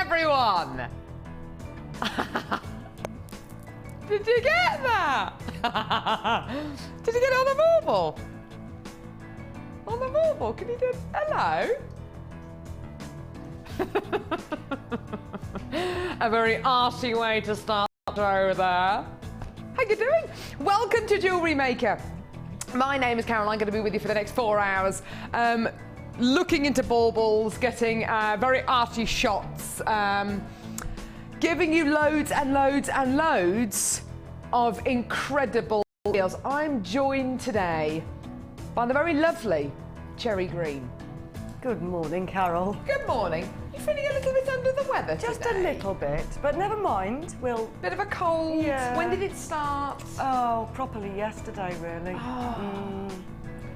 everyone! Did you get that? Did you get it on the bauble? On the bauble? Can you do it? Hello? A very arty way to start over there. How you doing? Welcome to Jewellery Maker. My name is Caroline. I'm going to be with you for the next 4 hours. Looking into baubles, getting very arty shots, giving you loads and loads and loads of incredible deals. I'm joined today by the very lovely Cherry Green. Good morning, Carol. Good morning. You feeling a little bit under the weather Just today? a little bit, but never mind. We'll... Bit of a cold. Yeah. When did it start? Oh, properly yesterday, really. Oh.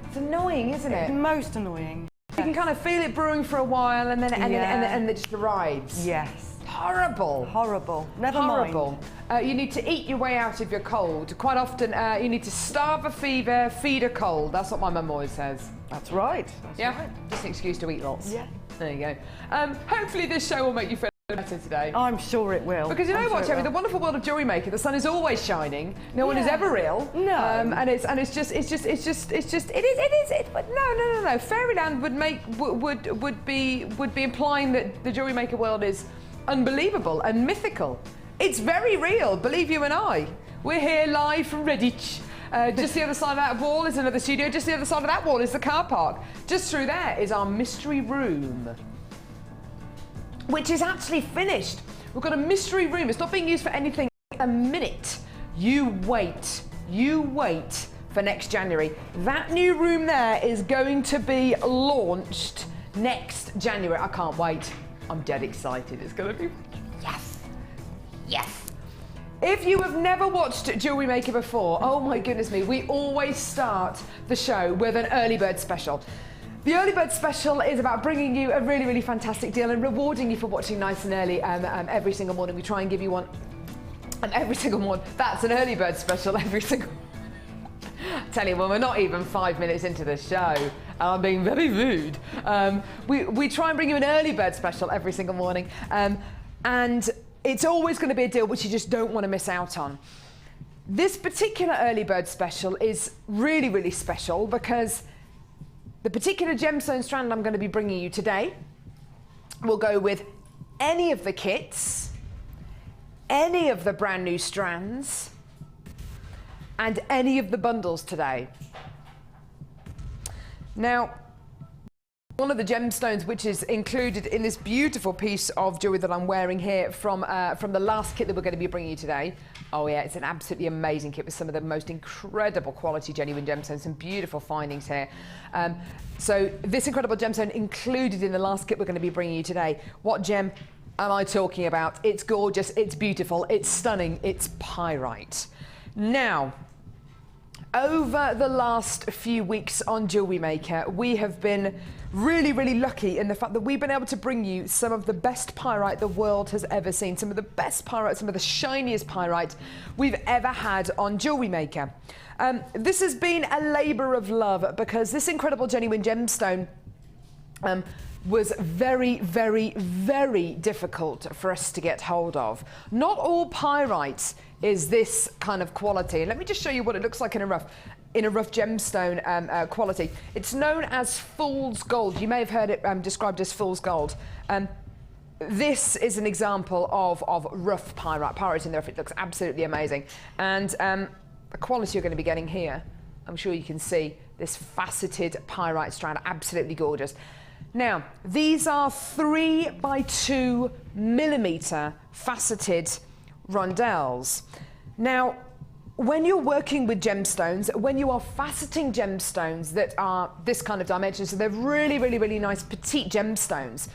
It's annoying, isn't it? Most annoying. You can kind of feel it brewing for a while and then it just arrives. Yes. Horrible. Horrible. Never Horrible. mind. You need to eat your way out of your cold. Quite often, you need to starve a fever, feed a cold. That's what my mum always says. That's right. That's Yeah? right. Just an excuse to eat lots. Yeah. There you go. Hopefully this show will make you feel better today. I'm sure it will. Because you know what, Cherry, the wonderful world of Jewellery Maker, the sun is always shining. No one is ever ill. No. And it's just no. Fairyland would be implying that the Jewellery Maker world is unbelievable and mythical. It's very real, believe you and I. We're here live from Redditch. Just the other side of that wall is another studio. Just the other side of that wall is the car park. Just through there is our mystery room, which is actually finished. We've got a mystery room. It's not being used for anything at the minute. You wait for next January. That new room there is going to be launched next January. I can't wait. I'm dead excited. It's going to be, yes. If you have never watched Jewellery Maker before, oh my goodness me, we always start the show with an early bird special. The early bird special is about bringing you a really, really fantastic deal and rewarding you for watching nice and early every single morning. We try and give you one every single morning. That's an early bird special every single tell you, when we're not even 5 minutes into the show, I'm being very rude. We try and bring you an early bird special every single morning. And it's always going to be a deal which you just don't want to miss out on. This particular early bird special is really, really special because the particular gemstone strand I'm going to be bringing you today will go with any of the kits, any of the brand new strands, and any of the bundles today. Now, one of the gemstones which is included in this beautiful piece of jewellery that I'm wearing here from the last kit that we're going to be bringing you today. Oh yeah, it's an absolutely amazing kit with some of the most incredible quality genuine gemstones, some beautiful findings here. So this incredible gemstone included in the last kit we're going to be bringing you today. What gem am I talking about? It's gorgeous, it's beautiful, it's stunning, it's pyrite. Now, over the last few weeks on Jewellery Maker, we have been really, really lucky in the fact that we've been able to bring you some of the best pyrite the world has ever seen, some of the best pyrite, some of the shiniest pyrite we've ever had on Jewellery Maker. This has been a labour of love because this incredible genuine gemstone was very, very, very difficult for us to get hold of. Not all pyrite is this kind of quality. Let me just show you what it looks like in a rough gemstone quality. It's known as fool's gold. You may have heard it described as fool's gold. This is an example of rough pyrite. Pyrite in the rough, it looks absolutely amazing. And the quality you're going to be getting here, I'm sure you can see this faceted pyrite strand, absolutely gorgeous. Now, these are 3 by 2 millimeter faceted rondelles. Now, when you're working with gemstones, when you are faceting gemstones that are this kind of dimension, so they're really, really, really nice petite gemstones,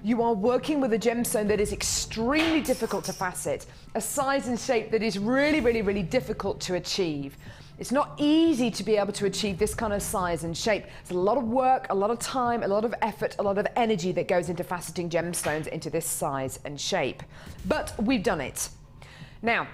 you are working with a gemstone that is extremely difficult to facet, a size and shape that is really, really, really difficult to achieve. It's not easy to be able to achieve this kind of size and shape. It's a lot of work, a lot of time, a lot of effort, a lot of energy that goes into faceting gemstones into this size and shape. But we've done it. Now,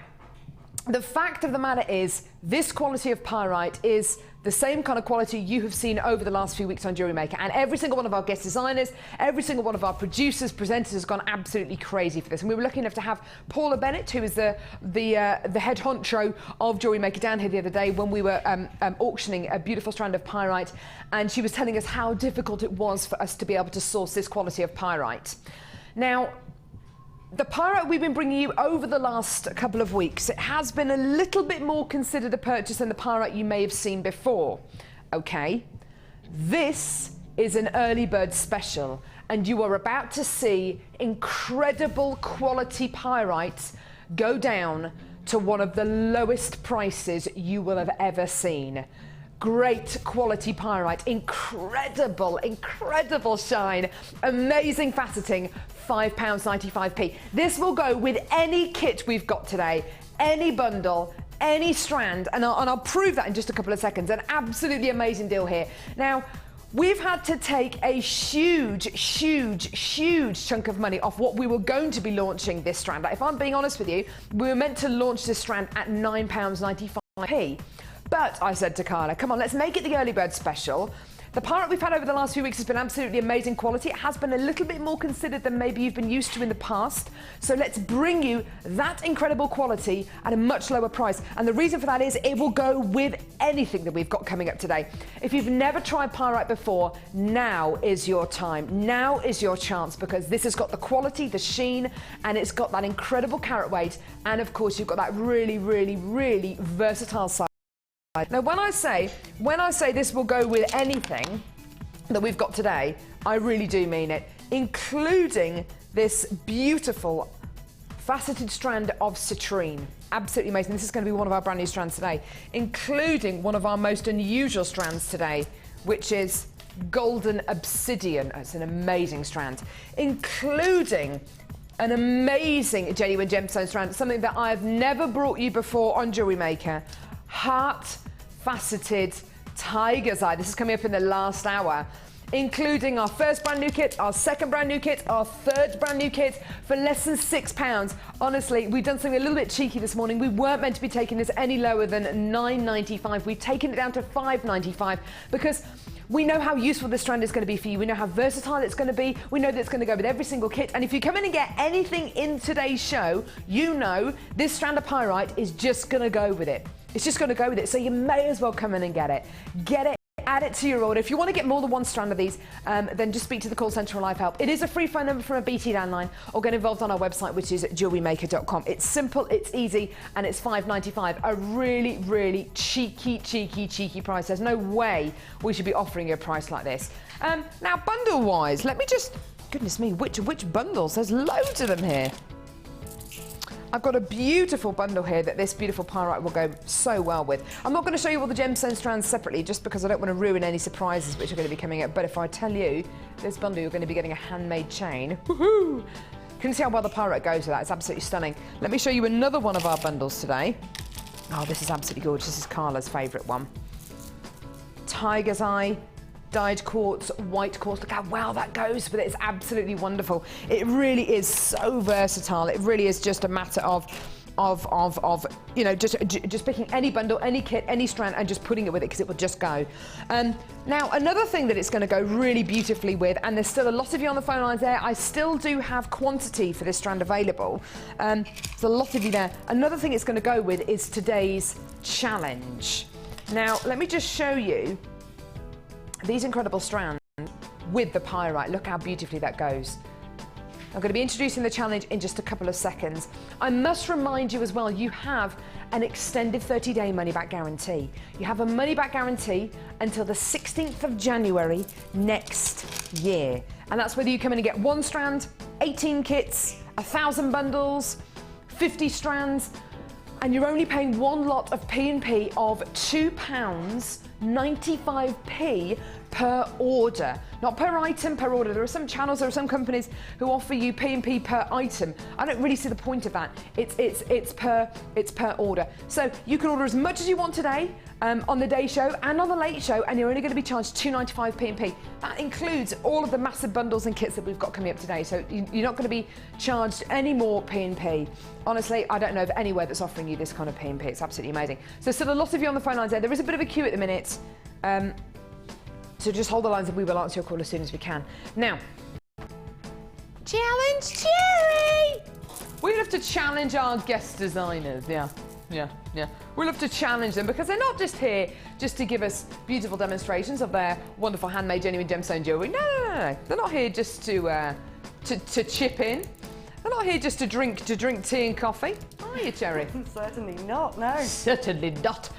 the fact of the matter is, this quality of pyrite is the same kind of quality you have seen over the last few weeks on Jewelry Maker, and every single one of our guest designers, every single one of our producers, presenters has gone absolutely crazy for this. And we were lucky enough to have Paula Bennett, who is the head honcho of Jewelry Maker, down here the other day when we were auctioning a beautiful strand of pyrite, and she was telling us how difficult it was for us to be able to source this quality of pyrite. Now, the pyrite we've been bringing you over the last couple of weeks, it has been a little bit more considered a purchase than the pyrite you may have seen before. Okay, this is an early bird special, and you are about to see incredible quality pyrite go down to one of the lowest prices you will have ever seen. Great quality pyrite, incredible shine, amazing faceting, £5.95p. This will go with any kit we've got today, any bundle, any strand, and I'll prove that in just a couple of seconds. An absolutely amazing deal here. Now, we've had to take a huge chunk of money off what we were going to be launching this strand. Like, if I'm being honest with you, we were meant to launch this strand at £9.95p. But I said to Carla, come on, let's make it the early bird special. The pyrite we've had over the last few weeks has been absolutely amazing quality. It has been a little bit more considered than maybe you've been used to in the past. So let's bring you that incredible quality at a much lower price. And the reason for that is it will go with anything that we've got coming up today. If you've never tried pyrite before, now is your time. Now is your chance, because this has got the quality, the sheen, and it's got that incredible carat weight. And of course, you've got that really versatile side. Now, when I say this will go with anything that we've got today, I really do mean it, including this beautiful faceted strand of citrine. Absolutely amazing. This is going to be one of our brand new strands today, including one of our most unusual strands today, which is golden obsidian. It's an amazing strand, including an amazing genuine gemstone strand, something that I've never brought you before on Jewelry Maker. Heart faceted tiger's eye. This is coming up in the last hour, including our first brand new kit, our second brand new kit, our third brand new kit for less than £6. Honestly, we've done something a little bit cheeky this morning. We weren't meant to be taking this any lower than £9.95. We've taken it down to £5.95 because we know how useful this strand is going to be for you. We know how versatile it's going to be. We know that it's going to go with every single kit. And if you come in and get anything in today's show, you know this strand of pyrite is just going to go with it. It's just going to go with it. So you may as well come in and get it. Get it. Add it to your order. If you want to get more than one strand of these, then just speak to the call centre or live help. It is a free phone number from a BT landline, or get involved on our website, which is jewelrymaker.com. It's simple, it's easy, and it's £5.95. A really cheeky price. There's no way we should be offering you a price like this. Now, bundle-wise, let me just, goodness me, which bundles? There's loads of them here. I've got a beautiful bundle here that this beautiful pyrite will go so well with. I'm not going to show you all the gemstone strands separately, just because I don't want to ruin any surprises which are going to be coming up. But if I tell you this bundle, you're going to be getting a handmade chain. Woohoo! Can you see how well the pyrite goes with that? It's absolutely stunning. Let me show you another one of our bundles today. Oh, this is absolutely gorgeous. This is Carla's favourite one. Tiger's eye. Dyed quartz, white quartz. Look how well that goes with it. It's absolutely wonderful. It really is so versatile. It really is just a matter of you know, just picking any bundle, any kit, any strand, and just putting it with it, because it will just go. Now, another thing that it's going to go really beautifully with, and there's still a lot of you on the phone lines there, I still do have quantity for this strand available. There's a lot of you there. Another thing it's going to go with is today's challenge. Now, let me just show you these incredible strands with the pyrite. Look how beautifully that goes. I'm going to be introducing the challenge in just a couple of seconds. I must remind you as well, you have an extended 30-day money-back guarantee. You have a money-back guarantee until the 16th of January next year. And that's whether you come in and get one strand, 18 kits, 1,000 bundles, 50 strands, and you're only paying one lot of P&P of £2.95p per order. Not per item, per order. There are some channels, there are some companies who offer you P&P per item. I don't really see the point of that. It's per order. So you can order as much as you want today. on the day show and on the late show, and you're only going to be charged £2.95 P&P. That includes all of the massive bundles and kits that we've got coming up today, so you're not going to be charged any more P&P. Honestly, I don't know of anywhere that's offering you this kind of P&P. It's absolutely amazing. So still a lot of you on the phone lines there. There is a bit of a queue at the minute, so just hold the lines and we will answer your call as soon as we can. Now, challenge Cherry! We'll have to challenge our guest designers, yeah. We'll have to challenge them because they're not just here just to give us beautiful demonstrations of their wonderful handmade genuine gemstone jewellery. No. They're not here just to chip in. They're not here just to drink tea and coffee. Are you, Cherry? Certainly not, no. Certainly not.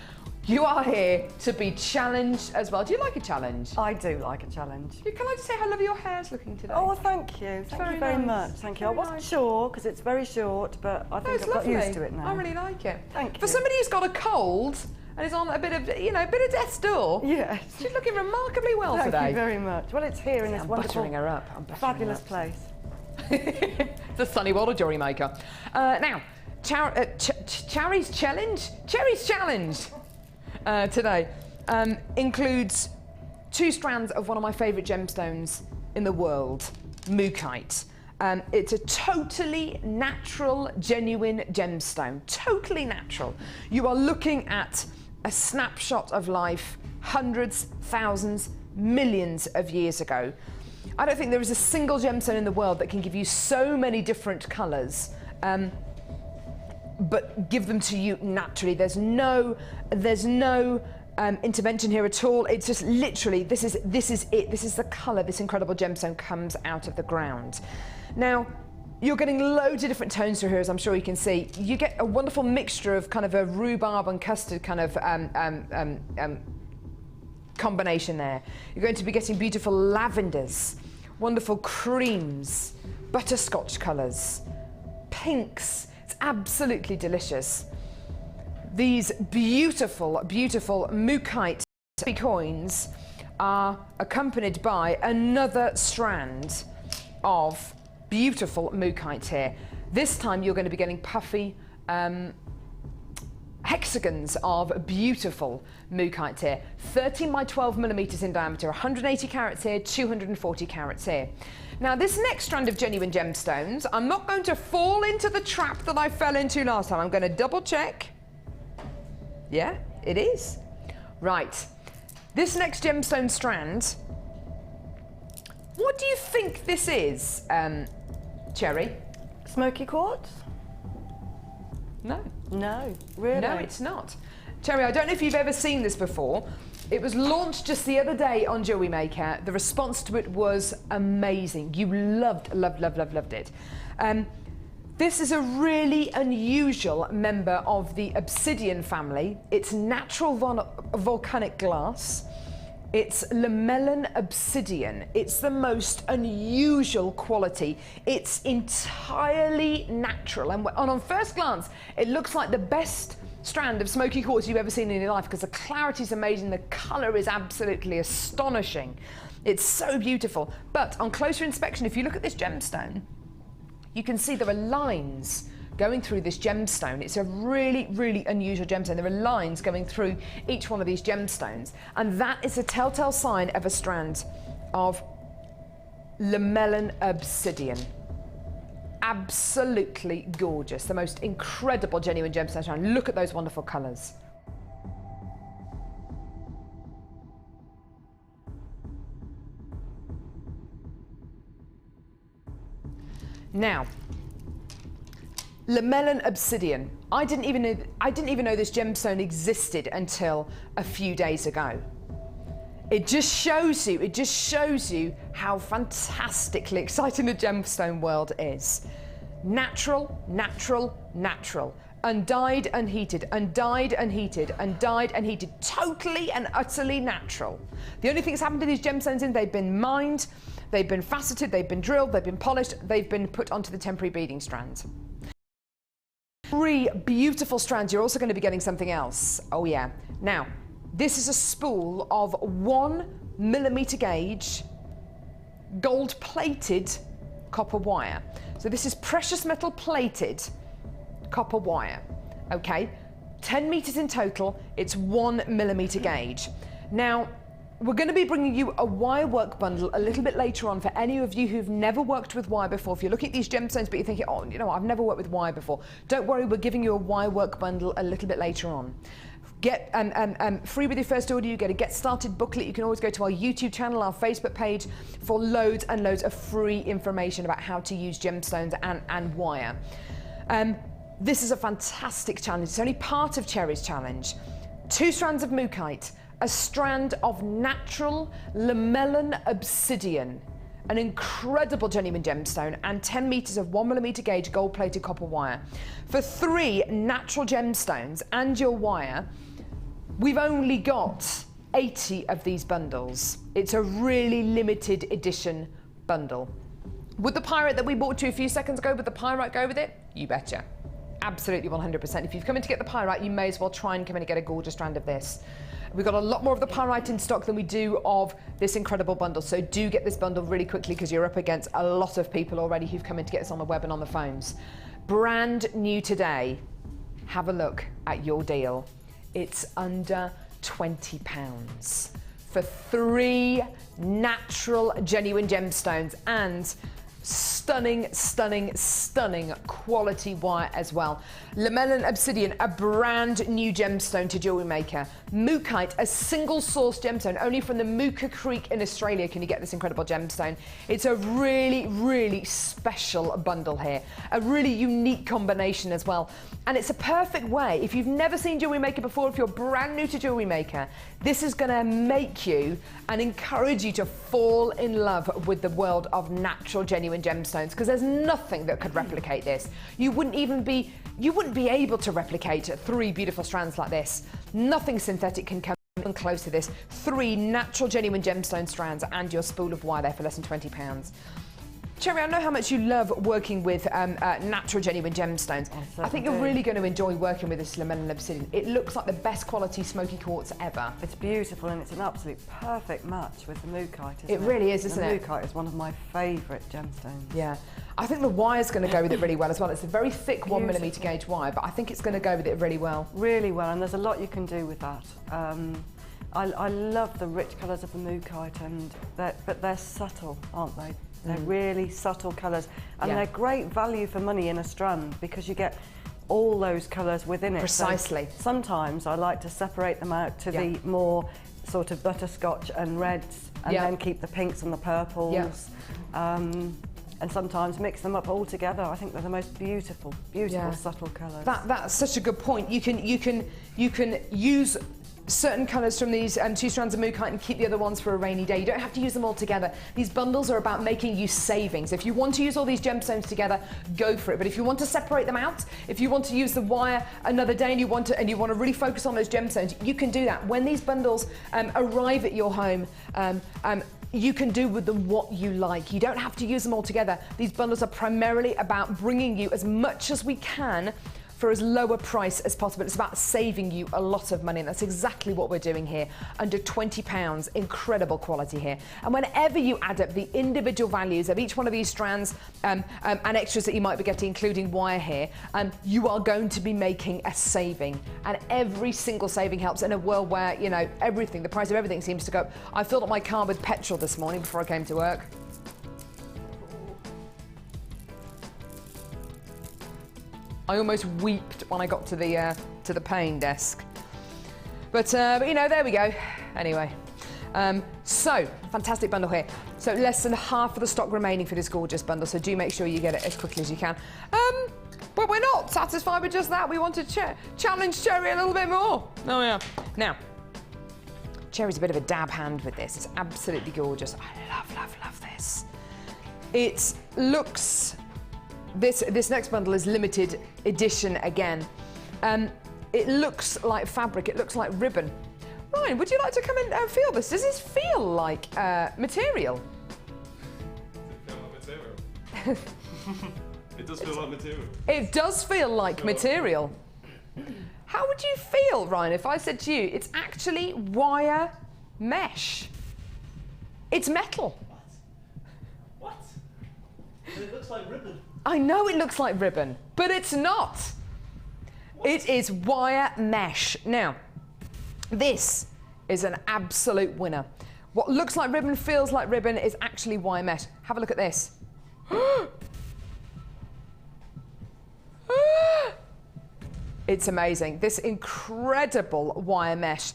You are here to be challenged as well. Do you like a challenge? I do like a challenge. Can I just say how lovely your hair's looking today? Oh, well, thank you. Thank you very much. Thank you. I wasn't sure because it's very short, but I think I've got used to it now. I really like it. Thank you. For somebody who's got a cold and is on a bit of, a bit of death's door. Yes. She's looking remarkably well today. Thank you very much. Well, it's here in this wonderful, her up. fabulous place. It's a sunny water jewellery maker. Now, Cherry's challenge today includes 2 strands of one of my favourite gemstones in the world, mookaite. It's a totally natural, genuine gemstone, totally natural. You are looking at a snapshot of life hundreds, thousands, millions of years ago. I don't think there is a single gemstone in the world that can give you so many different colours, but give them to you naturally. There's no intervention here at all. It's just literally, this is it. This is the colour this incredible gemstone comes out of the ground. Now, you're getting loads of different tones through here, as I'm sure you can see. You get a wonderful mixture of kind of a rhubarb and custard kind of combination there. You're going to be getting beautiful lavenders, wonderful creams, butterscotch colours, pinks. It's absolutely delicious. These beautiful, beautiful mookaite coins are accompanied by another strand of beautiful mookaite here. This time you're going to be getting puffy hexagons of beautiful mookaite here. 13 by 12 millimeters in diameter, 180 carats here, 240 carats here. Now this next strand of genuine gemstones, I'm not going to fall into the trap that I fell into last time. I'm going to double check. Yeah, it is. Right. This next gemstone strand, what do you think this is, Cherry? Smoky quartz? No. No, really? No, it's not. Cherry, I don't know if you've ever seen this before. It was launched just the other day on Jewelry Maker. The response to it was amazing. You loved it. This is a really unusual member of the obsidian family. It's natural volcanic glass. It's lamellan obsidian. It's the most unusual quality. It's entirely natural. And on first glance, it looks like the best strand of smoky quartz you've ever seen in your life because the clarity is amazing. The colour is absolutely astonishing. It's so beautiful. But on closer inspection, if you look at this gemstone, you can see there are lines going through this gemstone. It's a really, really unusual gemstone. There are lines going through each one of these gemstones, and that is a telltale sign of a strand of lamellan obsidian. Absolutely gorgeous. The most incredible genuine gemstone strand. Look at those wonderful colours. Now, lamellan obsidian. I didn't even know this gemstone existed until a few days ago. It just shows you how fantastically exciting the gemstone world is. Natural, natural, natural. Undyed, unheated, undyed, unheated, undyed, unheated. Totally and utterly natural. The only thing that's happened to these gemstones is they've been mined, they've been faceted, they've been drilled, they've been polished, they've been put onto the temporary beading strands. 3 beautiful strands. You're also going to be getting something else. Oh yeah. Now, this is a spool of 1 millimeter gauge gold-plated copper wire. So this is precious metal plated copper wire. Okay. 10 meters in total. It's 1 millimeter gauge. Now, we're going to be bringing you a wire work bundle a little bit later on for any of you who've never worked with wire before. If you're looking at these gemstones but you're thinking, oh, you know, I've never worked with wire before, don't worry, we're giving you a wire work bundle a little bit later on. Get free with your first order. You get a get started booklet. You can always go to our YouTube channel, our Facebook page for loads and loads of free information about how to use gemstones and wire. This is a fantastic challenge. It's only part of Cherry's challenge. 2 strands of mookaite, a strand of natural lamellan obsidian, an incredible genuine gemstone, and 10 meters of 1 millimeter gauge gold plated copper wire. For 3 natural gemstones and your wire, we've only got 80 of these bundles. It's a really limited edition bundle. Would the pyrite that we bought you a few seconds ago, would the pyrite go with it? You betcha. Absolutely 100%. If you've come in to get the pyrite, you may as well try and come in and get a gorgeous strand of this. We've got a lot more of the pyrite in stock than we do of this incredible bundle, so do get this bundle really quickly because you're up against a lot of people already who've come in to get this on the web and on the phones. Brand new today. Have a look at your deal. It's under £20 for 3 natural genuine gemstones and stunning, stunning, stunning quality wire as well. Lamellan obsidian, a brand new gemstone to jewelry maker. Mookaite, a single source gemstone. Only from the Mooka Creek in Australia can you get this incredible gemstone. It's a really, really special bundle here. A really unique combination as well. And it's a perfect way, if you've never seen jewelry maker before, if you're brand new to jewelry maker, this is gonna make you and encourage you to fall in love with the world of natural, genuine gemstones, because there's nothing that could replicate this. You wouldn't be able to replicate 3 beautiful strands like this. Nothing synthetic can come even close to this. 3 natural, genuine gemstone strands and your spool of wire there for less than £20. Cherry, I know how much you love working with natural, genuine gemstones. I think you're really going to enjoy working with this lamellan obsidian. It looks like the best quality smoky quartz ever. It's beautiful and it's an absolute perfect match with the mookaite, isn't it? It really is, isn't it? The mookaite is one of my favourite gemstones. Yeah. I think the wire's going to go with it really well as well. It's a very thick 1 millimeter gauge wire, but I think it's going to go with it really well. Really well, and there's a lot you can do with that. I love the rich colours of the mookaite, but they're subtle, aren't they? They're really subtle colours, and they're great value for money in a strand because you get all those colours within it. Precisely. So sometimes I like to separate them out to the more sort of butterscotch and reds, and then keep the pinks and the purples. And sometimes mix them up all together. I think they're the most beautiful, subtle colours. That's such a good point. You can use certain colours from these 2 strands of mookaite and keep the other ones for a rainy day. You don't have to use them all together. These bundles are about making you savings. If you want to use all these gemstones together, go for it. But if you want to separate them out, if you want to use the wire another day and you want to really focus on those gemstones, you can do that. When these bundles arrive at your home, you can do with them what you like. You don't have to use them all together. These bundles are primarily about bringing you as much as we can for as low a price as possible. It's about saving you a lot of money, and that's exactly what we're doing here. Under £20, incredible quality here. And whenever you add up the individual values of each one of these strands and extras that you might be getting, including wire here, you are going to be making a saving. And every single saving helps in a world where, you know, the price of everything seems to go up. I filled up my car with petrol this morning before I came to work. I almost weeped when I got to the paying desk. But you know, there we go. Anyway, so fantastic bundle here. So less than half of the stock remaining for this gorgeous bundle. So do make sure you get it as quickly as you can. But we're not satisfied with just that. We want to challenge Cherry a little bit more. Oh yeah. Now, Cherry's a bit of a dab hand with this. It's absolutely gorgeous. I love this. It looks. This next bundle is limited edition again. It looks like fabric, it looks like ribbon. Ryan, would you like to come in and feel this? Does this feel like material? Does it feel like material? It does feel like material. It does feel like material. How would you feel, Ryan, if I said to you, it's actually wire mesh? It's metal. What? But it looks like ribbon. I know it looks like ribbon, but it's not. It is wire mesh. Now, this is an absolute winner. What looks like ribbon, feels like ribbon, is actually wire mesh. Have a look at this. It's amazing. This incredible wire mesh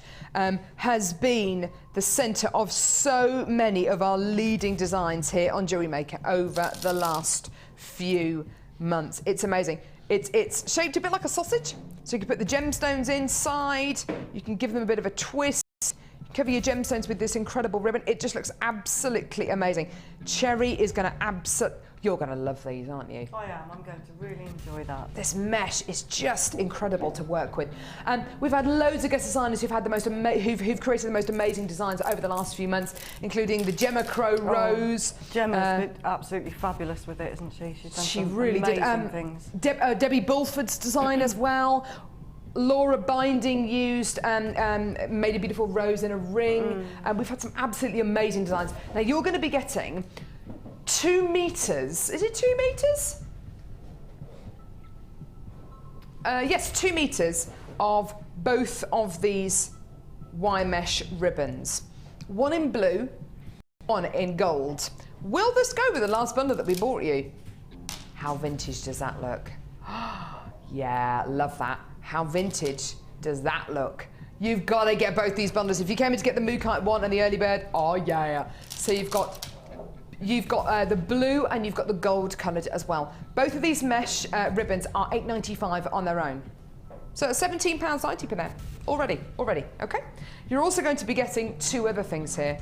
has been the centre of so many of our leading designs here on Jewellery Maker over the last few months. It's amazing. It's shaped a bit like a sausage, so you can put the gemstones inside, you can give them a bit of a twist, cover your gemstones with this incredible ribbon. It just looks absolutely amazing. Cherry is going to you're going to love these, aren't you? I am. I'm going to really enjoy that. This mesh is just incredible to work with. We've had loads of guest designers who've had the most who've created the most amazing designs over the last few months, including the Gemma Crow Rose. Gemma's been absolutely fabulous with it, isn't she? She's done some really amazing did. things. Debbie Bulford's design as well. Laura Binding used made a beautiful rose in a ring. We've had some absolutely amazing designs. Now you're going to be getting 2 meters. Is it 2 meters? Yes, 2 meters of both of these wire mesh ribbons. One in blue, one in gold. Will this go with the last bundle that we bought you? How vintage does that look? Yeah, love that. How vintage does that look? You've got to get both these bundles. If you came in to get the Mookite one and the early bird, oh yeah. So you've got the blue and you've got the gold coloured as well. Both of these mesh ribbons are £8.95 on their own. So it's £17.90 per there. Already, okay? You're also going to be getting 2 other things here.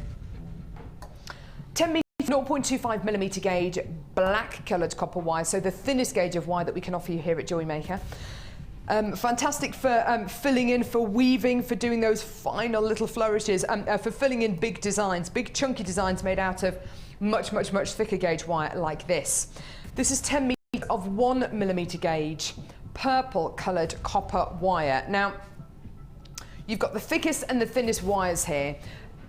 10 metre 0.25mm gauge black coloured copper wire, so the thinnest gauge of wire that we can offer you here at Jewellery Maker. Fantastic for filling in, for weaving, for doing those final little flourishes, for filling in big designs, big chunky designs made out of much thicker gauge wire like this. This is 10 metres of 1mm gauge, purple coloured copper wire. Now, you've got the thickest and the thinnest wires here.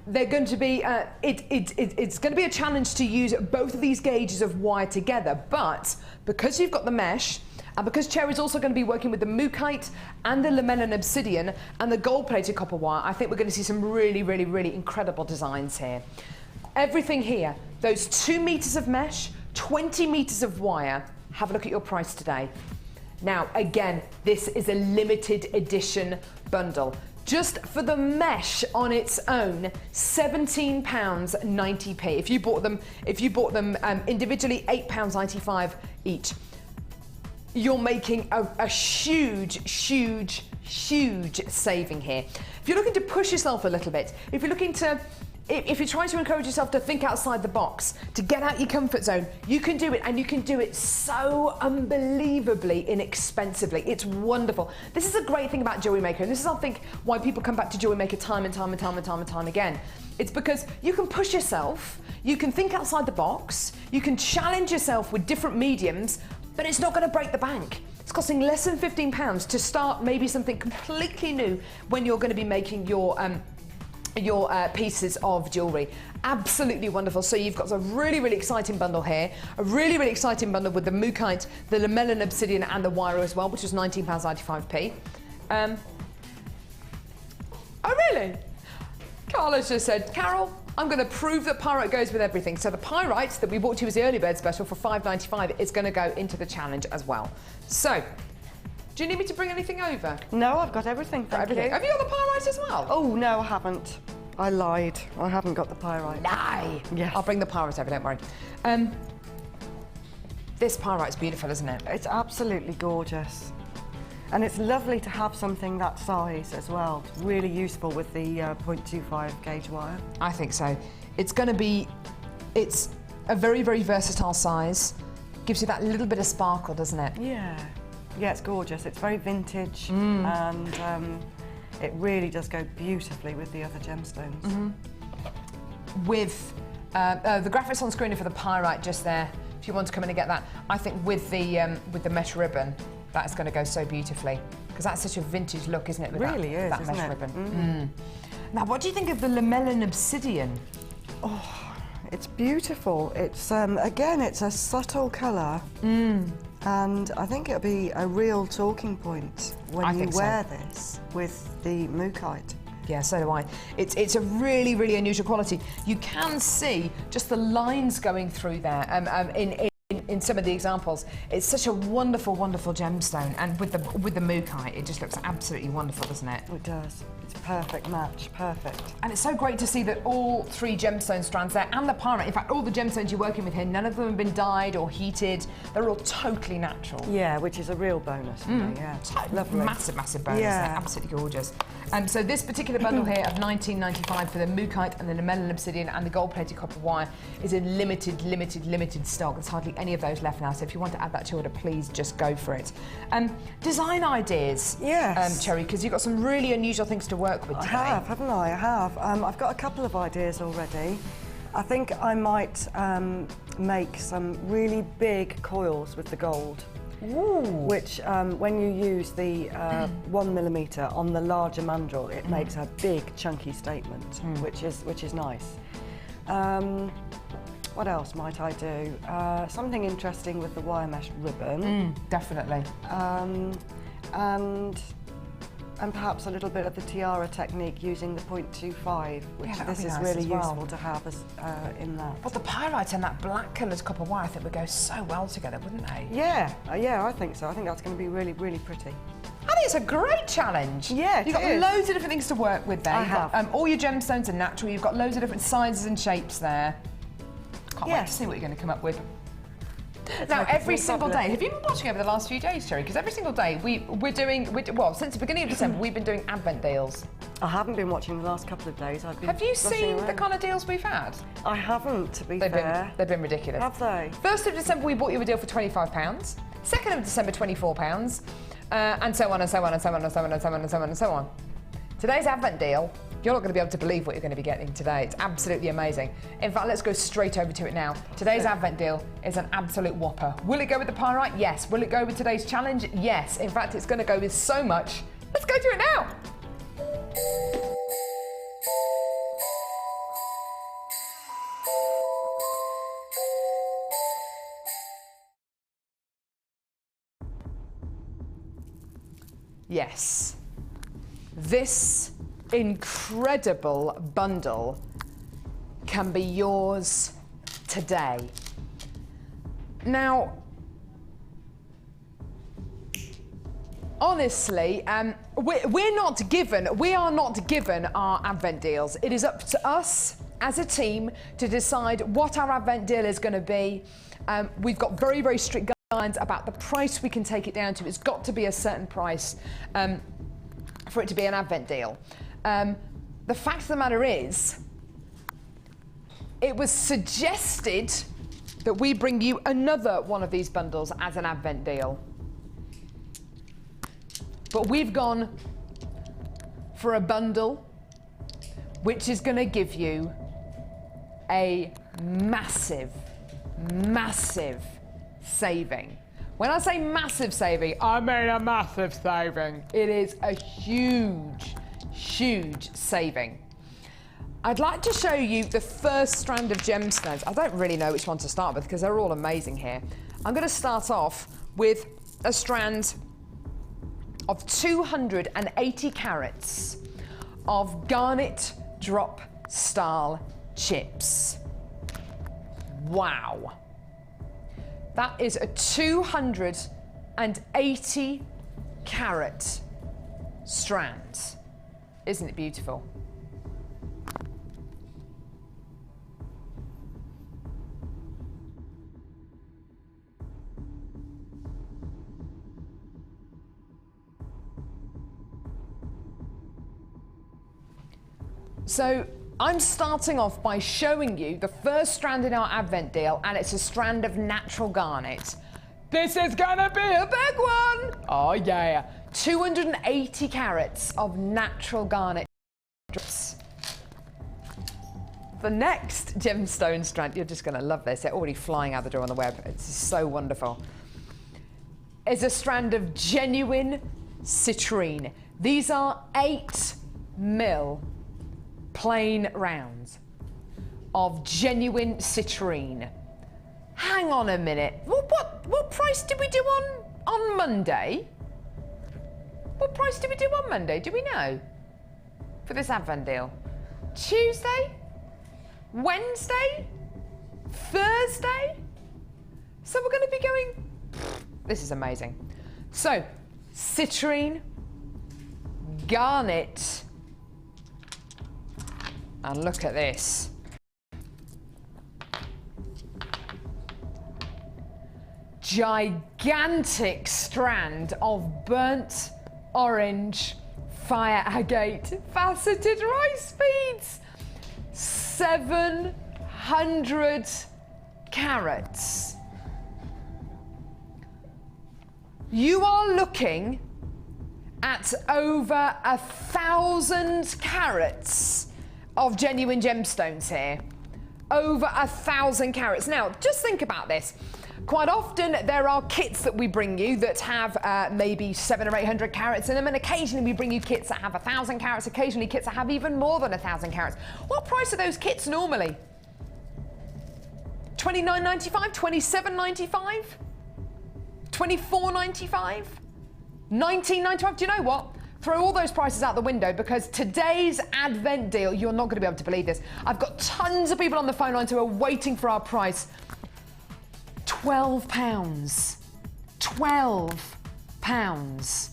They're going to be, it's going to be a challenge to use both of these gauges of wire together, but because you've got the mesh, and because Cherry's also going to be working with the Mookite and the Lamellan Obsidian and the gold-plated copper wire, I think we're going to see some really incredible designs here. Everything here, those 2 meters of mesh, 20 meters of wire. Have a look at your price today. Now, again, this is a limited edition bundle. Just for the mesh on its own, £17.90. If you bought them individually, £8.95 each. You're making a huge saving here. If you're looking to push yourself a little bit, if you're trying to encourage yourself to think outside the box, to get out your comfort zone, you can do it, and you can do it so unbelievably inexpensively. It's wonderful. This is a great thing about Jewellery Maker, and this is, I think, why people come back to Jewellery Maker time and time again. It's because you can push yourself, you can think outside the box, you can challenge yourself with different mediums, but it's not going to break the bank. It's costing less than £15 to start maybe something completely new when you're going to be making your pieces of jewellery. Absolutely wonderful. So you've got a really exciting bundle here, a really exciting bundle with the Mookite, the Lamellan Obsidian and the wire as well, which is £19.95p. Oh really? Carla's just said, Carol, I'm going to prove that pyrite goes with everything. So the pyrite that we bought to you as the early bird special for £5.95 is going to go into the challenge as well. So, do you need me to bring anything over? No, I've got everything. Thank you. Have you got the pyrite as well? Oh no, I haven't. I lied. I haven't got the pyrite. Lie. Yes. I'll bring the pyrite over. Don't worry. This pyrite's beautiful, isn't it? It's absolutely gorgeous. And it's lovely to have something that size as well. It's really useful with the 0.25 gauge wire. I think so. It's going to be, it's a very versatile size. Gives you that little bit of sparkle, doesn't it? Yeah. Yeah, it's gorgeous. It's very vintage and it really does go beautifully with the other gemstones. With the graphics on screen are for the pyrite just there. If you want to come in and get that, I think with the mesh ribbon, that's going to go so beautifully, because that's such a vintage look, isn't it? With really that, is, that mesh isn't it? ribbon. Now, what do you think of the Lamellan Obsidian? Oh, it's beautiful. It's again, it's a subtle colour. And I think it'll be a real talking point when you wear this with the mookaite. Yeah, so do I. It's a really, really unusual quality. You can see just the lines going through there in some of the examples. It's such a wonderful, wonderful gemstone, and with the mookaite, it just looks absolutely wonderful, doesn't it? It does. It's a perfect match, perfect. And it's so great to see that all 3 gemstone strands there, and the pyrite, in fact, all the gemstones you're working with here, none of them have been dyed or heated. They're all totally natural. Yeah, which is a real bonus for me, yeah. Lovely. Massive, massive bonus. Yeah. They're absolutely gorgeous. So this particular bundle here of $19.95 for the mookaite and the Nemelan obsidian and the gold-plated copper wire is in limited stock. There's hardly any of those left now, so if you want to add that to your order, please just go for it. Design ideas, yes. Cherry, because you've got some really unusual things to work with today. I have, haven't I? I have. I've got a couple of ideas already. I think I might make some really big coils with the gold. Ooh. Which, when you use the 1mm on the larger mandrel, it makes a big chunky statement, which is nice. What else might I do? Something interesting with the wire mesh ribbon. Definitely. And perhaps a little bit of the tiara technique using the 0.25, which this is nice really as well. useful to have as, in that. But the pyrite and that black coloured copper wire, I think would go so well together, wouldn't they? Yeah, yeah, I think so. I think that's going to be really, really pretty. And it's a great challenge. Yeah, You've got loads of different things to work with there. I You've have. got, all your gemstones are natural. You've got loads of different sizes and shapes there. Can't wait to see what you're going to come up with. Now, every single day, have you been watching over the last few days, Cherry? Because every single day we're doing, well, since the beginning of December, we've been doing Advent deals. I haven't been watching the last couple of days. I've been Have you rushing seen around. the kind of deals we've had? I haven't, to be fair. They've been ridiculous. Have they? 1st of December, we bought you a deal for £25. 2nd of December, £24. And so on and so on and so on and so on and so on and so on and so on. Today's Advent deal, you're not going to be able to believe what you're going to be getting today. It's absolutely amazing. In fact, let's go straight over to it now. Today's Advent deal is an absolute whopper. Will it go with the pyrite? Yes. Will it go with today's challenge? Yes. In fact, it's going to go with so much. Let's go through it now. Yes. This incredible bundle can be yours today. Now, honestly, we are not given our Advent deals. It is up to us as a team to decide what our Advent deal is going to be. We've got very, very strict guidelines about the price we can take it down to. It's got to be a certain price for it to be an Advent deal. The fact of the matter is, it was suggested that we bring you another one of these bundles as an Advent deal. But we've gone for a bundle which is going to give you a massive, massive saving. When I say massive saving, I mean a massive saving. It is a huge, huge saving. I'd like to show you the first strand of gemstones. I don't really know which one to start with because they're all amazing here. I'm going to start off with a strand of 280 carats of garnet drop style chips. Wow. That is a 280 carat strand. Isn't it beautiful? So I'm starting off by showing you the first strand in our Advent deal, and it's a strand of natural garnet. This is gonna be a big one! Oh yeah, 280 carats of natural garnet drips. The next gemstone strand, you're just gonna love this, they're already flying out the door on the web, it's so wonderful, is a strand of genuine citrine. These are 8mm plain rounds of genuine citrine. Hang on a minute. What price did we do on Monday? What price did we do on Monday? Do we know? For this Advent deal? Tuesday? Wednesday? Thursday? So we're going to be going... This is amazing. So, citrine, garnet, and look at this. Gigantic strand of burnt orange fire agate faceted rice beads. 700 carats. You are looking at over 1,000 carats of genuine gemstones here. Over 1,000 carats. Now, just think about this. Quite often there are kits that we bring you that have maybe 700 or 800 carats in them, and occasionally we bring you kits that have 1,000 carats, occasionally kits that have even more than 1,000 carats. What price are those kits normally? $29.95, $27.95, $24.95, $19.95. Do you know what? Throw all those prices out the window, because today's Advent deal, you're not going to be able to believe this. I've got tons of people on the phone lines who are waiting for our price. £12. £12.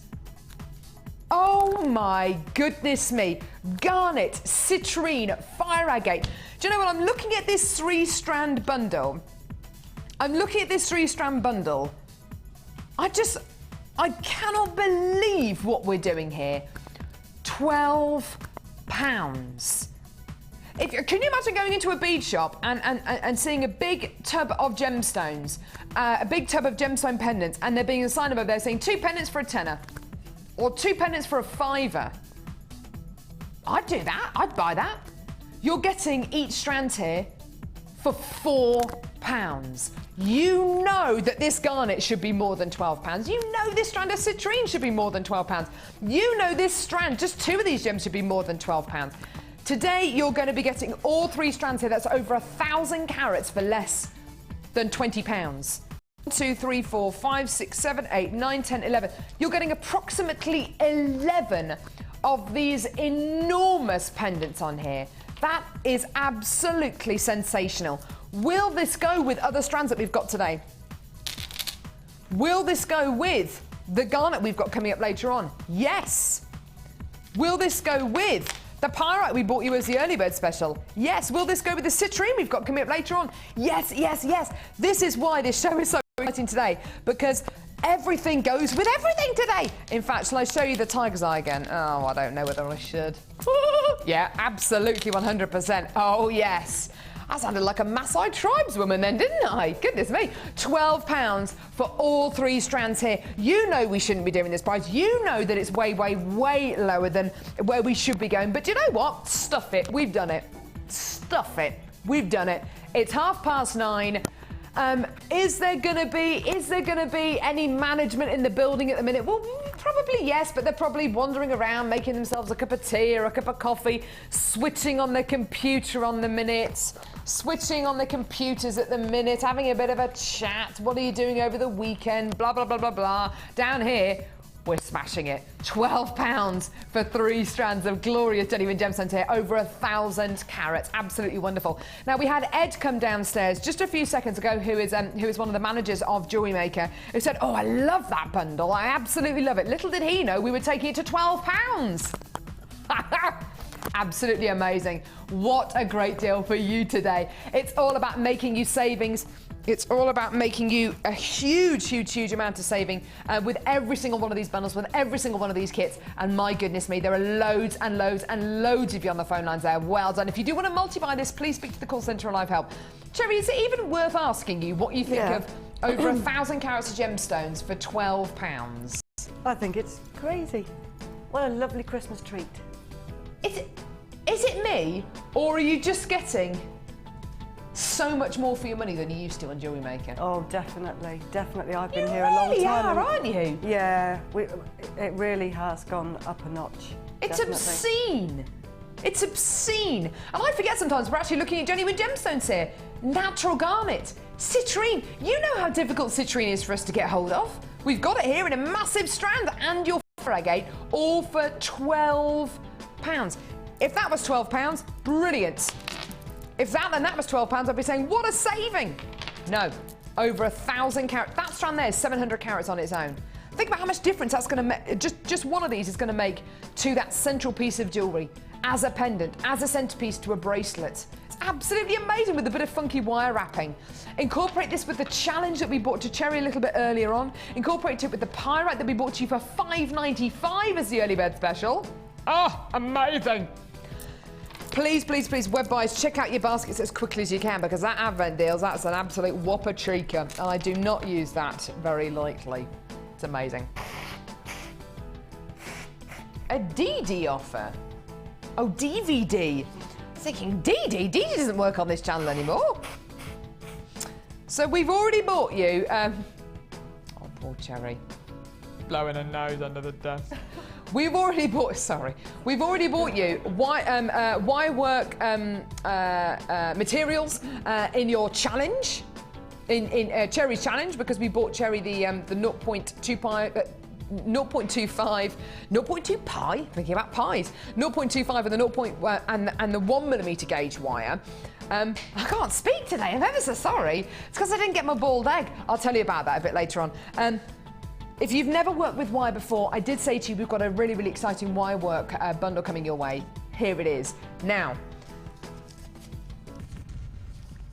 Oh my goodness me. Garnet, citrine, fire agate. Do you know what? I'm looking at this 3-strand bundle. I cannot believe what we're doing here. £12. Can you imagine going into a bead shop and seeing a big tub of gemstones, a big tub of gemstone pendants, and there being a sign above there saying 2 pendants for a tenner, or 2 pendants for a £5? I'd do that. I'd buy that. You're getting each strand here for £4. You know that this garnet should be more than £12. You know this strand of citrine should be more than £12. You know this strand, just 2 of these gems, should be more than £12. Today, you're going to be getting all 3 strands here. That's over 1,000 carats for less than £20. 1, 2, 3, 4, 5, 6, 7, 8, 9, 10, 11. You're getting approximately 11 of these enormous pendants on here. That is absolutely sensational. Will this go with other strands that we've got today? Will this go with the garnet we've got coming up later on? Yes. Will this go with the pyrite we bought you as the early bird special? Yes. Will this go with the citrine we've got coming up later on? Yes, yes, yes. This is why this show is so exciting today, because everything goes with everything today. In fact, shall I show you the tiger's eye again? Oh, I don't know whether I should. Yeah, absolutely 100%. Oh, yes. I sounded like a Maasai tribeswoman then, didn't I? Goodness me. £12 for all 3 strands here. You know we shouldn't be doing this price. You know that it's way, way, way lower than where we should be going. But do you know what? Stuff it. We've done it. Stuff it. We've done it. It's 9:30. Is there gonna be any management in the building at the minute? Well, probably yes, but they're probably wandering around making themselves a cup of tea or a cup of coffee, switching on their computer on the minute, switching on the computers at the minute, having a bit of a chat. What are you doing over the weekend? Blah, blah, blah, blah, blah. Down here, we're smashing it. £12 for 3 strands of glorious genuine gemstones here, over 1,000 carats. Absolutely wonderful. Now, we had Ed come downstairs just a few seconds ago, who is one of the managers of Jewelry Maker, who said, oh, I love that bundle. I absolutely love it. Little did he know we were taking it to £12. Absolutely amazing. What a great deal for you today. It's all about making you savings. It's all about making you a huge, huge, huge amount of saving with every single one of these bundles, with every single one of these kits. And my goodness me, there are loads and loads and loads of you on the phone lines there. Well done. If you do want to multi-buy this, please speak to the call centre or live help. Cherry, is it even worth asking you what you think of over 1,000 carats of gemstones for £12? I think it's crazy. What a lovely Christmas treat. Is it me, or are you just getting so much more for your money than you used to on Jewelry Maker? Oh, definitely, definitely. I've been here a long time. You really are, aren't you? Yeah, it really has gone up a notch. It's definitely. obscene. It's obscene. And I forget sometimes we're actually looking at genuine gemstones here. Natural garnet. Citrine. You know how difficult citrine is for us to get hold of. We've got it here in a massive strand and your agate, all for £12. If that was £12, brilliant. If that was £12, I'd be saying, what a saving. No, over 1,000 carats. That strand there is 700 carats on its own. Think about how much difference that's going to make. Just one of these is going to make to that central piece of jewellery, as a pendant, as a centrepiece to a bracelet. It's absolutely amazing with a bit of funky wire wrapping. Incorporate this with the challenge that we bought to Cherry a little bit earlier on. Incorporate it with the pyrite that we bought to you for £5.95 as the early bird special. Oh, amazing. Please, please, please, web buyers, check out your baskets as quickly as you can, because that advent deals, that's an absolute whopper treaker, and I do not use that very lightly. It's amazing. A DD offer. Oh, DVD. Thinking DD? DD doesn't work on this channel anymore. So we've already bought you, oh, poor Cherry. Blowing her nose under the desk. We've already bought you wire work materials in your challenge, in Cherry's challenge, because we bought Cherry the 0.25, 0.2 pi, thinking about pies, 0.25 and the 0. And the 1mm gauge wire. I can't speak today, I'm ever so sorry. It's because I didn't get my bald egg. I'll tell you about that a bit later on. If you've never worked with wire before, I did say to you we've got a really, really exciting wire work bundle coming your way. Here it is. Now,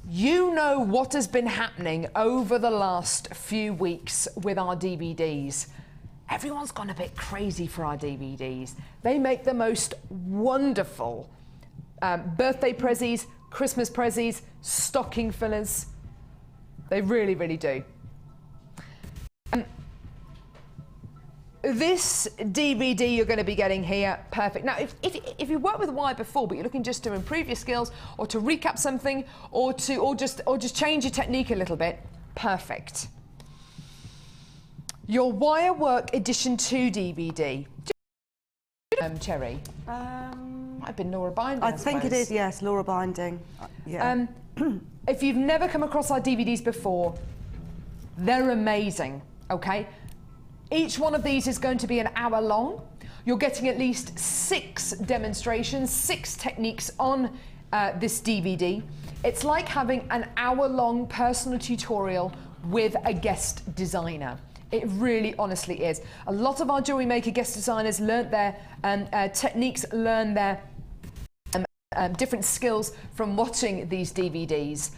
you know what has been happening over the last few weeks with our DVDs. Everyone's gone a bit crazy for our DVDs. They make the most wonderful birthday prezzies, Christmas prezzies, stocking fillers. They really, really do. This DVD you're going to be getting here, perfect. Now, if you worked with wire before, but you're looking just to improve your skills, or to recap something, or just change your technique a little bit, perfect. Your Wire Work Edition 2 DVD. Cherry. Might have been Laura Binding. I think it is, yes, Laura Binding. Yeah. If you've never come across our DVDs before, they're amazing, okay? Each one of these is going to be an hour long. You're getting at least 6 demonstrations, 6 techniques on this DVD. It's like having an hour-long personal tutorial with a guest designer. It really honestly is. A lot of our jewelry maker guest designers learnt their techniques, learned their different skills from watching these DVDs.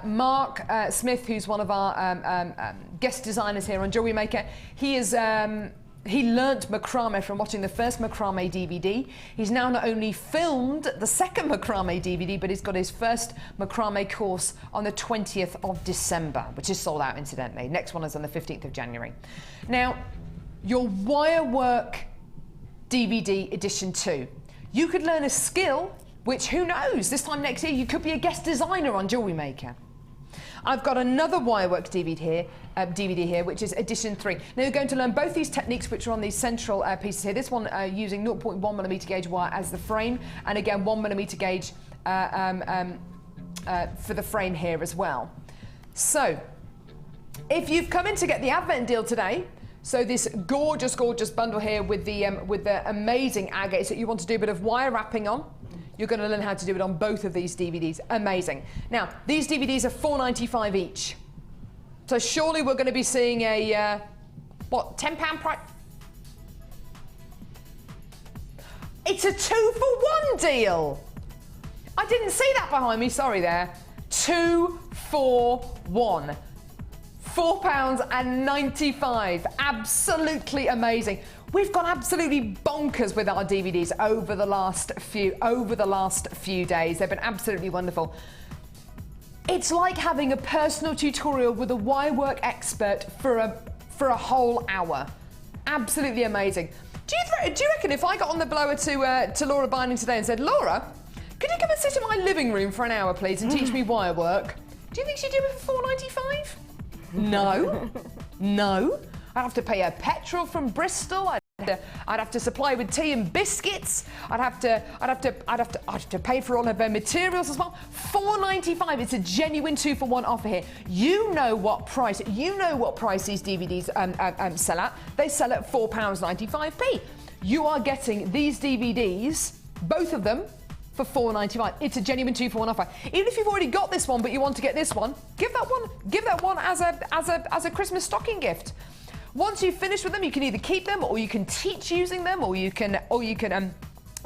Mark Smith, who's one of our guest designers here on Jewelry Maker, he learnt macrame from watching the first macrame DVD. He's now not only filmed the second macrame DVD, but he's got his first macrame course on the 20th of December, which is sold out incidentally. Next one is on the 15th of January. Now, your Wire Work DVD Edition 2. You could learn a skill which, who knows, this time next year you could be a guest designer on Jewelry Maker. I've got another Wirework DVD here, which is Edition 3. Now you're going to learn both these techniques, which are on these central pieces here. This one using 0.1mm gauge wire as the frame, and again 1mm gauge for the frame here as well. So, if you've come in to get the Advent deal today, so this gorgeous, gorgeous bundle here with the amazing agates that you want to do a bit of wire wrapping on, you're going to learn how to do it on both of these DVDs. Amazing. Now, these DVDs are £4.95 each. So surely we're going to be seeing a, what, £10 price? It's a 2-for-1 deal. I didn't see that behind me, sorry there. 2 for 1. £4.95. Absolutely amazing. We've gone absolutely bonkers with our DVDs over the last few days. They've been absolutely wonderful. It's like having a personal tutorial with a wirework expert for a whole hour. Absolutely amazing. Do you reckon if I got on the blower to Laura Binding today and said, Laura, could you come and sit in my living room for an hour, please, and teach me wirework? Do you think she'd do it for £4.95? No. No. I'd have to pay her petrol from Bristol. I'd I'd have to supply with tea and biscuits. I'd have to pay for all of her materials as well. $4.95. It's a genuine 2-for-1 offer here. You know what price these DVDs sell at. They sell at £4.95p. You are getting these DVDs, both of them, for $4.95. It's a genuine 2-for-1 offer. Even if you've already got this one but you want to get this one, give that one as a Christmas stocking gift. Once you've finished with them, you can either keep them, or you can teach using them, or you can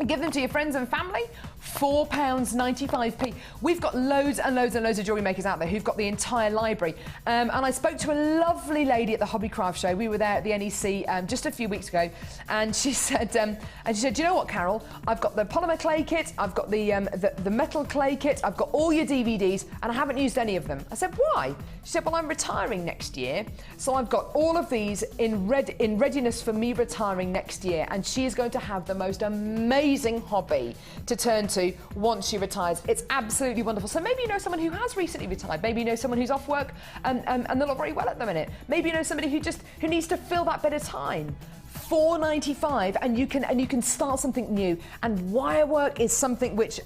give them to your friends and family. £4.95p. We've got loads and loads and loads of jewellery makers out there who've got the entire library. And I spoke to a lovely lady at the Hobbycraft show. We were there at the NEC just a few weeks ago, and she said, do you know what, Carol? I've got the polymer clay kit, I've got the metal clay kit, I've got all your DVDs, and I haven't used any of them. I said, why? She said, well, I'm retiring next year, so I've got all of these in readiness for me retiring next year, and she is going to have the most amazing hobby to turn to once she retires. It's absolutely wonderful. So maybe you know someone who has recently retired. Maybe you know someone who's off work and they're not very well at the minute. Maybe you know somebody who needs to fill that bit of time. $4.95, and you can start something new. And wirework is something which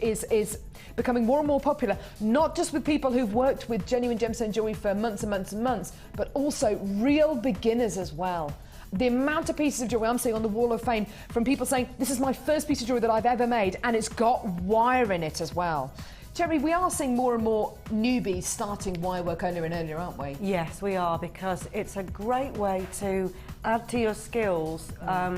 is becoming more and more popular, not just with people who've worked with genuine gemstone jewelry for months and months and months, but also real beginners as well. The amount of pieces of jewellery I'm seeing on the Wall of Fame from people saying, this is my first piece of jewellery that I've ever made, and it's got wire in it as well. Jeremy, we are seeing more and more newbies starting wirework earlier and earlier, aren't we? Yes, we are, because it's a great way to add to your skills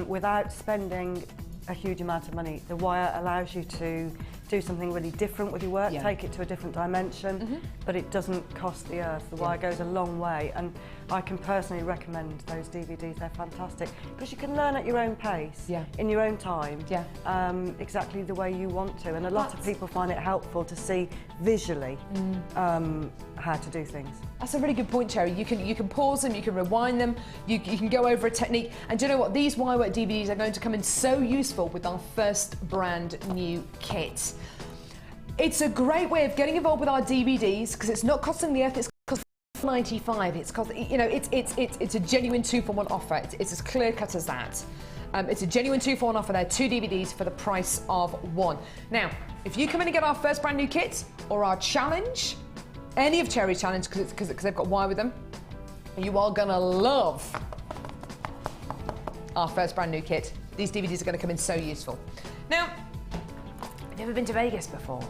without spending a huge amount of money. The wire allows you to do something really different with your work, take it to a different dimension, but it doesn't cost the earth. The wire goes a long way, and I can personally recommend those DVDs. They're fantastic because you can learn at your own pace, in your own time, exactly the way you want to. And a lot of people find it helpful to see visually how to do things. That's a really good point, Cherry. You can pause them, you can rewind them, you can go over a technique. And do you know what? These wirework DVDs are going to come in so useful with our first brand new kit. It's a great way of getting involved with our DVDs because it's not costing the earth. It's costing $95. It's cost, you know, it's a genuine 2-for-1 offer. It's as clear cut as that. It's a genuine 2-for-1 offer. There are 2 DVDs for the price of 1. Now, if you come in and get our first brand new kit or our challenge, any of Cherry's challenge, because they've got wire with them, you are gonna love our first brand new kit. These DVDs are gonna come in so useful. Now, I've never been to Vegas before.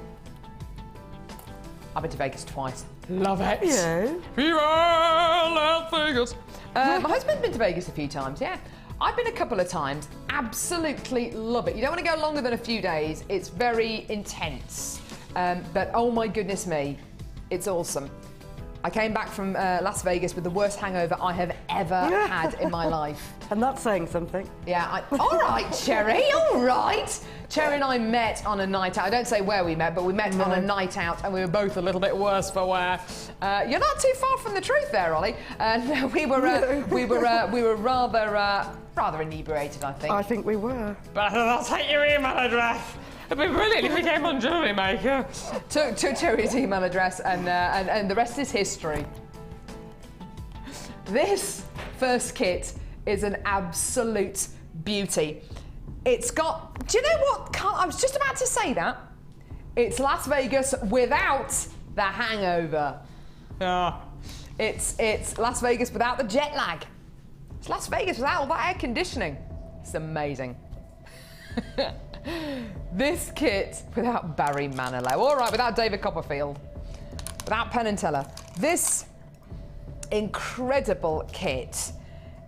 I've been to Vegas twice. Love it. Yeah. Viva Las Vegas. My husband's been to Vegas a few times, yeah. I've been a couple of times. Absolutely love it. You don't want to go longer than a few days. It's very intense. But oh my goodness me, it's awesome. I came back from Las Vegas with the worst hangover I have ever had in my life. And that's saying something. Yeah, all right, Cherry, all right. Cherry and I met on a night out. I don't say where we met, but we met on a night out, and we were both a little bit worse for wear. You're not too far from the truth there, Ollie. We were rather inebriated, I think. I think we were. But I'll take your email address. It'd be brilliant if we came on Jewellery Maker. Took Cherry's email address, and the rest is history. This first kit is an absolute beauty. It's got, do you know what? I was just about to say that. It's Las Vegas without the hangover. Yeah. It's Las Vegas without the jet lag. It's Las Vegas without all that air conditioning. It's amazing. This kit without Barry Manilow. All right, without David Copperfield. Without Penn and Teller. This incredible kit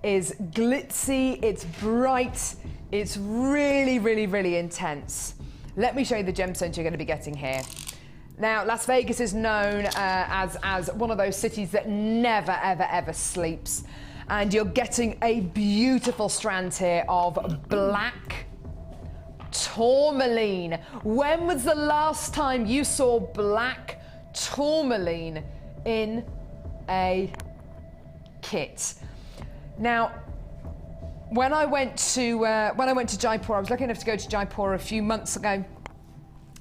is glitzy, it's bright, it's really, really, really intense. Let me show you the gemstones you're going to be getting here. Now, Las Vegas is known as one of those cities that never, ever, ever sleeps. And you're getting a beautiful strand here of black tourmaline. When was the last time you saw black tourmaline in a kit? Now, when I went to Jaipur, I was lucky enough to go to Jaipur a few months ago. I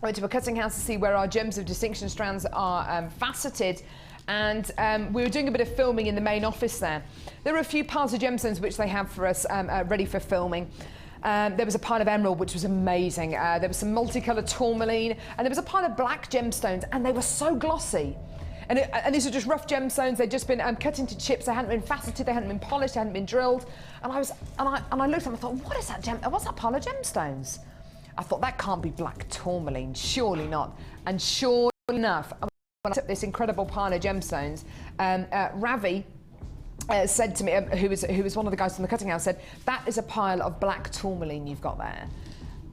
went to a cutting house to see where our gems of distinction strands are faceted, and we were doing a bit of filming in the main office there. There were a few piles of gemstones which they have for us ready for filming. There was a pile of emerald, which was amazing. There was some multicoloured tourmaline, and there was a pile of black gemstones, and they were so glossy. And these are just rough gemstones. They'd just been cut into chips. They hadn't been faceted. They hadn't been polished. They hadn't been drilled. And I looked at them. I thought, what is that what's that pile of gemstones? I thought that can't be black tourmaline. Surely not. And sure enough, when I took this incredible pile of gemstones, Ravi said to me, who was one of the guys from the cutting house, said, that is a pile of black tourmaline you've got there.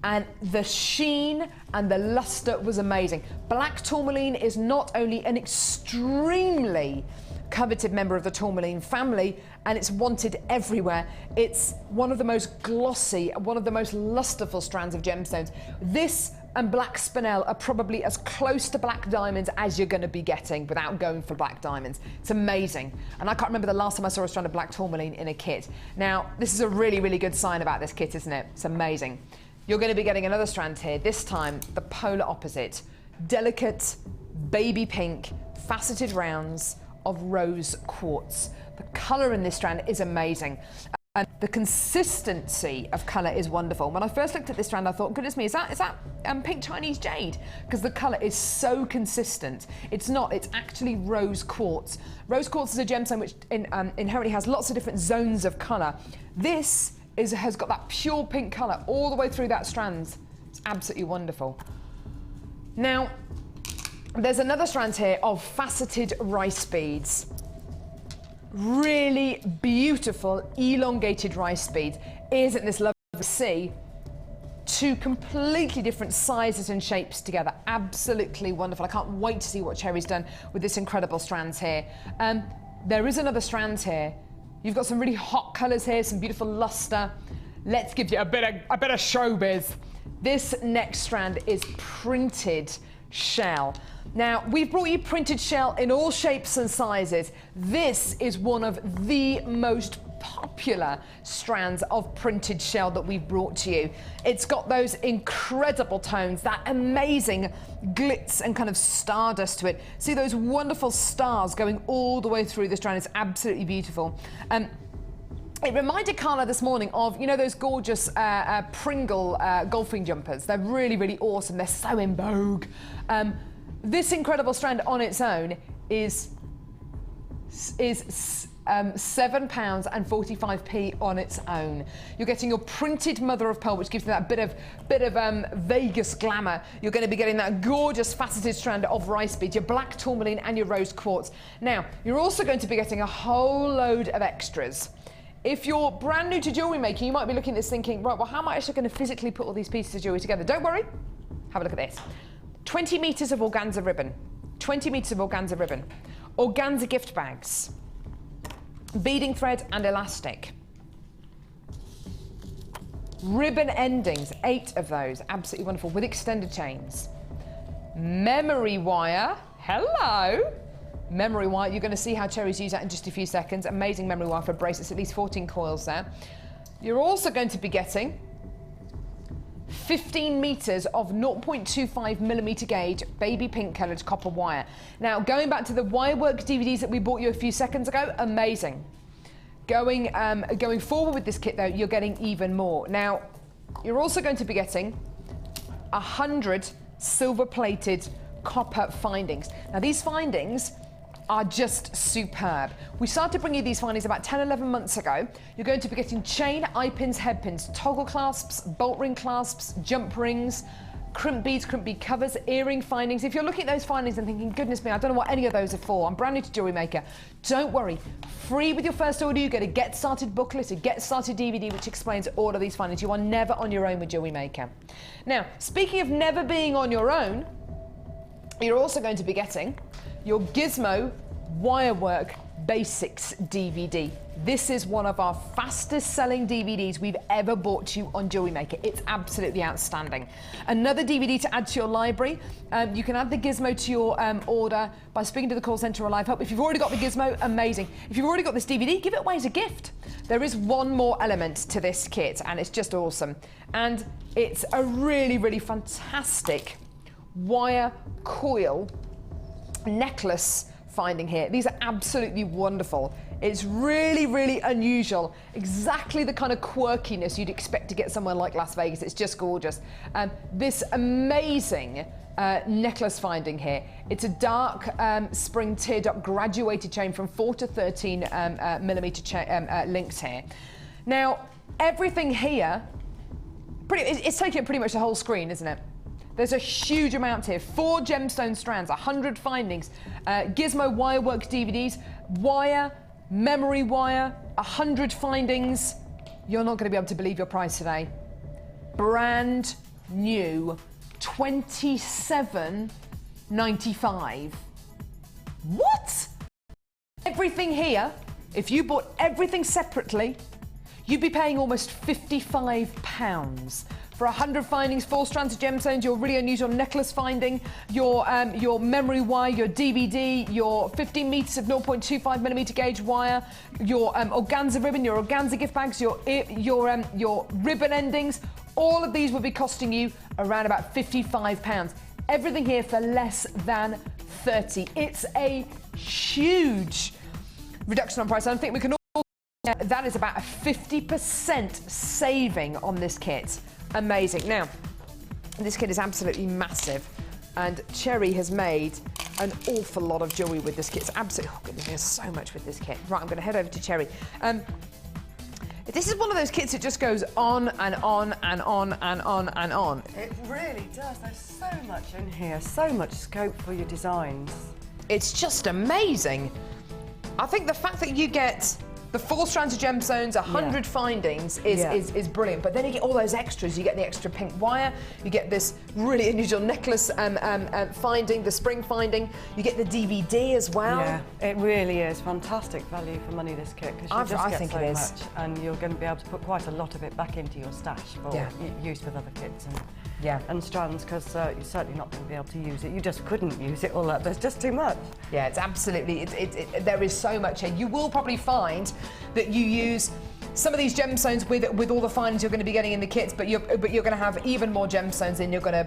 And the sheen and the luster was amazing. Black tourmaline is not only an extremely coveted member of the tourmaline family, and it's wanted everywhere. It's one of the most glossy, one of the most lusterful strands of gemstones. This and black spinel are probably as close to black diamonds as you're going to be getting without going for black diamonds. It's amazing. And I can't remember the last time I saw a strand of black tourmaline in a kit. Now, this is a really, really good sign about this kit, isn't it? It's amazing. You're going to be getting another strand here, this time the polar opposite. Delicate, baby pink, faceted rounds of rose quartz. The colour in this strand is amazing. And the consistency of colour is wonderful. When I first looked at this strand, I thought, goodness me, is that pink Chinese jade? Because the colour is so consistent. It's not, it's actually rose quartz. Rose quartz is a gemstone which inherently has lots of different zones of colour. This has got that pure pink colour all the way through that strand. It's absolutely wonderful. Now, there's another strand here of faceted rice beads. Really beautiful, elongated rice beads. Isn't this lovely to see? Two completely different sizes and shapes together. Absolutely wonderful. I can't wait to see what Cherry's done with this incredible strands here. There is another strand here. You've got some really hot colours here, some beautiful luster. Let's give you a bit of showbiz. This next strand is printed shell. Now, we've brought you printed shell in all shapes and sizes. This is one of the most popular strands of printed shell that we've brought to you. It's got those incredible tones, that amazing glitz and kind of stardust to it. See those wonderful stars going all the way through the strand. It's absolutely beautiful. It reminded Carla this morning of, you know, those gorgeous Pringle golfing jumpers. They're really, really awesome. They're so in vogue. This incredible strand on its own is £7.45 on its own. You're getting your printed mother of pearl, which gives you that bit of Vegas glamour. You're going to be getting that gorgeous faceted strand of rice beads, your black tourmaline and your rose quartz. Now, you're also going to be getting a whole load of extras. If you're brand new to jewellery making, you might be looking at this thinking, right, well, how am I actually going to physically put all these pieces of jewellery together? Don't worry. Have a look at this. 20 metres of organza ribbon. 20 metres of organza ribbon. Organza gift bags. Beading thread and elastic. Ribbon endings, 8 of those, absolutely wonderful, with extended chains. Memory wire, hello. Memory wire, you're going to see how Cherry's use that in just a few seconds. Amazing memory wire for bracelets, at least 14 coils there. You're also going to be getting 15 metres of 0.25mm gauge baby pink coloured copper wire. Now, going back to the wirework DVDs that we bought you a few seconds ago, amazing. Going forward with this kit though, you're getting even more. Now, you're also going to be getting 100 silver plated copper findings. Now, these findings are just superb. We started to bring you these findings about 10, 11 months ago. You're going to be getting chain, eye pins, head pins, toggle clasps, bolt ring clasps, jump rings, crimp beads, crimp bead covers, earring findings. If you're looking at those findings and thinking, goodness me, I don't know what any of those are for, I'm brand new to Jewellery Maker, don't worry. Free with your first order, you get a Get Started booklet, a Get Started DVD, which explains all of these findings. You are never on your own with Jewellery Maker. Now, speaking of never being on your own, you're also going to be getting your Gizmo Wirework Basics DVD. This is one of our fastest selling DVDs we've ever bought to you on Jewellery Maker. It's absolutely outstanding. Another DVD to add to your library. You can add the Gizmo to your order by speaking to the call centre or Live Help. If you've already got the Gizmo, amazing. If you've already got this DVD, give it away as a gift. There is one more element to this kit and it's just awesome. And it's a really, really fantastic wire coil necklace finding here. These are absolutely wonderful. It's really, really unusual. Exactly the kind of quirkiness you'd expect to get somewhere like Las Vegas. It's just gorgeous. This amazing necklace finding here. It's a dark spring teardrop graduated chain from 4 to 13 millimeter links here. Now, everything here, it's taking up pretty much the whole screen, isn't it? There's a huge amount here. 4 gemstone strands, 100 findings, gizmo wireworks DVDs, wire, memory wire, 100 findings. You're not going to be able to believe your price today. Brand new, $27.95. What? Everything here, if you bought everything separately, you'd be paying almost £55 for 100 findings, 4 strands of gemstones, your really unusual necklace finding, your memory wire, your DVD, your 15 meters of 0.25 millimeter gauge wire, your organza ribbon, your organza gift bags, your ribbon endings. All of these will be costing you around about £55. Everything here for less than 30. It's a huge reduction on price. I think we can all. That is about a 50% saving on this kit. Amazing. Now, this kit is absolutely massive, and Cherry has made an awful lot of jewellery with this kit. It's absolutely, oh goodness, there's so much with this kit. Right, I'm going to head over to Cherry. This is one of those kits that just goes on and on and on and on and on. It really does. There's so much in here, so much scope for your designs. It's just amazing. I think the fact that you get the 4 strands of gemstones, 100 findings is brilliant. But then you get all those extras. You get the extra pink wire, you get this really unusual necklace finding, the spring finding, you get the DVD as well. Yeah, it really is fantastic value for money, this kit, because you just get so much, and you're going to be able to put quite a lot of it back into your stash for use with other kits and strands, because you're certainly not going to be able to use it. You just couldn't use it all up. There's just too much. Yeah, it's absolutely, there is so much here. You will probably find that you use some of these gemstones with all the findings you're going to be getting in the kits, but you're going to have even more gemstones than you're going to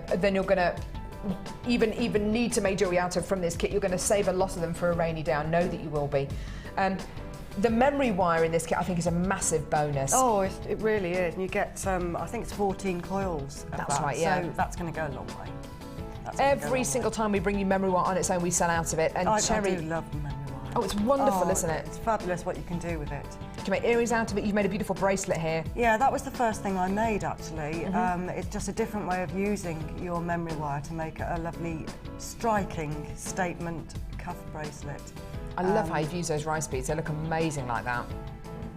even need to make jewelry out of from this kit. You're going to save a lot of them for a rainy day. I know that you will be. The memory wire in this kit, I think, is a massive bonus. Oh, it really is. And you get, I think it's 14 coils. That's right, yeah. So that's going to go a long way. Every single time we bring you memory wire on its own, we sell out of it. And I Cherry, do love the memory wire. Oh, it's wonderful, isn't it? It's fabulous what you can do with it. You can make earrings out of it. You've made a beautiful bracelet here. Yeah, that was the first thing I made, actually. It's just a different way of using your memory wire to make a lovely, striking statement cuff bracelet. I love how you've used those rice beads. They look amazing like that.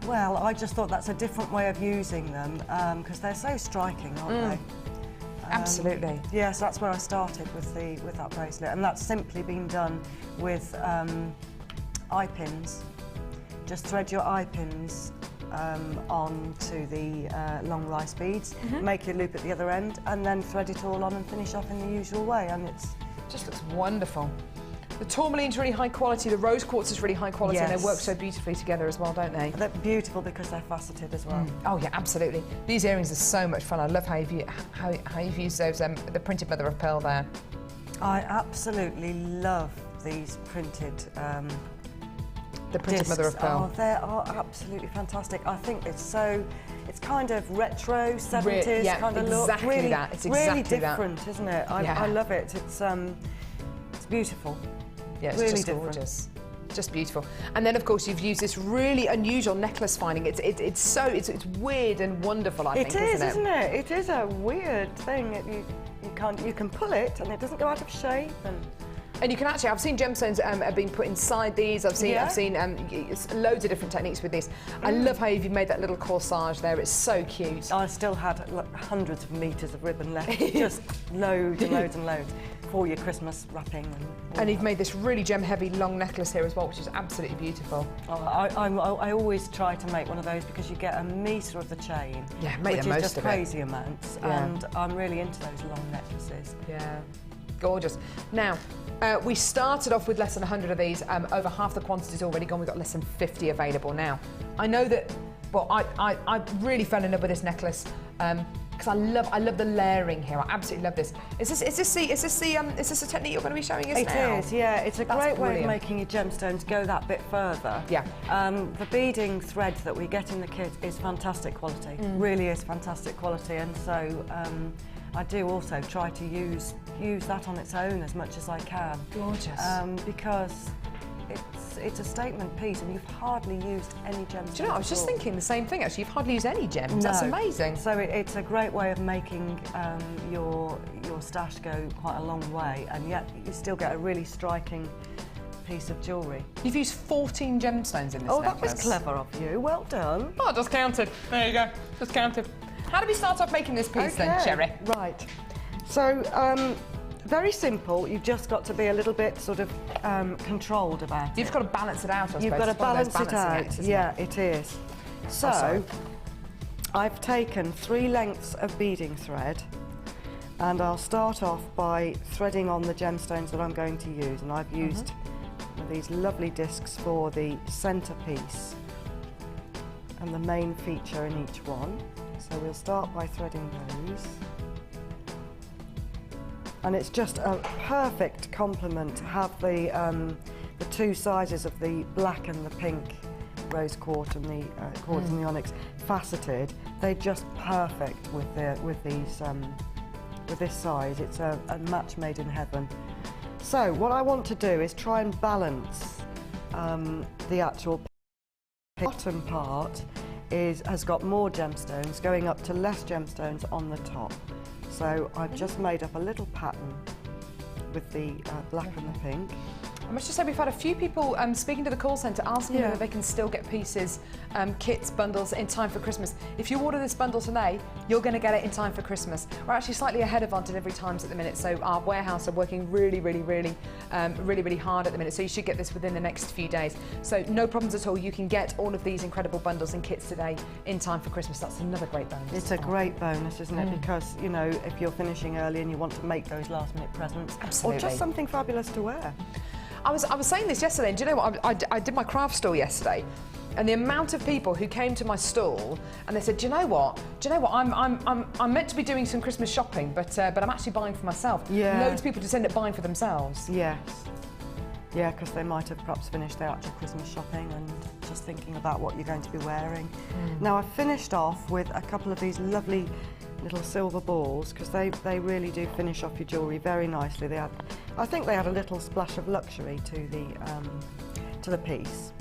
Well, I just thought that's a different way of using them, because they're so striking, aren't they? Absolutely. Yeah, so that's where I started with that bracelet, and that's simply been done with eye pins. Just thread your eye pins onto the long rice beads, make your loop at the other end, and then thread it all on and finish off in the usual way, and it just looks wonderful. The tourmaline's really high quality, the rose quartz is really high quality, and they work so beautifully together as well, don't they? They're beautiful because they're faceted as well. Oh yeah, absolutely. These earrings are so much fun. I love how you've used those, the printed mother of pearl there. I absolutely love these printed the printed discs. mother of pearl. Oh, they are absolutely fantastic. I think it's kind of retro 70s kind of look. Exactly really, that. It's exactly really different, isn't it? I love it. It's beautiful. Yeah, it's really just different. Gorgeous. Just beautiful. And then, of course, you've used this really unusual necklace finding. It's weird and wonderful, I think, isn't it? It is a weird thing. You can pull it and it doesn't go out of shape. And you can actually, I've seen gemstones have been put inside these. I've seen loads of different techniques with this. I love how you've made that little corsage there. It's so cute. I still had hundreds of meters of ribbon left, just loads and loads and loads for your Christmas wrapping. And you've made this really gem-heavy long necklace here as well, which is absolutely beautiful. Oh, I always try to make one of those because you get a metre of the chain, make the most of it. Which is just crazy amounts, and I'm really into those long necklaces. Yeah, gorgeous. Now, we started off with less than 100 of these. Over half the quantity's already gone. We've got less than 50 available now. I know that, well, I really fell in love with this necklace because I love the layering here. I absolutely love this. Is this a technique you're going to be showing us now? It is, yeah. It's a That's great way brilliant. of making your gemstones go that bit further. Yeah. The beading thread that we get in the kit is fantastic quality. Really is fantastic quality, and so I do also try to use that on its own as much as I can. Gorgeous. Because it's a statement piece, and you've hardly used any gems. Do you know, I was just thinking the same thing actually. You've hardly used any gems. That's amazing. So it's a great way of making your stash go quite a long way, and yet you still get a really striking piece of jewellery. You've used 14 gemstones in this Oh, necklace. that was clever of you. Well done. Oh, I just counted. There you go. Just counted. How do we start off making this piece then, Cherry? Right. So, very simple. You've just got to be a little bit sort of controlled about it. You've got to balance it out, I suppose. You've got to It's one of those balance it balancing out. acts, isn't Yeah, it? it is. So, I've taken 3 lengths of beading thread, and I'll start off by threading on the gemstones that I'm going to use, and I've used these lovely discs for the centerpiece and the main feature in each one. So we'll start by threading those. And it's just a perfect complement to have the 2 sizes of the black and the pink rose quartz and the quartz and the onyx faceted. They're just perfect with this size. It's a match made in heaven. So what I want to do is try and balance the actual bottom part has got more gemstones going up to less gemstones on the top. So I've just made up a little pattern with the black and the pink. I must just say we've had a few people speaking to the call centre asking whether they can still get pieces, kits, bundles in time for Christmas. If you order this bundle today, you're going to get it in time for Christmas. We're actually slightly ahead of our delivery times at the minute, so our warehouse are working really hard at the minute, so you should get this within the next few days. So no problems at all. You can get all of these incredible bundles and kits today in time for Christmas. That's another great bonus. It's a great bonus, isn't it? Because, you know, if you're finishing early and you want to make those last minute presents, Absolutely. or just something fabulous to wear. I was saying this yesterday, and do you know what? I did my craft store yesterday, and the amount of people who came to my stall and they said, do you know what? I'm meant to be doing some Christmas shopping, but I'm actually buying for myself. Yeah. Loads of people just end up buying for themselves. Yes. Yeah, because they might have perhaps finished their actual Christmas shopping and just thinking about what you're going to be wearing. Now I've finished off with a couple of these lovely little silver balls, because they really do finish off your jewellery very nicely. I think they add a little splash of luxury to the piece.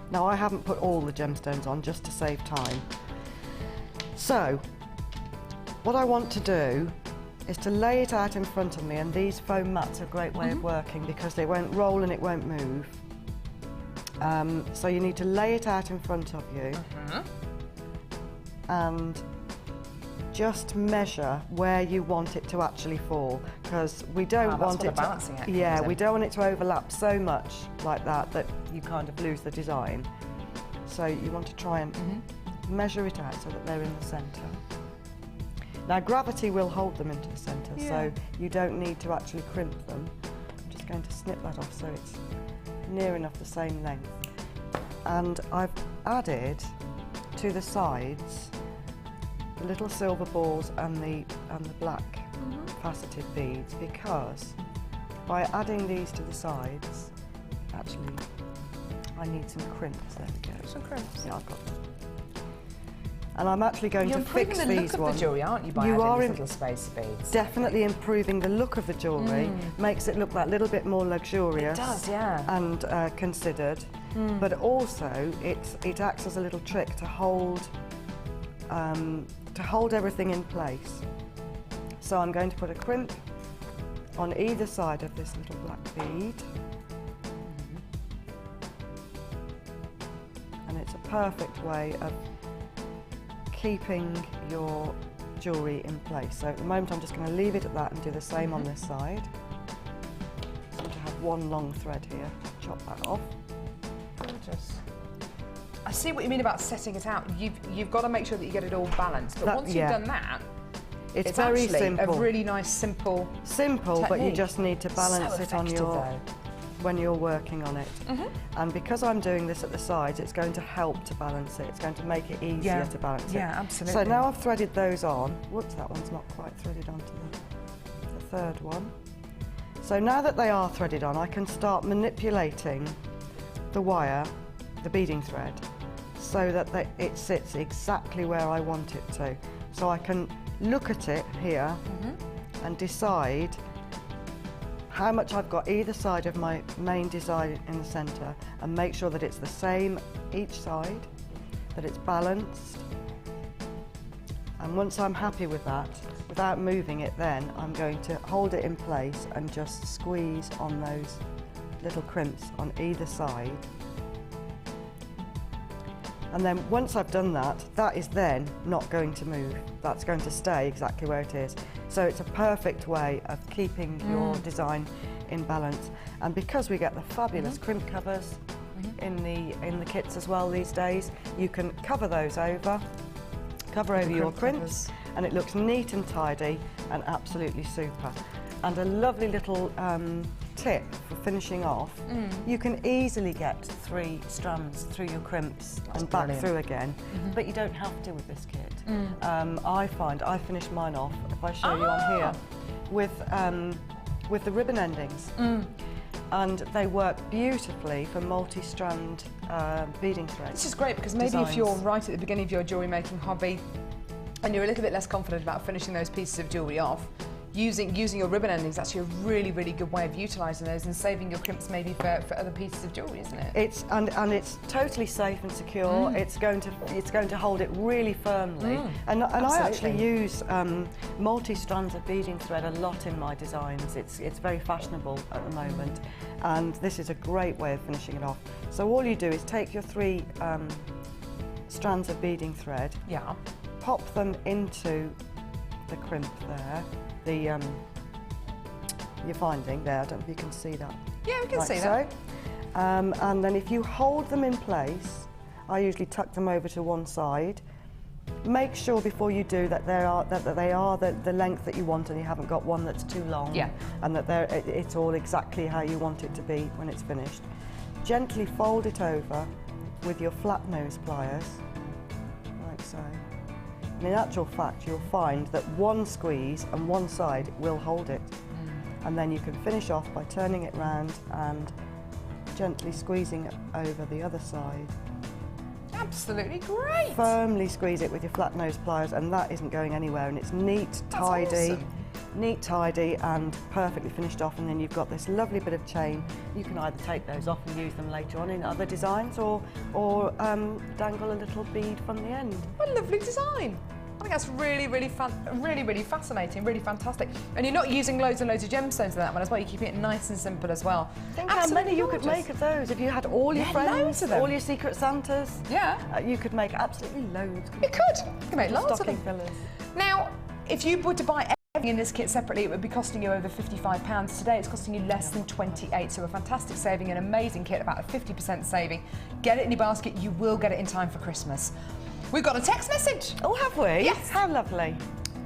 Now I haven't put all the gemstones on just to save time. So what I want to do is to lay it out in front of me, and these foam mats are a great way of working because they won't roll and it won't move. So you need to lay it out in front of you and just measure where you want it to actually fall, because we don't want it to, we don't want it to overlap so much like that you kind of lose the design. So you want to try and measure it out so that they're in the centre. Now gravity will hold them into the centre, so you don't need to actually crimp them. I'm just going to snip that off so it's near enough the same length. And I've added to the sides the little silver balls and the black faceted beads, because by adding these to the sides, actually I need some crimps. There we go. Some crimps. Yeah, I've got them. And I'm actually going to fix these ones. You're improving the look of the jewellery, aren't you, by adding these little space beads? Definitely improving the look of the jewellery, makes it look that little bit more luxurious. It does, yeah. And considered. But also it acts as a little trick to hold everything in place. So I'm going to put a crimp on either side of this little black bead. And it's a perfect way of keeping your jewellery in place. So at the moment I'm just going to leave it at that and do the same on this side. So to have one long thread here, chop that off. Gorgeous. I see what you mean about setting it out. You've got to make sure that you get it all balanced. But once you've done that, it's very actually simple. a really nice, simple but you technique. just need to balance So it on effective, your... though. when you're working on it. And because I'm doing this at the sides, it's going to help to balance it. It's going to make it easier to balance it. Yeah, absolutely. So now I've threaded those on. Whoops, that one's not quite threaded onto the third one. So now that they are threaded on, I can start manipulating the wire, the beading thread, so that it sits exactly where I want it to. So I can look at it here and decide how much I've got either side of my main design in the centre, and make sure that it's the same each side, that it's balanced. And once I'm happy with that, without moving it, then I'm going to hold it in place and just squeeze on those little crimps on either side. And then once I've done that, that is then not going to move. That's going to stay exactly where it is. So it's a perfect way of keeping your design in balance. And because we get the fabulous crimp covers in the kits as well these days, you can cover those over, your crimps, and it looks neat and tidy and absolutely super. And a lovely little tip for finishing off, you can easily get 3 strands through your crimps and back through again, but you don't have to with this kit. I find I finish mine off, if I show you on here, with the ribbon endings. And they work beautifully for multi-strand beading threads. This is great because maybe if you're right at the beginning of your jewellery making hobby and you're a little bit less confident about finishing those pieces of jewellery off, using your ribbon endings is actually a really, really good way of utilising those and saving your crimps maybe for other pieces of jewellery, isn't it? It's and it's totally safe and secure. It's going to hold it really firmly. And I actually use multi-strands of beading thread a lot in my designs. It's very fashionable at the moment, and this is a great way of finishing it off. So all you do is take your 3 strands of beading thread, pop them into the crimp there. You're finding there, I don't know if you can see that. Yeah, we can see that. And then if you hold them in place, I usually tuck them over to one side. Make sure before you do that they are the length that you want, and you haven't got one that's too long. And that it's all exactly how you want it to be when it's finished. Gently fold it over with your flat nose pliers, like so. And in actual fact, you'll find that one squeeze and one side will hold it. And then you can finish off by turning it round and gently squeezing it over the other side. Absolutely great! Firmly squeeze it with your flat nose pliers, and that isn't going anywhere, and it's neat, tidy. Neat, tidy, and perfectly finished off, and then you've got this lovely bit of chain. You can either take those off and use them later on in other designs, or dangle a little bead from the end. What a lovely design! I think that's really, really fun, really fascinating, really fantastic. And you're not using loads and loads of gemstones in that one as well. You're keeping it nice and simple as well. Think how many you could make of those if you had all your friends, all your secret Santas. You could make absolutely loads. You could. You could make lots of them. Fillers. Now, if you were to buy everything in this kit separately, it would be costing you over £55. Today it's costing you less than 28, so a fantastic saving, an amazing kit, about a 50% saving. Get it in your basket, you will get it in time for Christmas. We've got a text message. Oh, have we? Yes. How lovely.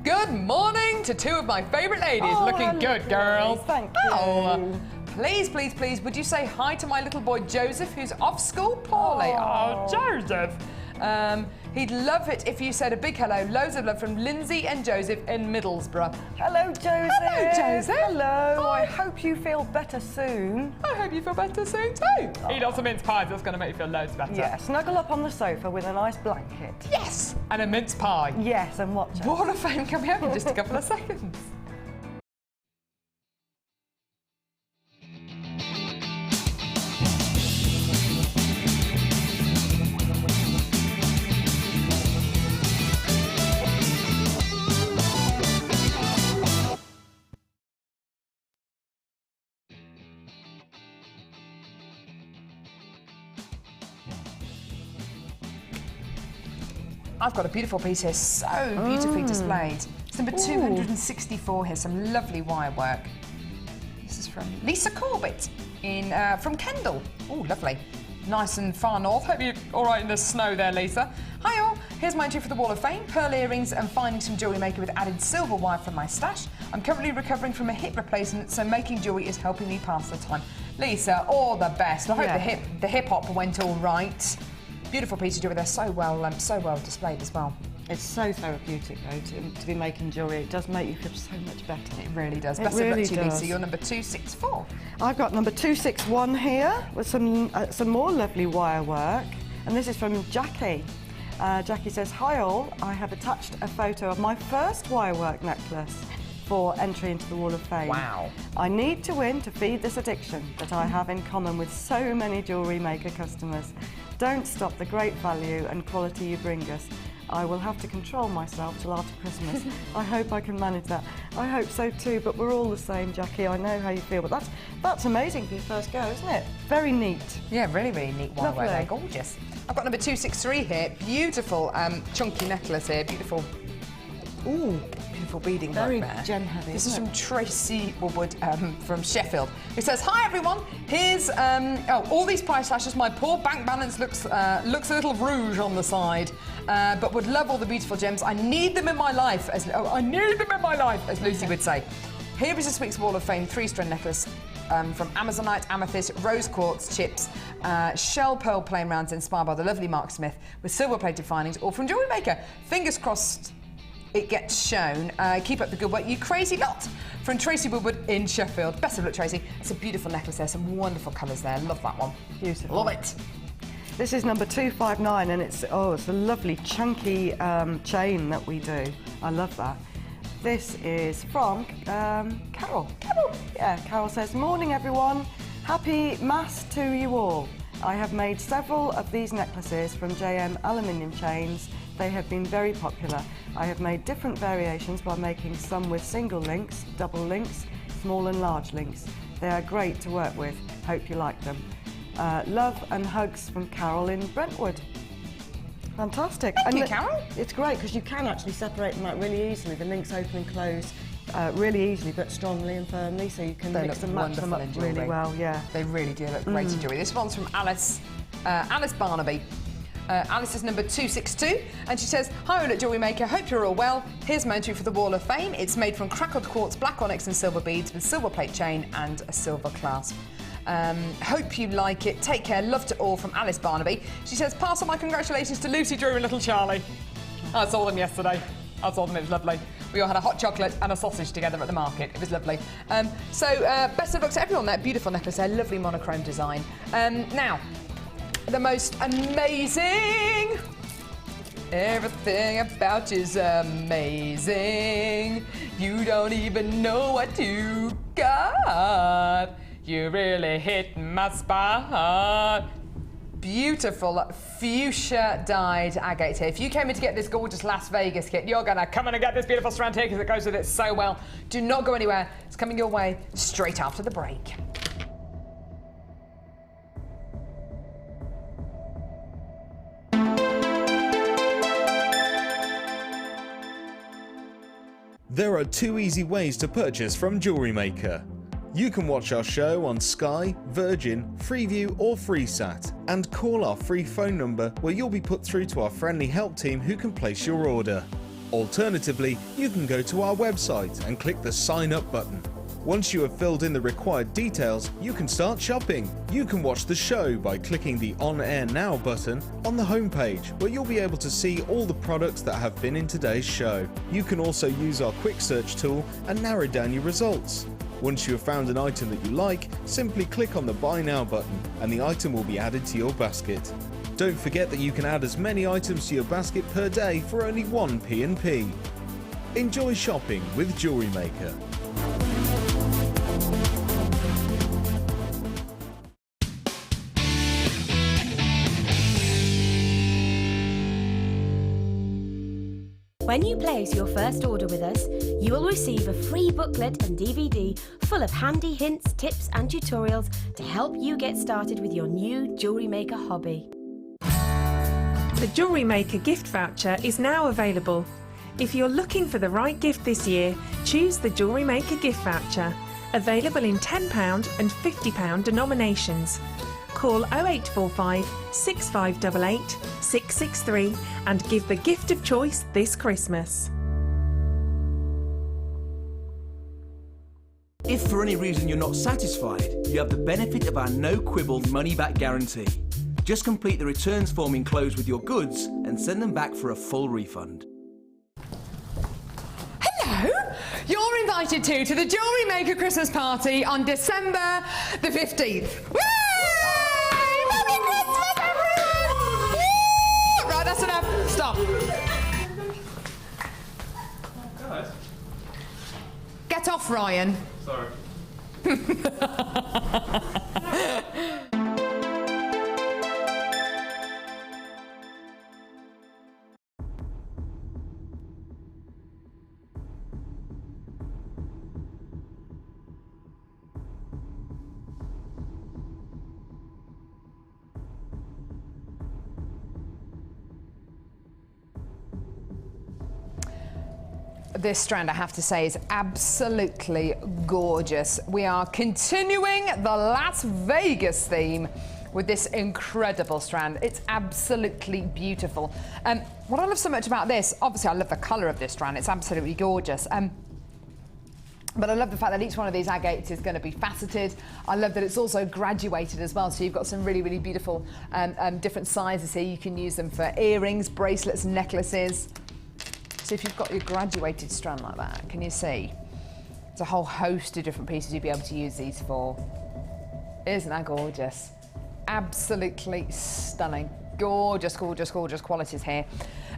Good morning to 2 of my favourite ladies. Looking good, girls. Thank you. Oh, please, please, please, would you say hi to my little boy Joseph, who's off school poorly? Oh, Joseph. He'd love it if you said a big hello. Loads of love from Lindsay and Joseph in Middlesbrough. Hello, Joseph. Hello, Joseph. Hello. Hi. I hope you feel better soon. I hope you feel better soon too. Eat lots of mince pies. That's going to make you feel loads better. Yeah, snuggle up on the sofa with a nice blanket. Yes, and a mince pie. Yes, and watch us. Wall of Fame coming up in just a couple of seconds. I've got a beautiful piece here, so beautifully displayed. It's number 264 here, some lovely wire work. This is from Lisa Corbett from Kendal. Oh, lovely. Nice and far north. Hope you're all right in the snow there, Lisa. Hi all, here's my entry for the Wall of Fame. Pearl earrings and finding some jewellery maker with added silver wire from my stash. I'm currently recovering from a hip replacement, so making jewellery is helping me pass the time. Lisa, all the best. I hope Yeah. the hip hop went all right. Beautiful piece of jewellery. They're so well displayed as well. It's so therapeutic though to be making jewellery. It does make you feel so much better. It really does. It Best really of luck to you, does. Lisa. You're number 264. I've got number 261 here with some more lovely wire work, and this is from Jackie. Jackie says, "Hi all, I have attached a photo of my first wire work necklace for entry into the Wall of Fame. Wow. I need to win to feed this addiction that I have in common with so many jewellery maker customers. Don't stop the great value and quality you bring us. I will have to control myself till after Christmas. I hope I can manage that." I hope so too, but we're all the same, Jackie. I know how you feel, but that's amazing for your first go, isn't it? Very neat. Yeah, really, really neat wire work. Lovely. They're gorgeous. I've got number 263 here. Beautiful chunky necklace here. Beautiful. Ooh, beautiful beading Very work there. gem heavy, This is isn't from Tracy Woodward from Sheffield. Who says, "Hi everyone. Here's all these price slashes. My poor bank balance looks a little rouge on the side, but would love all the beautiful gems. I need them in my life. As Lucy would say. Here is this week's Wall of Fame 3-strand necklace." From Amazonite, amethyst, rose quartz chips, shell pearl plain rounds inspired by the lovely Mark Smith with silver-plated findings, all from Jewellery Maker. Fingers crossed it gets shown. Keep up the good work, you crazy lot. From Tracy Woodward in Sheffield. Best of luck, Tracy. It's a beautiful necklace there, some wonderful colours there. Love that one. Beautiful. Love it. This is number 259, and it's a lovely chunky chain that we do. I love that. This is from Carol. Yeah, Carol says, "Morning everyone, happy Mass to you all. I have made several of these necklaces from JM aluminium chains. They have been very popular. I have made different variations by making some with single links, double links, small and large links. They are great to work with. Hope you like them. Love and hugs from Carol in Brentwood." Fantastic. Thank you, Carol. It's great because you can actually separate them out really easily. The links open and close really easily, but strongly and firmly, so you can They mix look and match them up wonderful in really jewellery. well. Yeah. They really do look great in jewellery. This one's from Alice Barnaby. Alice is number 262, and she says, "Hi, all at Jewellery Maker. Hope you're all well. Here's my entry for the Wall of Fame. It's made from crackled quartz, black onyx, and silver beads with silver plate chain and a silver clasp. Hope you like it. Take care. Love to all," from Alice Barnaby. She says, "Pass on my congratulations to Lucy, Drew, and little Charlie. I saw them yesterday. I saw them. It was lovely. We all had a hot chocolate and a sausage together at the market. It was lovely. Best of luck to everyone. That beautiful necklace there, lovely monochrome design. Now, the most amazing. Everything about you's amazing. You don't even know what you got. You really hit my spot." Beautiful fuchsia dyed agate here. If you came in to get this gorgeous Las Vegas kit, you're gonna come in and get this beautiful strand here because it goes with it so well. Do not go anywhere. It's coming your way straight after the break. There are 2 easy ways to purchase from Jewellery Maker. You can watch our show on Sky, Virgin, Freeview or FreeSat, and call our free phone number where you'll be put through to our friendly help team who can place your order. Alternatively, you can go to our website and click the Sign Up button. Once you have filled in the required details, you can start shopping. You can watch the show by clicking the On Air Now button on the homepage, where you'll be able to see all the products that have been in today's show. You can also use our quick search tool and narrow down your results. Once you have found an item that you like, simply click on the Buy Now button and the item will be added to your basket. Don't forget that you can add as many items to your basket per day for only 1 P&P. Enjoy shopping with Jewellery Maker. When you place your first order with us, you will receive a free booklet and DVD full of handy hints, tips and tutorials to help you get started with your new Jewellery Maker hobby. The Jewellery Maker gift voucher is now available. If you're looking for the right gift this year, choose the Jewellery Maker gift voucher, available in £10 and £50 denominations. Call 0845 6588 663 and give the gift of choice this Christmas. If for any reason you're not satisfied, you have the benefit of our no-quibble money-back guarantee. Just complete the returns form enclosed with your goods and send them back for a full refund. Hello! You're invited to the Jewellery Maker Christmas party on December the 15th. Woo! Merry Christmas, everyone! Woo! Right, that's enough. Stop. Guys. Get off, Ryan. Sorry. This strand, I have to say, is absolutely gorgeous. We are continuing the Las Vegas theme with this incredible strand. It's absolutely beautiful. What I love so much about this, obviously I love the colour of this strand, it's absolutely gorgeous. But I love the fact that each one of these agates is going to be faceted. I love that it's also graduated as well, so you've got some really, really beautiful different sizes here. You can use them for earrings, bracelets, necklaces. So if you've got your graduated strand like that, can you see? There's a whole host of different pieces you'd be able to use these for. Isn't that gorgeous? Absolutely stunning. Gorgeous, gorgeous, gorgeous qualities here.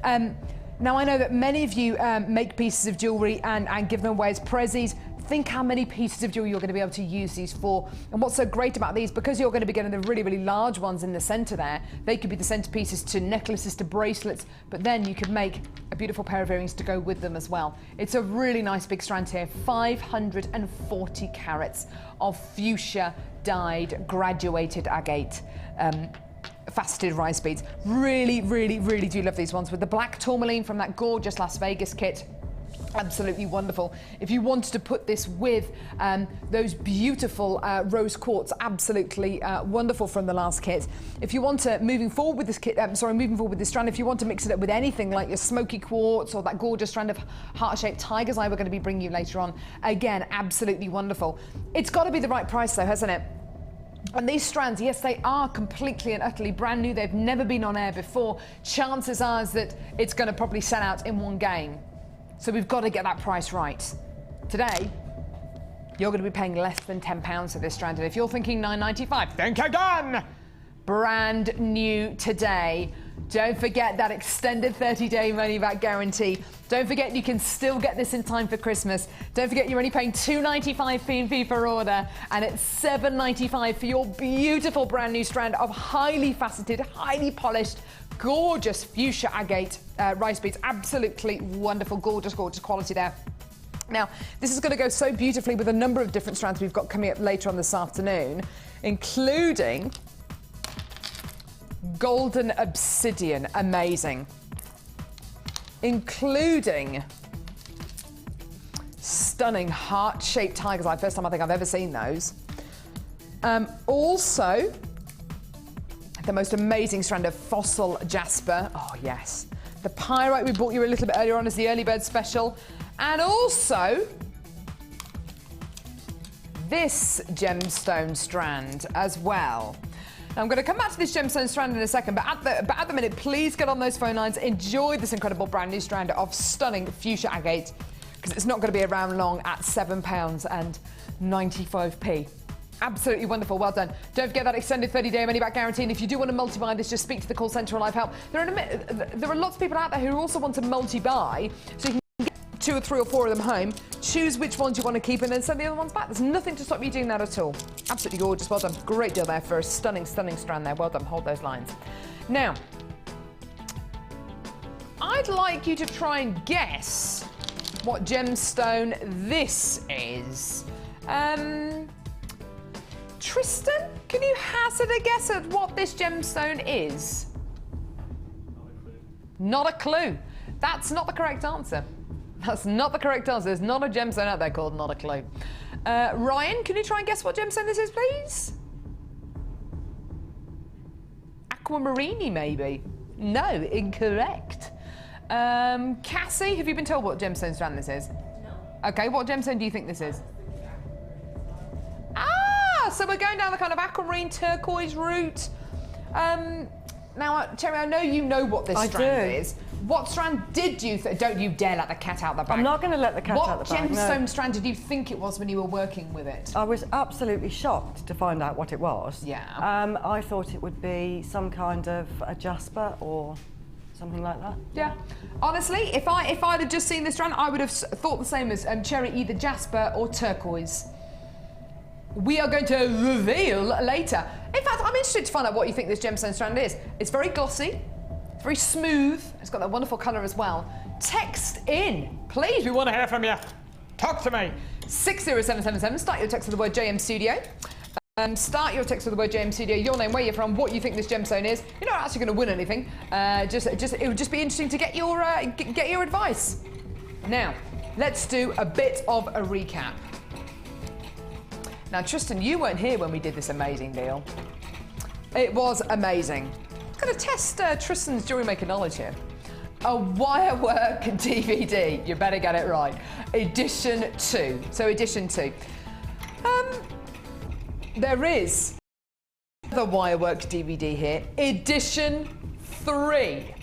Now I know that many of you make pieces of jewellery and give them away as prezzies. Think how many pieces of jewellery you're going to be able to use these for. And what's so great about these, because you're going to be getting the really, really large ones in the centre there, they could be the centerpieces to necklaces, to bracelets, but then you could make a beautiful pair of earrings to go with them as well. It's a really nice big strand here, 540 carats of fuchsia dyed graduated agate. Faceted rice beads. Really, really, really do love these ones with the black tourmaline from that gorgeous Las Vegas kit. Absolutely wonderful. If you wanted to put this with those beautiful rose quartz, absolutely wonderful from the last kit. If you want to, moving forward with this kit, moving forward with this strand, if you want to mix it up with anything like your smoky quartz or that gorgeous strand of heart-shaped tiger's eye we're going to be bringing you later on, again, absolutely wonderful. It's got to be the right price though, hasn't it? And these strands, yes, they are completely and utterly brand new. They've never been on air before. Chances are that it's going to probably sell out in one game. So we've got to get that price right. Today, you're going to be paying less than £10 for this strand. And if you're thinking £9.95, think again! Brand new today. Don't forget that extended 30-day money-back guarantee. Don't forget you can still get this in time for Christmas. Don't forget you're only paying £2.95 P&P per order, and it's £7.95 for your beautiful brand new strand of highly faceted, highly polished, gorgeous fuchsia agate rice beads. Absolutely wonderful, gorgeous, gorgeous quality there. Now, this is going to go so beautifully with a number of different strands we've got coming up later on this afternoon, including golden obsidian, amazing. Including stunning heart-shaped tiger's eye. First time I think I've ever seen those. Also, the most amazing strand of fossil jasper. Oh, yes. The pyrite we brought you a little bit earlier on as the early bird special. And also, this gemstone strand as well. Now, I'm going to come back to this gemstone strand in a second, but at the minute, please get on those phone lines. Enjoy this incredible brand new strand of stunning fuchsia agate, because it's not going to be around long at £7.95. Absolutely wonderful, well done. Don't forget that extended 30-day money-back guarantee, and if you do want to multi-buy this, just speak to the call centre or live help. There are lots of people out there who also want to multi-buy, so you can get 2 or 3 or 4 of them home, choose which ones you want to keep, and then send the other ones back. There's nothing to stop you doing that at all. Absolutely gorgeous, well done. Great deal there for a stunning, stunning strand there. Well done, hold those lines. Now, I'd like you to try and guess what gemstone this is. Tristan, can you hazard a guess at what this gemstone is? Not a clue. That's not the correct answer. That's not the correct answer. There's not a gemstone out there called not a clue. Ryan, can you try and guess what gemstone this is, please? Aquamarine, maybe? No, incorrect. Cassie, have you been told what gemstone strand this is? No. Okay, what gemstone do you think this is? So we're going down the kind of aquamarine turquoise route. Now, Cherry, I know you know what this strand is. What strand did you don't you dare let the cat out the bag. I'm not going to let the cat out the bag. What gemstone strand did you think it was when you were working with it? I was absolutely shocked to find out what it was. Yeah. I thought it would be some kind of a jasper or something like that. Yeah. Honestly, if I'd have just seen this strand, I would have thought the same as Cherry, either jasper or turquoise. We are going to reveal later. In fact, I'm interested to find out what you think this gemstone strand is. It's very glossy, it's very smooth, it's got that wonderful colour as well. Text in, please, we want to hear from you. Talk to me. 60777, start your text with the word JM Studio. Start your text with the word JM Studio, your name, where you're from, what you think this gemstone is. You're not actually going to win anything. It would just be interesting to get your advice. Now, let's do a bit of a recap. Now, Tristan, you weren't here when we did this amazing deal. It was amazing. I'm going to test Tristan's jewellery maker knowledge here. A wirework DVD. You better get it right. Edition 2. So, edition 2. There is the wirework DVD here. Edition 3.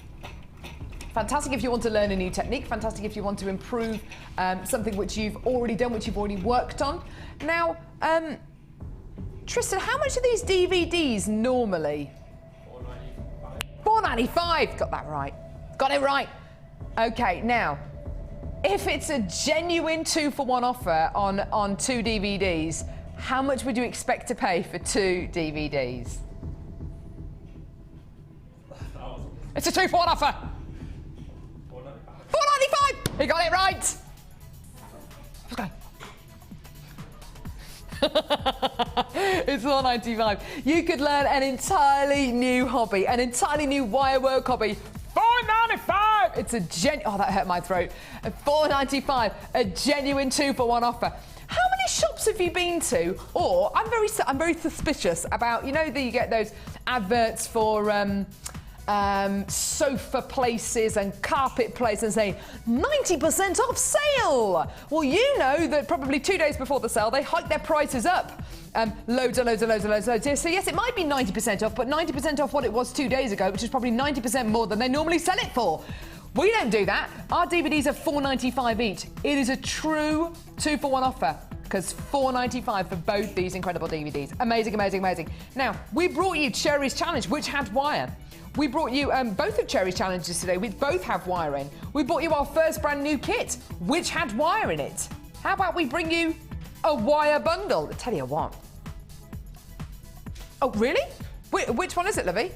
Fantastic if you want to learn a new technique. Fantastic if you want to improve something which you've already done, which you've already worked on. Now, Tristan, how much are these DVDs normally? $4.95. Got that right. Got it right. Okay, now, if it's a genuine 2-for-1 offer on 2 DVDs, how much would you expect to pay for 2 DVDs? It's a 2-for-1 offer. $4.95. He got it right. Okay. It's $4.95. You could learn an entirely new hobby, an entirely new wirework hobby. $4.95. It's a oh, that hurt my throat. $4.95. A genuine 2-for-1 offer. How many shops have you been to? Or I'm very suspicious about, you know, that you get those adverts for sofa places and carpet places and say 90% off sale. Well, you know that probably 2 days before the sale they hike their prices up. Loads. So yes, it might be 90% off, but 90% off what it was 2 days ago, which is probably 90% more than they normally sell it for. We don't do that. Our DVDs are $4.95 each. It is a true 2-for-1 offer, because $4.95 for both these incredible DVDs. Amazing, amazing, amazing. Now, we brought you Cherry's Challenge, which had wire. We brought you both of Cherry's challenges today, which both have wire in. We brought you our first brand new kit, which had wire in it. How about we bring you a wire bundle? I'll tell you what. Oh, really? Which one is it, Livy?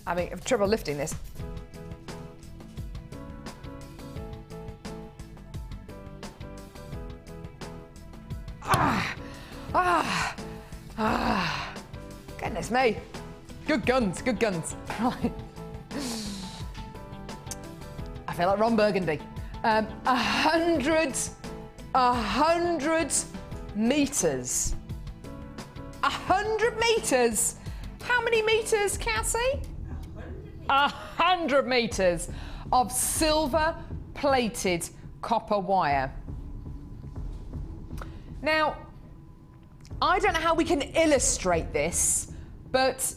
I mean, I have trouble lifting this. Goodness me. Good guns, good guns. Right. I feel like Ron Burgundy. 100 meters. 100 meters. How many meters, Cassie? 100 meters of silver-plated copper wire. Now, I don't know how we can illustrate this, but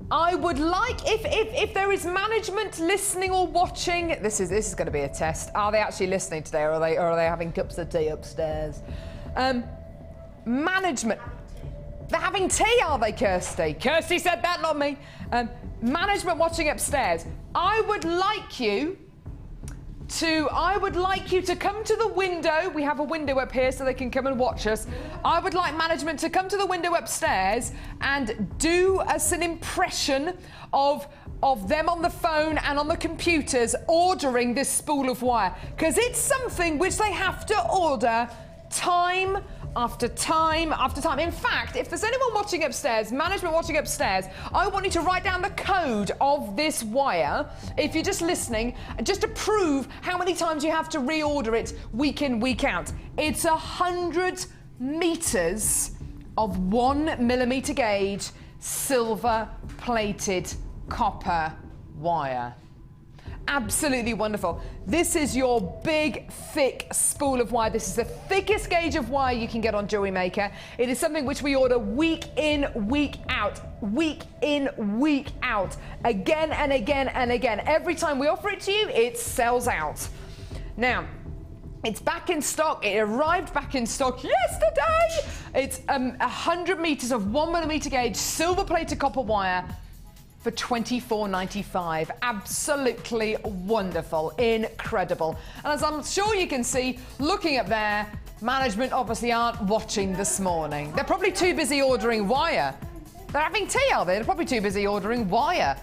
I would like, if there is management listening or watching, this is going to be a test. Are they actually listening today, or are they having cups of tea upstairs? Management. They're having tea, are they, Kirsty? Kirsty said that, not me. Management watching upstairs. I would like you to come to the window. We have a window up here so they can come and watch us. I would like management to come to the window upstairs and do us an impression of them on the phone and on the computers ordering this spool of wire, because it's something which they have to order time after time after time. In fact, if there's anyone watching upstairs, management watching upstairs, I want you to write down the code of this wire, if you're just listening, just to prove how many times you have to reorder it week in, week out. It's 100 meters of 1 millimeter gauge silver-plated copper wire. Absolutely wonderful. This is your big, thick spool of wire. This is the thickest gauge of wire you can get on Jewelry Maker. It is something which we order week in, week out, week in, week out, again and again and again. Every time we offer it to you, it sells out. Now, it's back in stock. It arrived back in stock yesterday. It's 100 meters of 1mm gauge silver plated copper wire for $24.95. Absolutely wonderful, incredible. And as I'm sure you can see, looking up there, management obviously aren't watching this morning. They're probably too busy ordering wire. They're having tea, are they? They're probably too busy ordering wire.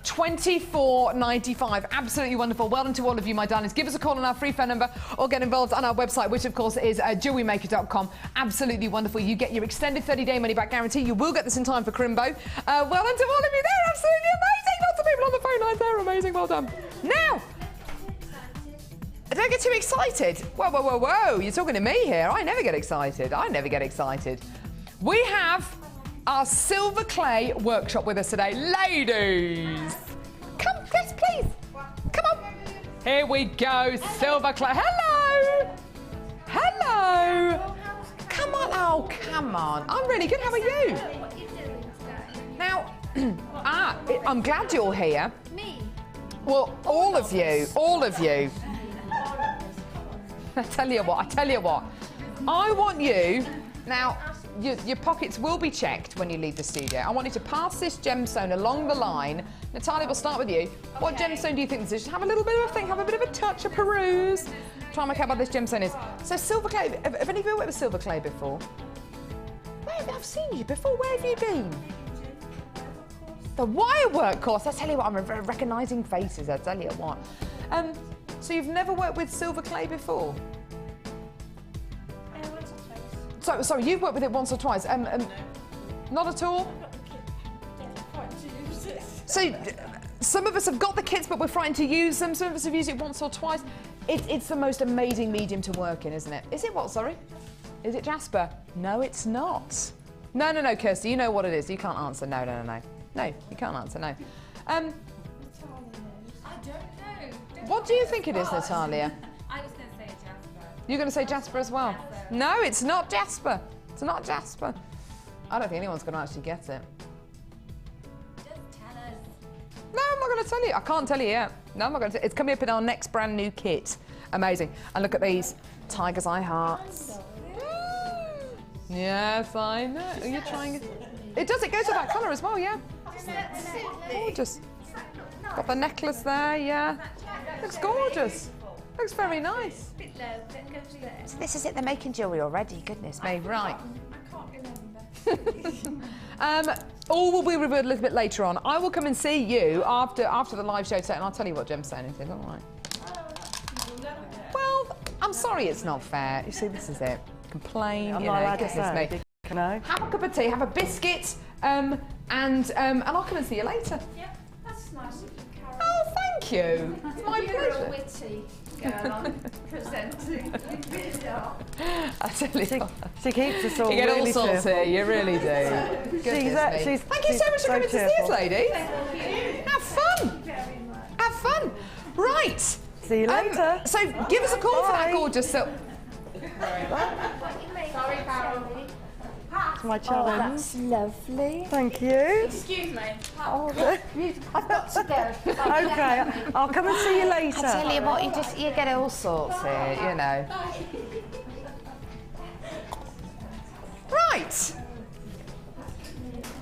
$24.95. Absolutely wonderful. Well done to all of you, my darlings. Give us a call on our free phone number or get involved on our website, which of course is jewelrymaker.com. Absolutely wonderful. You get your extended 30-day money-back guarantee. You will get this in time for Crimbo. Well done to all of you. They're absolutely amazing. Lots of people on the phone lines. They're amazing. Well done. Now, don't get too excited. Whoa, whoa, whoa, whoa. You're talking to me here. I never get excited. I never get excited. We have our silver clay workshop with us today. Ladies, come, yes, please. Come on. Here we go, silver clay. Hello. Hello. Come on, oh, come on. I'm really good, how are you? Now, I'm glad you're here. Me? Well, all of you. I tell you what. I want you, now, your pockets will be checked when you leave the studio. I want you to pass this gemstone along the line. Natalia, we'll start with you. What gemstone do you think this is? Just have a little bit of a think, have a bit of a touch, a peruse. Try and work out what this gemstone is. So silver clay, have any of you worked with silver clay before? I've seen you before, where have you been? The wire work course, I tell you what, I'm recognising faces, I tell you what. So you've never worked with silver clay before? So, sorry, you've worked with it once or twice. Not at all? So, some of us have got the kits, but we're frightened to use them. Some of us have used it once or twice. It's the most amazing medium to work in, isn't it? Is it what, sorry? Is it Jasper? No, it's not. No, Kirsty, you know what it is. You can't answer. No. No, you can't answer, no. I don't know. What do you think it is, Natalia? I was going to say Jasper. You're going to say Jasper as well? Jasper. No, it's not Jasper. It's not Jasper. I don't think anyone's going to actually get it. Just tell us. No, I'm not going to tell you. I can't tell you yet. No, I'm not going to. It's coming up in our next brand new kit. Amazing. And look at these tiger's eye hearts. Yes, I know. Are you trying it? It does. It goes with that colour as well. Yeah. Gorgeous. Got the necklace there. Yeah. Looks gorgeous. Looks very nice. So this is it. They're making jewellery already. Goodness me. Right. I can't remember. All will be revealed a little bit later on. I will come and see you after the live show today, and I'll tell you what gemstone it is. All right. Well, I'm sorry it's not fair. You see, this is it. Complain. I'm you not know, allowed to goodness say. me. Can I? Have a cup of tea. Have a biscuit. And I'll come and see you later. Yeah, that's nice of you, Carol. Oh, thank you. It's my You're a pleasure. witty girl on presenting. You really are. I tell you what. She keeps us all You get all really sorts cheerful. here, you really do. Goodness me. Thank you so much for coming to see us, ladies. Thank you. Have fun. Very much. Have fun. Right. See you later. So give us a call for that Bye. gorgeous silk. Sorry, Carol. It's my challenge. That's lovely. Thank you. Excuse me. I've got to go. Okay, I'll come and see you later. I tell you what, you get all sorts here, you know. Right.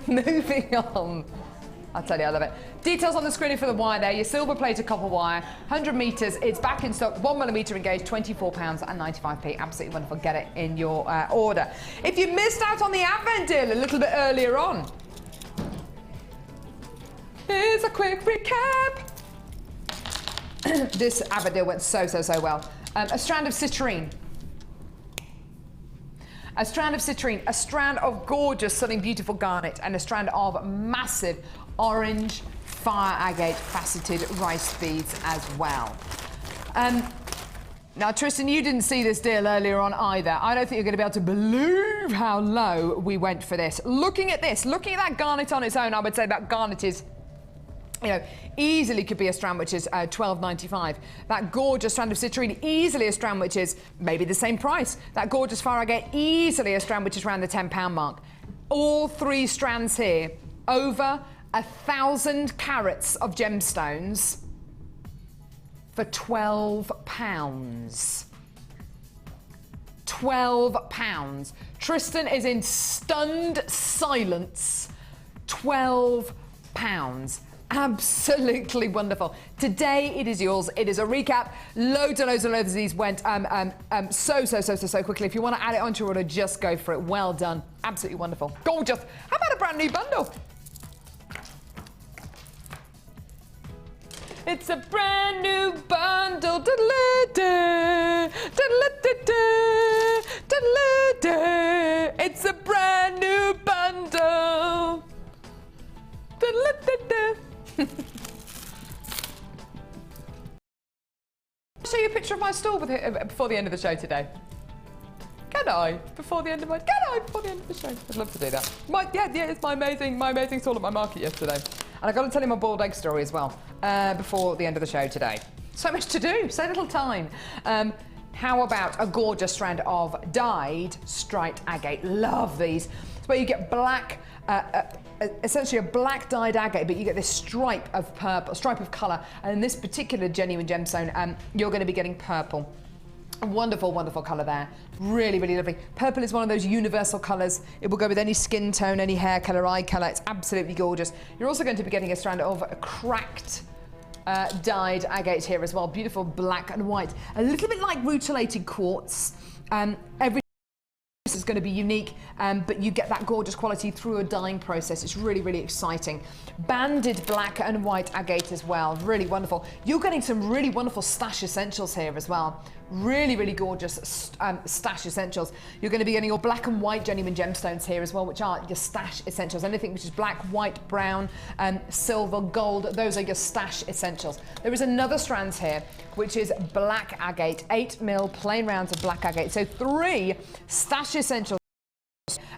Moving on. I tell you, I love it. Details on the screen for the wire there. Your silver plated copper wire, 100 metres. It's back in stock, 1mm engaged, £24.95. Absolutely wonderful. Get it in your order. If you missed out on the Advent deal a little bit earlier on, here's a quick recap. This Advent deal went so well. A strand of citrine. A strand of citrine, a strand of gorgeous, stunning, beautiful garnet, and a strand of massive orange fire agate faceted rice beads as well. Now, Tristan, you didn't see this deal earlier on either. I don't think you're going to be able to believe how low we went for this. Looking at this, looking at that garnet on its own, I would say that garnet is You know, easily could be a strand which is £12.95. That gorgeous strand of citrine, easily a strand which is maybe the same price. That gorgeous fire agate, easily a strand which is around the £10 mark. All 3 strands here, over 1,000 carats of gemstones for £12. £12. Tristan is in stunned silence. £12. Absolutely wonderful. Today it is yours. It is a recap. Loads and loads and loads of these went so quickly. If you want to add it onto your order, just go for it. Well done. Absolutely wonderful. Gorgeous. How about a brand new bundle? It's a brand new bundle. It's a brand new bundle. I'll show you a picture of my stall before the end of the show today. Can I? Before the end of the show? I'd love to do that. It's my amazing stall at my market yesterday. And I got to tell you my boiled egg story as well before the end of the show today. So much to do, so little time. How about a gorgeous strand of dyed striped agate? Love these. It's where you get black, essentially a black dyed agate, but you get this stripe of purple, stripe of colour. And in this particular genuine gemstone, you're going to be getting purple. A wonderful, wonderful colour there. Really, really lovely. Purple is one of those universal colours. It will go with any skin tone, any hair colour, eye colour. It's absolutely gorgeous. You're also going to be getting a strand of cracked dyed agate here as well. Beautiful black and white. A little bit like rutilated quartz. Every is going to be unique, but you get that gorgeous quality through a dyeing process. It's really, really exciting. Banded black and white agate as well. Really wonderful. You're getting some really wonderful stash essentials here as well. Really, really gorgeous stash essentials. You're going to be getting your black and white genuine gemstones here as well, which are your stash essentials. Anything which is black, white, brown, silver, gold, those are your stash essentials. There is another strand here, which is black agate, 8mm plain rounds of black agate. So 3 stash essentials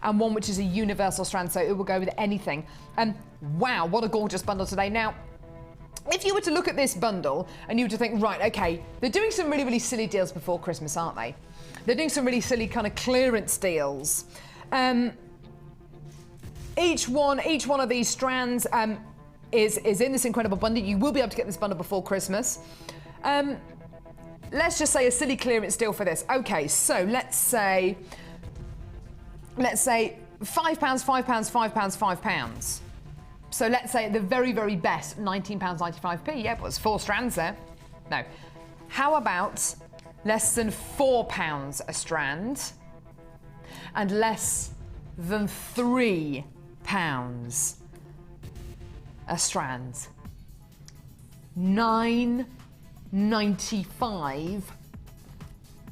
and 1 which is a universal strand, so it will go with anything. Wow, what a gorgeous bundle today. Now, if you were to look at this bundle and you were to think, right, okay, they're doing some really, really silly deals before Christmas, aren't they? They're doing some really silly kind of clearance deals. Each one of these strands is in this incredible bundle. You will be able to get this bundle before Christmas. Let's just say a silly clearance deal for this. Okay, so let's say £5, £5, £5, £5. So let's say at the very, very best, £19.95p. Yeah, but it's 4 strands there. No. How about less than £4 a strand and less than £3 a strand? £9.95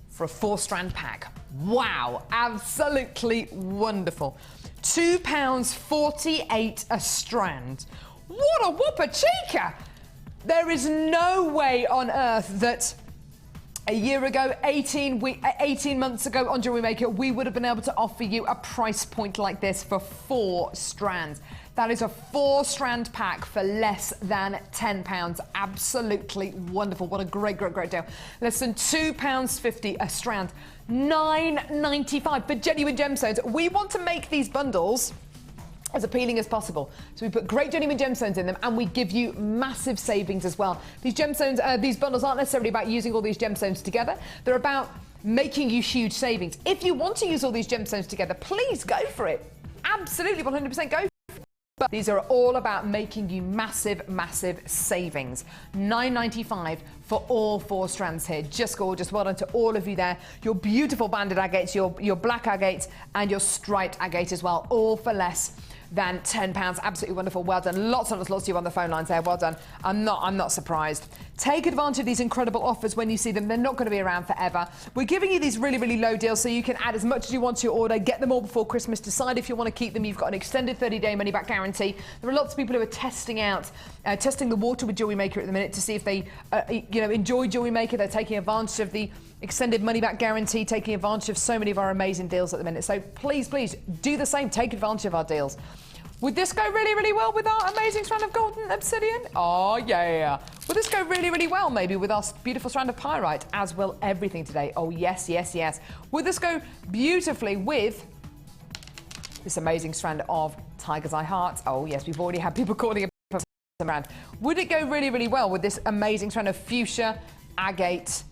for a 4-strand pack. Wow, absolutely wonderful. £2.48 a strand. What a whopper chica! There is no way on earth that a year ago, 18 months ago on Jewelry Maker, we would have been able to offer you a price point like this for 4 strands. That is a 4-strand pack for less than £10. Absolutely wonderful. What a great, great, great deal. Less than £2.50 a strand. £9.95 for genuine gemstones. We want to make these bundles as appealing as possible. So we put great genuine gemstones in them and we give you massive savings as well. These gemstones, these bundles aren't necessarily about using all these gemstones together. They're about making you huge savings. If you want to use all these gemstones together, please go for it. Absolutely 100% go for it. But these are all about making you massive, massive savings. £9.95 for all 4 strands here. Just gorgeous. Well done to all of you there. Your beautiful banded agates, your black agates, and your striped agate as well, all for less than £10. Absolutely wonderful. Well done. Lots and lots of you on the phone lines there. Well done. I'm not surprised. Take advantage of these incredible offers when you see them. They're not going to be around forever. We're giving you these really, really low deals so you can add as much as you want to your order. Get them all before Christmas. Decide if you want to keep them. You've got an extended 30-day money-back guarantee. There are lots of people who are testing the water with Jewelry Maker at the minute to see if they, enjoy Jewelry Maker. They're taking advantage of the extended money-back guarantee, taking advantage of so many of our amazing deals at the minute. So please, please do the same. Take advantage of our deals. Would this go really, really well with our amazing strand of golden obsidian? Oh, yeah. Would this go really, really well maybe with our beautiful strand of pyrite, as will everything today? Oh, yes, yes, yes. Would this go beautifully with this amazing strand of tiger's eye hearts? Oh, yes, we've already had people calling it around. Would it go really, really well with this amazing strand of fuchsia, agate,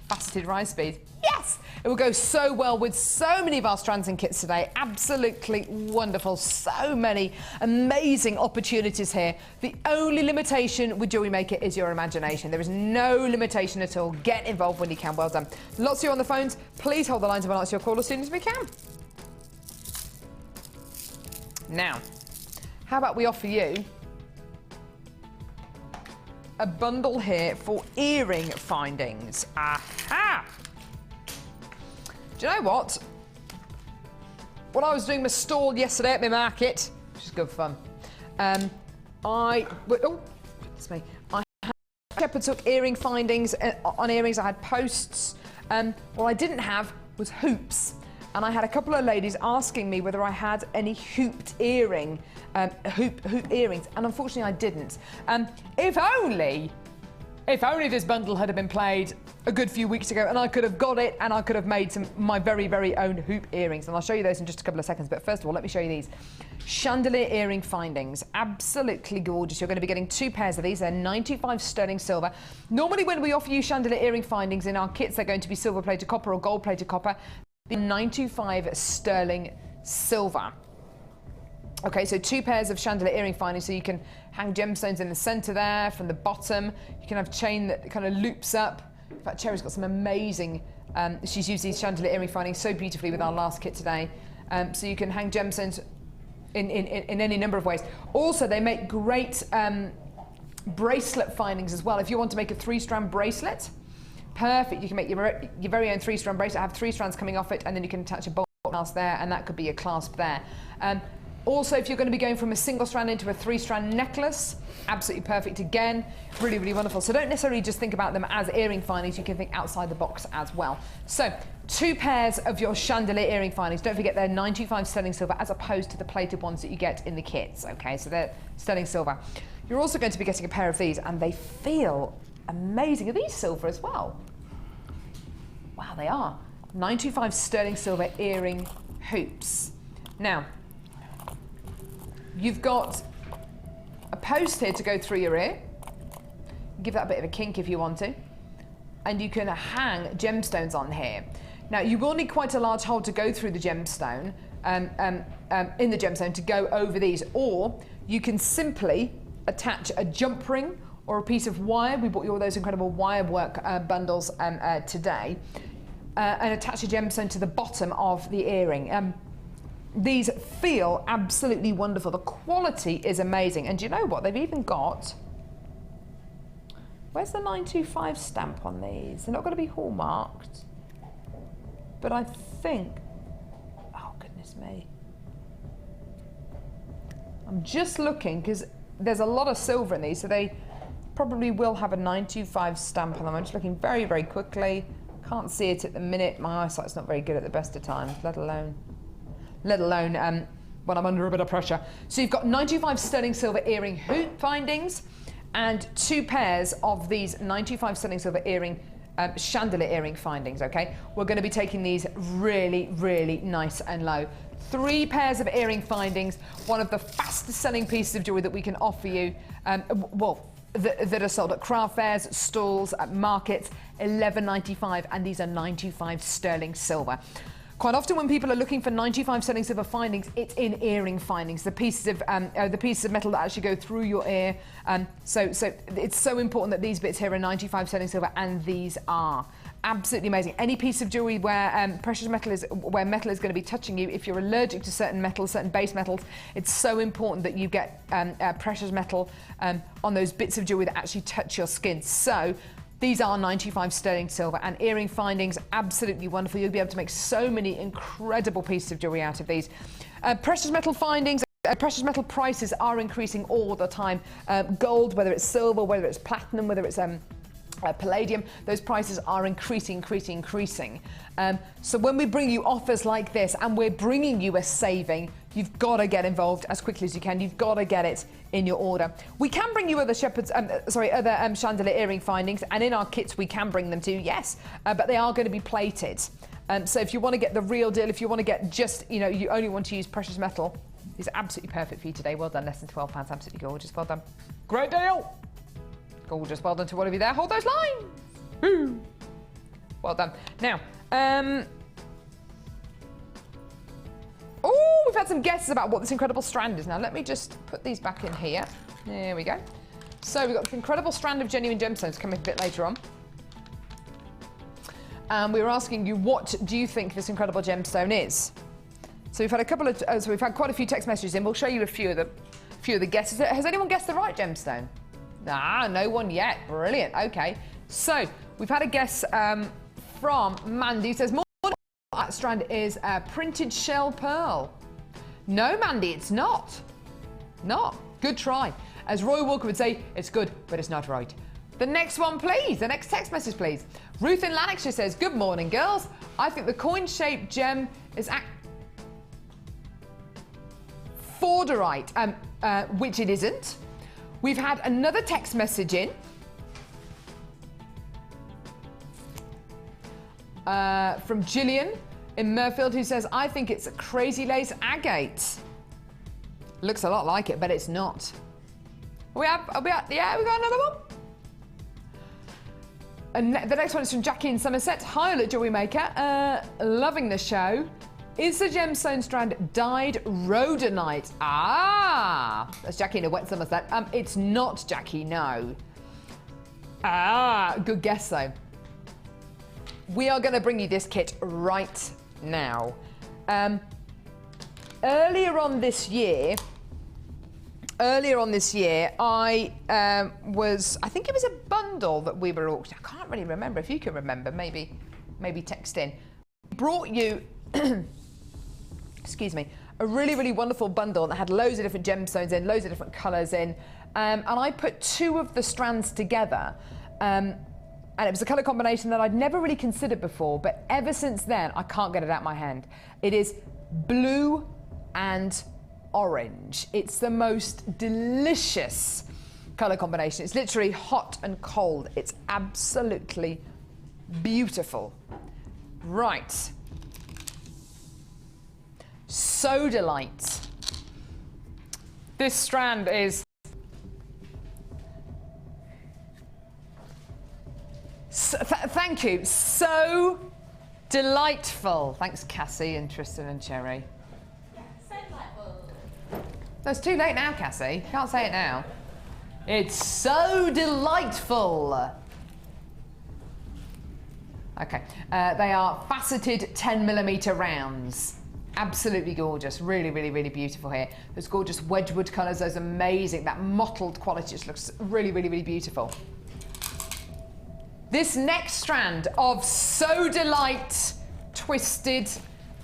faceted rice beads? Yes! It will go so well with so many of our strands and kits today. Absolutely wonderful. So many amazing opportunities here. The only limitation with Jewelry Maker is your imagination. There is no limitation at all. Get involved when you can. Well done. Lots of you on the phones. Please hold the lines and we'll answer your call as soon as we can. Now, how about we offer you a bundle here for earring findings. Aha! Do you know what? When I was doing my stall yesterday at my market, which is good fun, I took earring findings on earrings. I had posts. What I didn't have was hoops. And I had a couple of ladies asking me whether I had any hooped earring, hoop earrings, and unfortunately I didn't. If only this bundle had been played a good few weeks ago, and I could have got it, and I could have made my very, very own hoop earrings. And I'll show you those in just a couple of seconds. But first of all, let me show you these chandelier earring findings. Absolutely gorgeous. You're going to be getting 2 pairs of these. They're 95 sterling silver. Normally, when we offer you chandelier earring findings in our kits, they're going to be silver plated copper or gold plated copper. 925 sterling silver. Okay, so 2 pairs of chandelier earring findings, so you can hang gemstones in the center there. From the bottom, you can have chain that kind of loops up. In fact, Cherry's got some amazing, she's used these chandelier earring findings so beautifully with our last kit today. So you can hang gemstones in any number of ways. Also, they make great bracelet findings as well. If you want to make a 3-strand bracelet, perfect. You can make your very own 3-strand bracelet, have 3 strands coming off it, and then you can attach a bolt clasp there, and that could be a clasp there. Also, if you're going to be going from a single strand into a 3-strand necklace, absolutely perfect again. Really, really wonderful. So don't necessarily just think about them as earring findings. You can think outside the box as well. So 2 pairs of your chandelier earring findings. Don't forget they're 95 sterling silver as opposed to the plated ones that you get in the kits. Okay, so they're sterling silver. You're also going to be getting a pair of these, and they feel amazing. Are these silver as well? Wow, they are. 95 sterling silver earring hoops. Now, you've got a post here to go through your ear. Give that a bit of a kink if you want to. And you can hang gemstones on here. Now, you will need quite a large hole to go through the gemstone, in the gemstone to go over these. Or you can simply attach a jump ring or a piece of wire. We bought you all those incredible wire work bundles today. And attach a gemstone to the bottom of the earring. These feel absolutely wonderful. The quality is amazing. And do you know what? They've even got... Where's the 925 stamp on these? They're not going to be hallmarked. But I think... Oh, goodness me. I'm just looking, because there's a lot of silver in these, so they probably will have a 925 stamp on them. I'm just looking very, very quickly. Can't see it at the minute. My eyesight's not very good at the best of times, let alone when I'm under a bit of pressure. So you've got 95 sterling silver earring hoop findings and 2 pairs of these 95 sterling silver earring chandelier earring findings, okay? We're going to be taking these really, really nice and low. 3 pairs of earring findings, one of the fastest selling pieces of jewelry that we can offer you, that are sold at craft fairs, stalls, at markets, $11.95, and these are 95 sterling silver. Quite often when people are looking for 95 sterling silver findings, it's in earring findings, the pieces of metal that actually go through your ear. So it's so important that these bits here are 95 sterling silver, and these are absolutely amazing. Any piece of jewelry where precious metal is, where metal is going to be touching you, if you're allergic to certain metals, certain base metals, it's so important that you get precious metal on those bits of jewelry that actually touch your skin. So these are 95 sterling silver, and earring findings, absolutely wonderful. You'll be able to make so many incredible pieces of jewelry out of these. Precious metal findings, precious metal prices are increasing all the time. Gold, whether it's silver, whether it's platinum, whether it's palladium, those prices are increasing. So when we bring you offers like this, and we're bringing you a saving, you've got to get involved as quickly as you can. You've got to get it in your order. We can bring you other chandelier earring findings, and in our kits we can bring them to you, yes, but they are going to be plated. So if you want to get the real deal, if you want to get just, you know, you only want to use precious metal, it's absolutely perfect for you today. Well done, less than £12, absolutely gorgeous. Well done. Great deal. Gorgeous. Well done to all of you there. Hold those lines. Woo. Well done. Now, oh, we've had some guesses about what this incredible strand is. Now, let me just put these back in here. There we go. So we've got this incredible strand of genuine gemstones coming a bit later on. We were asking you, what do you think this incredible gemstone is? So we've had a couple of, so we've had quite a few text messages in. We'll show you a few of the guesses. Has anyone guessed the right gemstone? Ah, no one yet. Brilliant. Okay. So we've had a guess from Mandy, who says more that strand is a printed shell pearl. No, Mandy, it's not. Not. Good try. As Roy Walker would say, it's good, but it's not right. The next one, please. The next text message, please. Ruth in Lanarkshire says, good morning, girls. I think the coin-shaped gem is Forderite, which it isn't. We've had another text message in from Gillian in Murfield, who says, I think it's a crazy lace agate. Looks a lot like it, but it's not. Yeah, we got another one. And the next one is from Jackie in Somerset. Hi, Ola Jewelry Maker. Loving the show. Is the gemstone strand dyed rhodonite? Ah, that's Jackie in a wet Somerset. It's not, Jackie, no. Ah, good guess though. We are going to bring you this kit right now. Earlier on this year, I think it was a bundle that we were auctioning. I can't really remember. If you can remember, maybe text in. Brought you, excuse me, a really, really wonderful bundle that had loads of different gemstones in, loads of different colours in, and I put two of the strands together. And it was a colour combination that I'd never really considered before, but ever since then, I can't get it out of my hand. It is blue and orange. It's the most delicious colour combination. It's literally hot and cold. It's absolutely beautiful. Right. Sodalite. This strand is thank you. So delightful. Thanks, Cassie and Tristan and Cherry. So delightful. No, it's too late now, Cassie. Can't say it now. It's so delightful. Okay. They are faceted 10mm rounds. Absolutely gorgeous. Really, really, really beautiful here. Those gorgeous Wedgwood colours, those amazing, that mottled quality just looks really, really, really beautiful. This next strand of Sodalite twisted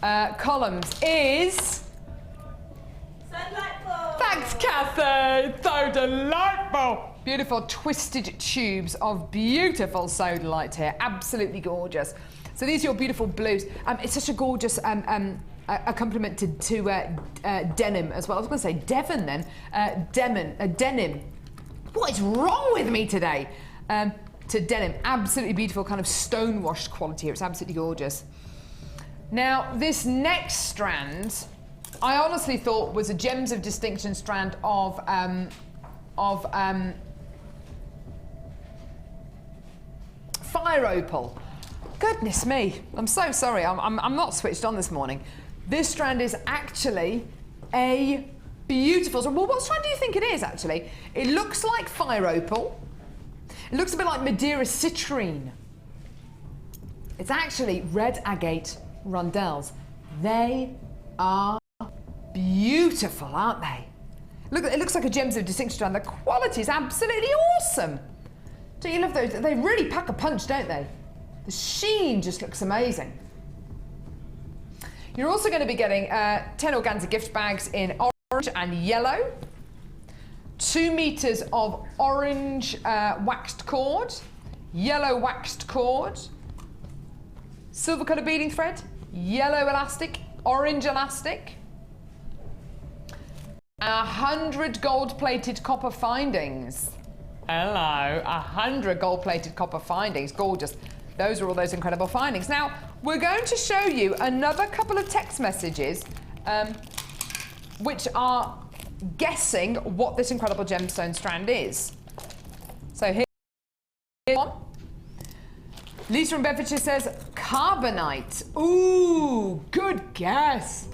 columns is... So delightful. Thanks, Cathy. So delightful. Beautiful twisted tubes of beautiful Sodalite here. Absolutely gorgeous. So these are your beautiful blues. It's such a gorgeous accompaniment to denim as well. I was going to say Devon then. Denim. What is wrong with me today? To denim. Absolutely beautiful kind of stone-washed quality here. It's absolutely gorgeous. Now, this next strand, I honestly thought was a Gems of Distinction strand of fire opal. Goodness me, I'm so sorry. I'm not switched on this morning. This strand is actually a beautiful. Well, what strand do you think it is? Actually, it looks like fire opal. It looks a bit like Madeira citrine. It's actually red agate rondelles. They are beautiful, aren't they? Look, it looks like a Gems of Distinction strand. The quality is absolutely awesome. Don't you love those? They really pack a punch, don't they? The sheen just looks amazing. You're also going to be getting 10 organza gift bags in orange and yellow. 2 meters of orange waxed cord, yellow waxed cord, silver colour beading thread, yellow elastic, orange elastic. 100 gold-plated copper findings. Hello, 100 gold-plated copper findings. Gorgeous. Those are all those incredible findings. Now, we're going to show you another couple of text messages which are guessing what this incredible gemstone strand is. So here's one. Lisa in Bedfordshire says carbonite. Ooh, good guess.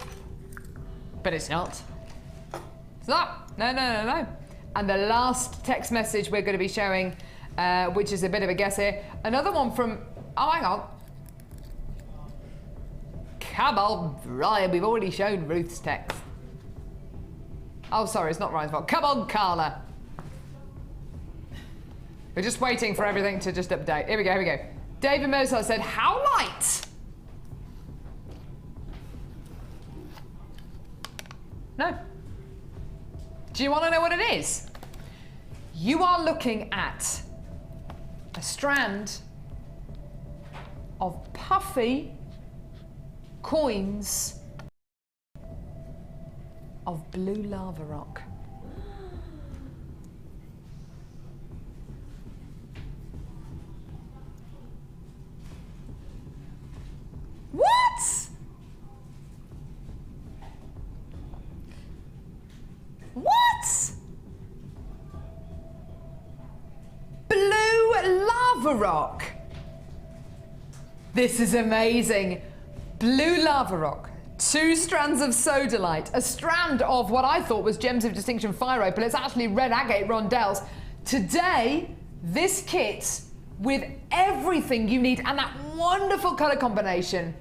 But it's not. It's not. No, no, no, no. And the last text message we're going to be showing, which is a bit of a guess here. Another one from, oh, hang on. Come on, Ryan, we've already shown Ruth's text. Oh, sorry, it's not Ryan's fault. Come on, Carla. We're just waiting for everything to just update. Here we go, here we go. David Mozart said, how light? No. Do you want to know what it is? You are looking at a strand of puffy coins of blue lava rock. What? What? Blue lava rock. This is amazing. Blue lava rock. 2 strands of sodalite, a strand of what I thought was Gems of Distinction fire opal. It's actually red agate rondelles. Today, this kit with everything you need and that wonderful colour combination.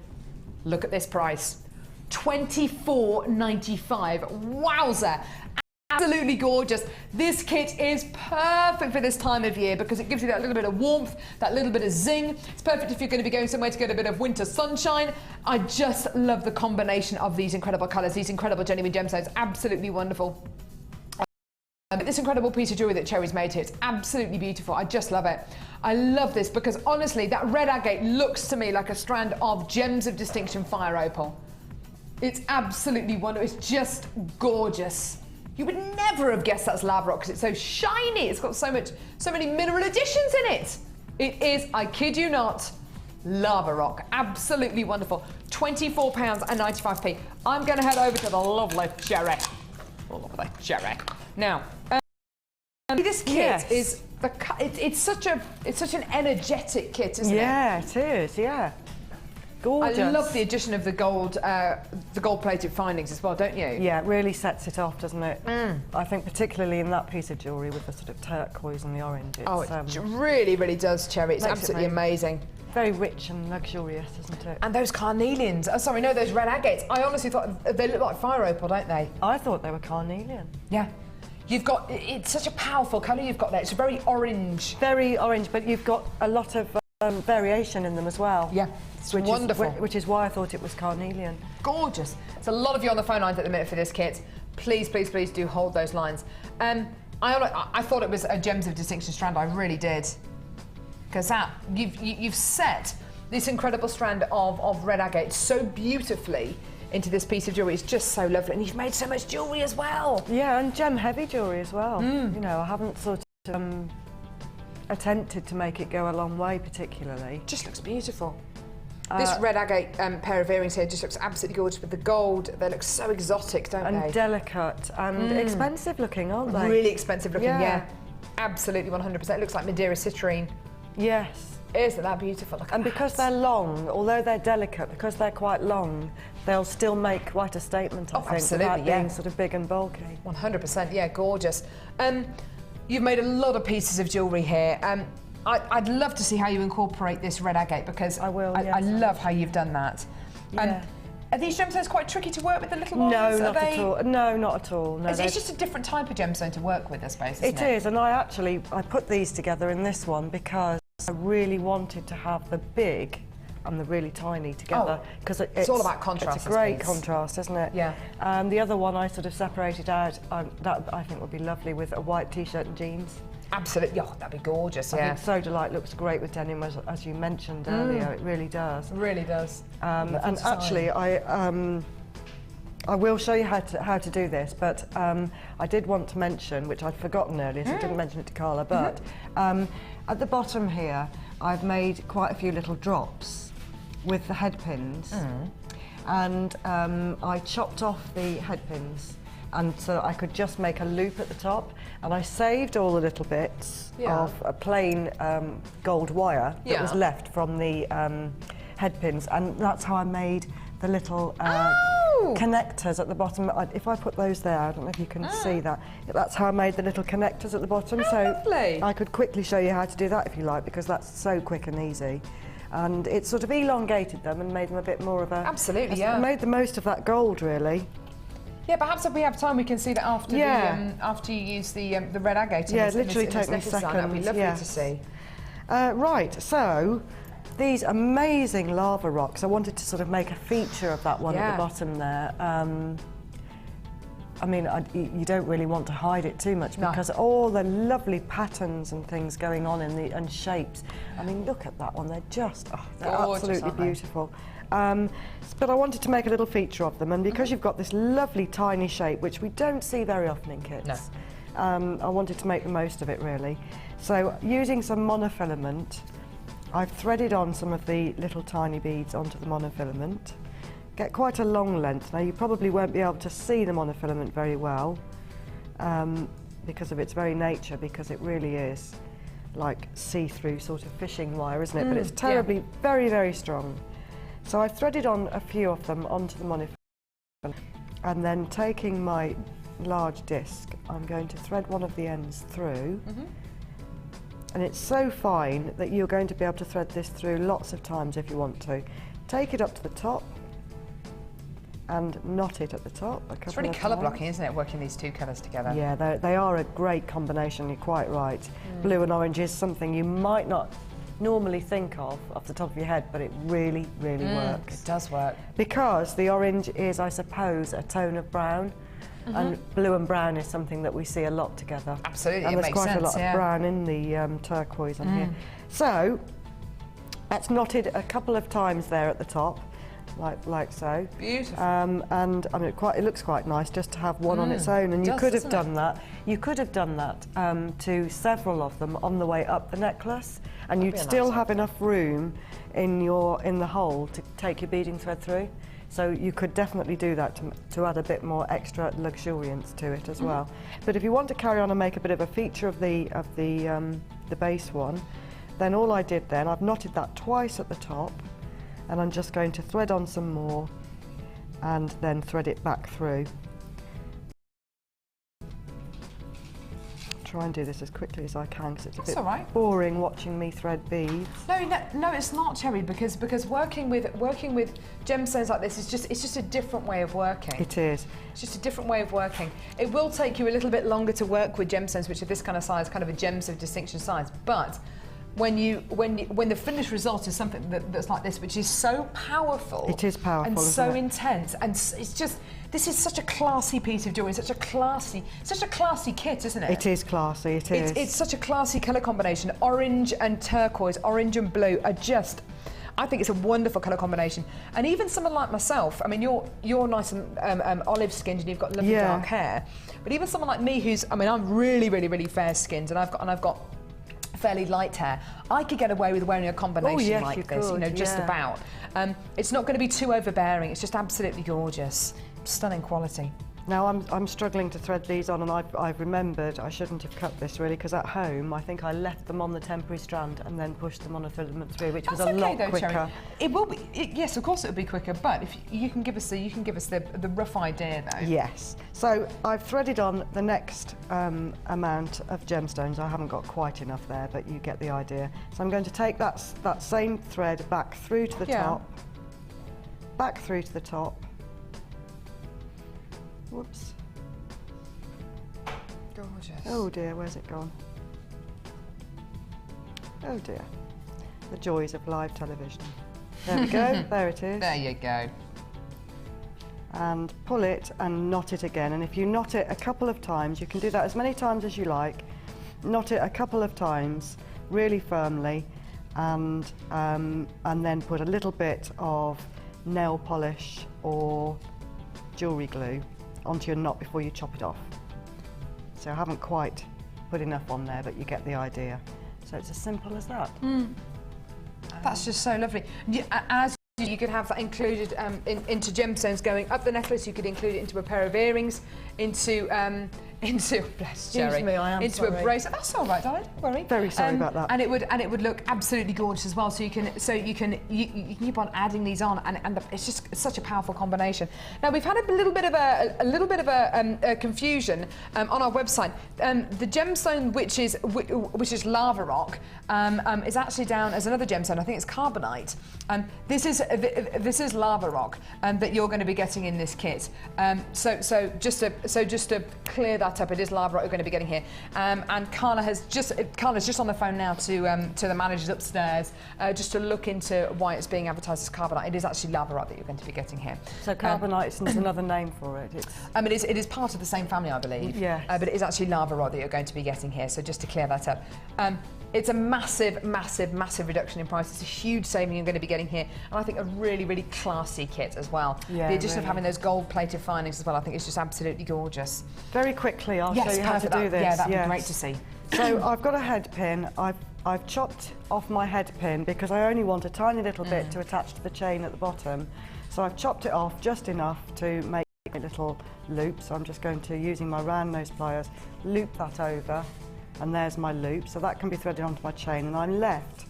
Look at this price, $24.95. Wowza. Absolutely gorgeous. This kit is perfect for this time of year because it gives you that little bit of warmth, that little bit of zing. It's perfect if you're going to be going somewhere to get a bit of winter sunshine. I just love the combination of these incredible colours, these incredible genuine gemstones. Absolutely wonderful. This incredible piece of jewellery that Cherry's made here, it's absolutely beautiful. I just love it. I love this because honestly, that red agate looks to me like a strand of Gems of Distinction fire opal. It's absolutely wonderful. It's just gorgeous. You would never have guessed that's lava rock because it's so shiny. It's got so many mineral additions in it. It is, I kid you not, lava rock. Absolutely wonderful. £24.95. I'm going to head over to the lovely Cherry. Lovely Cherry. Now, this kit is it's such an energetic kit, isn't it? Yeah, it is. Yeah. Gorgeous. I love the addition of the gold-plated findings as well, don't you? Yeah, it really sets it off, doesn't it? I think particularly in that piece of jewellery with the sort of turquoise and the orange. It's, it really, really does, Cherry. It's absolutely amazing. Very rich and luxurious, isn't it? And those carnelians. Oh, sorry, no, those red agates. I honestly thought they look like fire opal, don't they? I thought they were carnelian. Yeah. You've got, it's such a powerful colour you've got there. It's very orange. Very orange, but you've got a lot of variation in them as well. Yeah. It's wonderful. Which is why I thought it was carnelian. Gorgeous. There's a lot of you on the phone lines at the minute for this kit. Please, please, please do hold those lines. I thought it was a Gems of Distinction strand. I really did. Because you've set this incredible strand of red agate so beautifully into this piece of jewellery. It's just so lovely. And you've made so much jewellery as well. Yeah, and gem heavy jewellery as well. You know, I haven't sort of attempted to make it go a long way particularly. Just looks beautiful. This red agate pair of earrings here just looks absolutely gorgeous with the gold. They look so exotic, don't they? And delicate and expensive looking, aren't they? Really expensive looking, yeah. Absolutely 100%. It looks like Madeira citrine. Yes. Isn't that beautiful? Look at and because they're long, although they're delicate, because they're quite long, they'll still make quite a statement, I think, absolutely, without being sort of big and bulky. 100%, yeah, gorgeous. You've made a lot of pieces of jewellery here. I'd love to see how you incorporate this red agate because I love how you've done that. Yeah. Are these gemstones quite tricky to work with, the little ones? No, not at all. No, not at all. No, it's just a different type of gemstone to work with, I suppose, isn't it? It is, and I put these together in this one because I really wanted to have the big and the really tiny together because it's all about contrast. It's a great contrast, isn't it? Yeah. The other one I sort of separated out. That I think would be lovely with a white t-shirt and jeans. Absolutely, that'd be gorgeous. I think Sodalite looks great with denim, as you mentioned earlier. It really does. It really does. And actually, I I will show you how to do this, but I did want to mention, which I'd forgotten earlier, so I didn't mention it to Carla, but at the bottom here, I've made quite a few little drops with the head pins, and I chopped off the head pins, and so I could just make a loop at the top, and I saved all the little bits of a plain gold wire that was left from the head pins, and that's how I made the little connectors at the bottom. If I put those there, I don't know if you can see that. That's how I made the little connectors at the bottom. So lovely. I could quickly show you how to do that if you like, because that's so quick and easy. And it sort of elongated them and made them a bit more of a... Absolutely, yeah. Made the most of that gold, really. Yeah, perhaps if we have time, we can see that after after you use the red agate. Yeah, it literally took me seconds. That'd be lovely to see. Right, so these amazing lava rocks, I wanted to sort of make a feature of that one at the bottom there. I mean, you don't really want to hide it too much because all the lovely patterns and things going on and shapes. I mean, look at that one. They're just, they're gorgeous, absolutely beautiful. But I wanted to make a little feature of them, and because you've got this lovely tiny shape, which we don't see very often in kits, I wanted to make the most of it, really. So, using some monofilament, I've threaded on some of the little tiny beads onto the monofilament. Get quite a long length. Now you probably won't be able to see the monofilament very well because of its very nature, because it really is like see-through sort of fishing wire, isn't it? But it's terribly, very, very strong. So I've threaded on a few of them onto the monofilament, and then taking my large disc, I'm going to thread one of the ends through. And it's so fine that you're going to be able to thread this through lots of times if you want to. Take it up to the top and knot it at the top a couple of times. It's really colour blocking, isn't it, working these two colours together? Yeah, they are a great combination, you're quite right. Blue and orange is something you might not normally think of off the top of your head, but it really, really works. It does work. Because the orange is, I suppose, a tone of brown. And blue and brown is something that we see a lot together. Absolutely, and it there's makes quite sense, a lot of brown in the turquoise on here. So that's knotted a couple of times there at the top, like so. Beautiful. And I mean, it looks quite nice just to have one on its own. And you could have done that. You could have done that to several of them on the way up the necklace, and you'd still have enough room in the hole to take your beading thread through. So you could definitely do that to add a bit more extra luxuriance to it as well. But if you want to carry on and make a bit of a feature of the base one, then all I did then, I've knotted that twice at the top, and I'm just going to thread on some more and then thread it back through. Try and do this as quickly as I can because it's a bit boring watching me thread beads. No, it's not, Cherry, because working with gemstones like this it's just a different way of working. It is. It's just a different way of working. It will take you a little bit longer to work with gemstones which are this kind of size, kind of a gems of distinction size, but when the finished result is something that's like this, which is so powerful. It is powerful, and isn't so it? intense, and it's just, this is such a classy piece of jewellery, such a classy kit, isn't it? It is classy, it is. It's such a classy colour combination. Orange and turquoise, orange and blue are just, I think it's a wonderful colour combination. And even someone like myself, I mean, you're nice and olive skinned and you've got lovely dark hair, but even someone like me who's, I mean, I'm really, really, really fair skinned, and I've got fairly light hair, I could get away with wearing a combination like this, you know, just about. It's not going to be too overbearing, it's just absolutely gorgeous. Stunning quality. Now I'm struggling to thread these on, and I've remembered I shouldn't have cut this really, because at home I think I left them on the temporary strand and then pushed them on a filament through, which was a lot quicker. Cherry. It will be, yes, of course it will be quicker, but if you can give us the rough idea though. Yes. So I've threaded on the next amount of gemstones. I haven't got quite enough there, but you get the idea. So I'm going to take that same thread back through to the top, back through to the top. Whoops. Gorgeous. Oh dear, where's it gone? Oh dear. The joys of live television. There we go, there it is. There you go. And pull it and knot it again. And if you knot it a couple of times, you can do that as many times as you like. Knot it a couple of times really firmly, and then put a little bit of nail polish or jewellery glue onto your knot before you chop it off. So I haven't quite put enough on there, but you get the idea. So it's as simple as that. That's just so lovely. As you could have that included into gemstones going up the necklace. You could include it into a pair of earrings, into bless Jerry, me, I am into sorry. a bracelet. That's all right, darling. Don't worry. Very sorry about that. And it would look absolutely gorgeous as well. So you can keep on adding these on, and it's just such a powerful combination. Now we've had a little bit of a confusion on our website. The gemstone which is lava rock is actually down as another gemstone. I think it's carbonite. This is lava rock that you're going to be getting in this kit. So just to clear that up, it is lava rock you're going to be getting here. And Carla's just on the phone now to the managers upstairs just to look into why it's being advertised as carbonite. It is actually lava rock that you're going to be getting here. So carbonite is another name for it. It's it is part of the same family, I believe. Yes. But it is actually lava rock that you're going to be getting here. So just to clear that up. It's a massive reduction in price. It's a huge saving you're going to be getting here, and I think a really, really classy kit as well. Yeah, the addition really. of having those gold-plated findings as well, I think is just absolutely gorgeous. very quickly, I'll show you how to perfect. do this. Yeah, that'd Yes. be great to see. So I've got a head pin. I've chopped off my head pin because I only want a tiny little bit to attach to the chain at the bottom. So I've chopped it off just enough to make a little loop. So I'm just going to, using my round nose pliers, loop that over. And there's my loop, so that can be threaded onto my chain, and I'm left